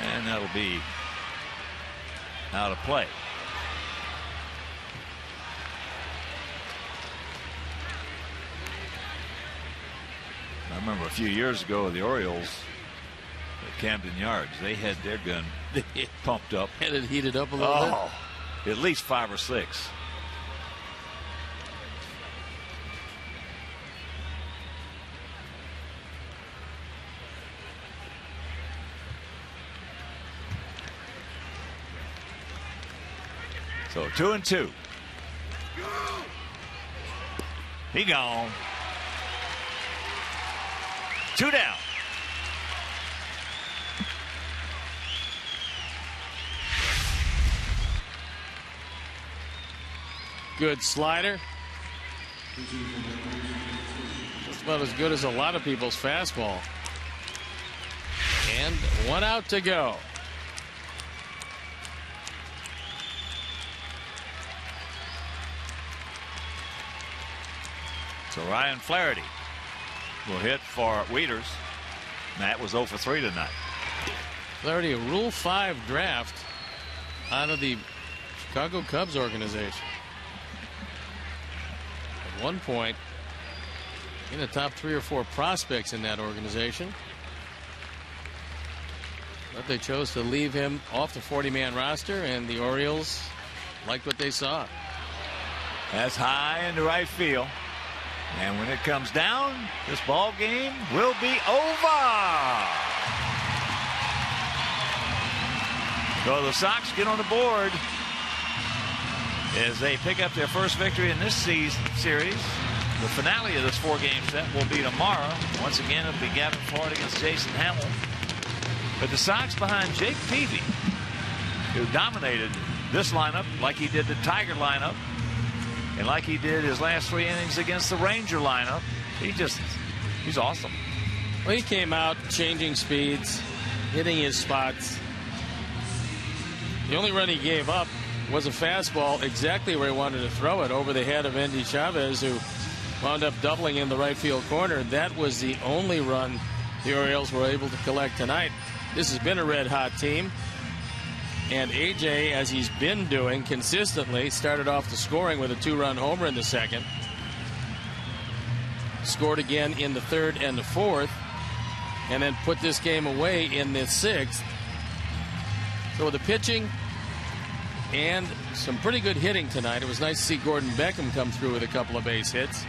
and that'll be out of play. I remember a few years ago, the Orioles at Camden Yards, they had their gun pumped up. Had it heated up a little bit? At least 5 or 6. So 2-2. He gone. 2 down. Good slider. That's about as good as a lot of people's fastball. And 1 out to go. So Ryan Flaherty will hit for Wieters. Matt was 0 for 3 tonight. Flaherty, a Rule 5 draft out of the Chicago Cubs organization. At one point, in the top 3 or 4 prospects in that organization. But they chose to leave him off the 40-man roster, and the Orioles liked what they saw. That's high into right field. And when it comes down, this ball game will be over. So the Sox get on the board as they pick up their first victory in this series. The finale of this 4-game set will be tomorrow. Once again, it'll be Gavin Floyd against Jason Hamill. But the Sox behind Jake Peavy, who dominated this lineup like he did the Tiger lineup, and like he did his last 3 innings against the Ranger lineup. He's awesome. Well, he came out changing speeds, hitting his spots. The only run he gave up was a fastball exactly where he wanted to throw it, over the head of Endy Chavez, who wound up doubling in the right field corner. That was the only run the Orioles were able to collect tonight. This has been a red-hot team. And A.J., as he's been doing consistently, started off the scoring with a 2-run homer in the second. Scored again in the third and the fourth. And then put this game away in the sixth. So with the pitching and some pretty good hitting tonight, it was nice to see Gordon Beckham come through with a couple of base hits.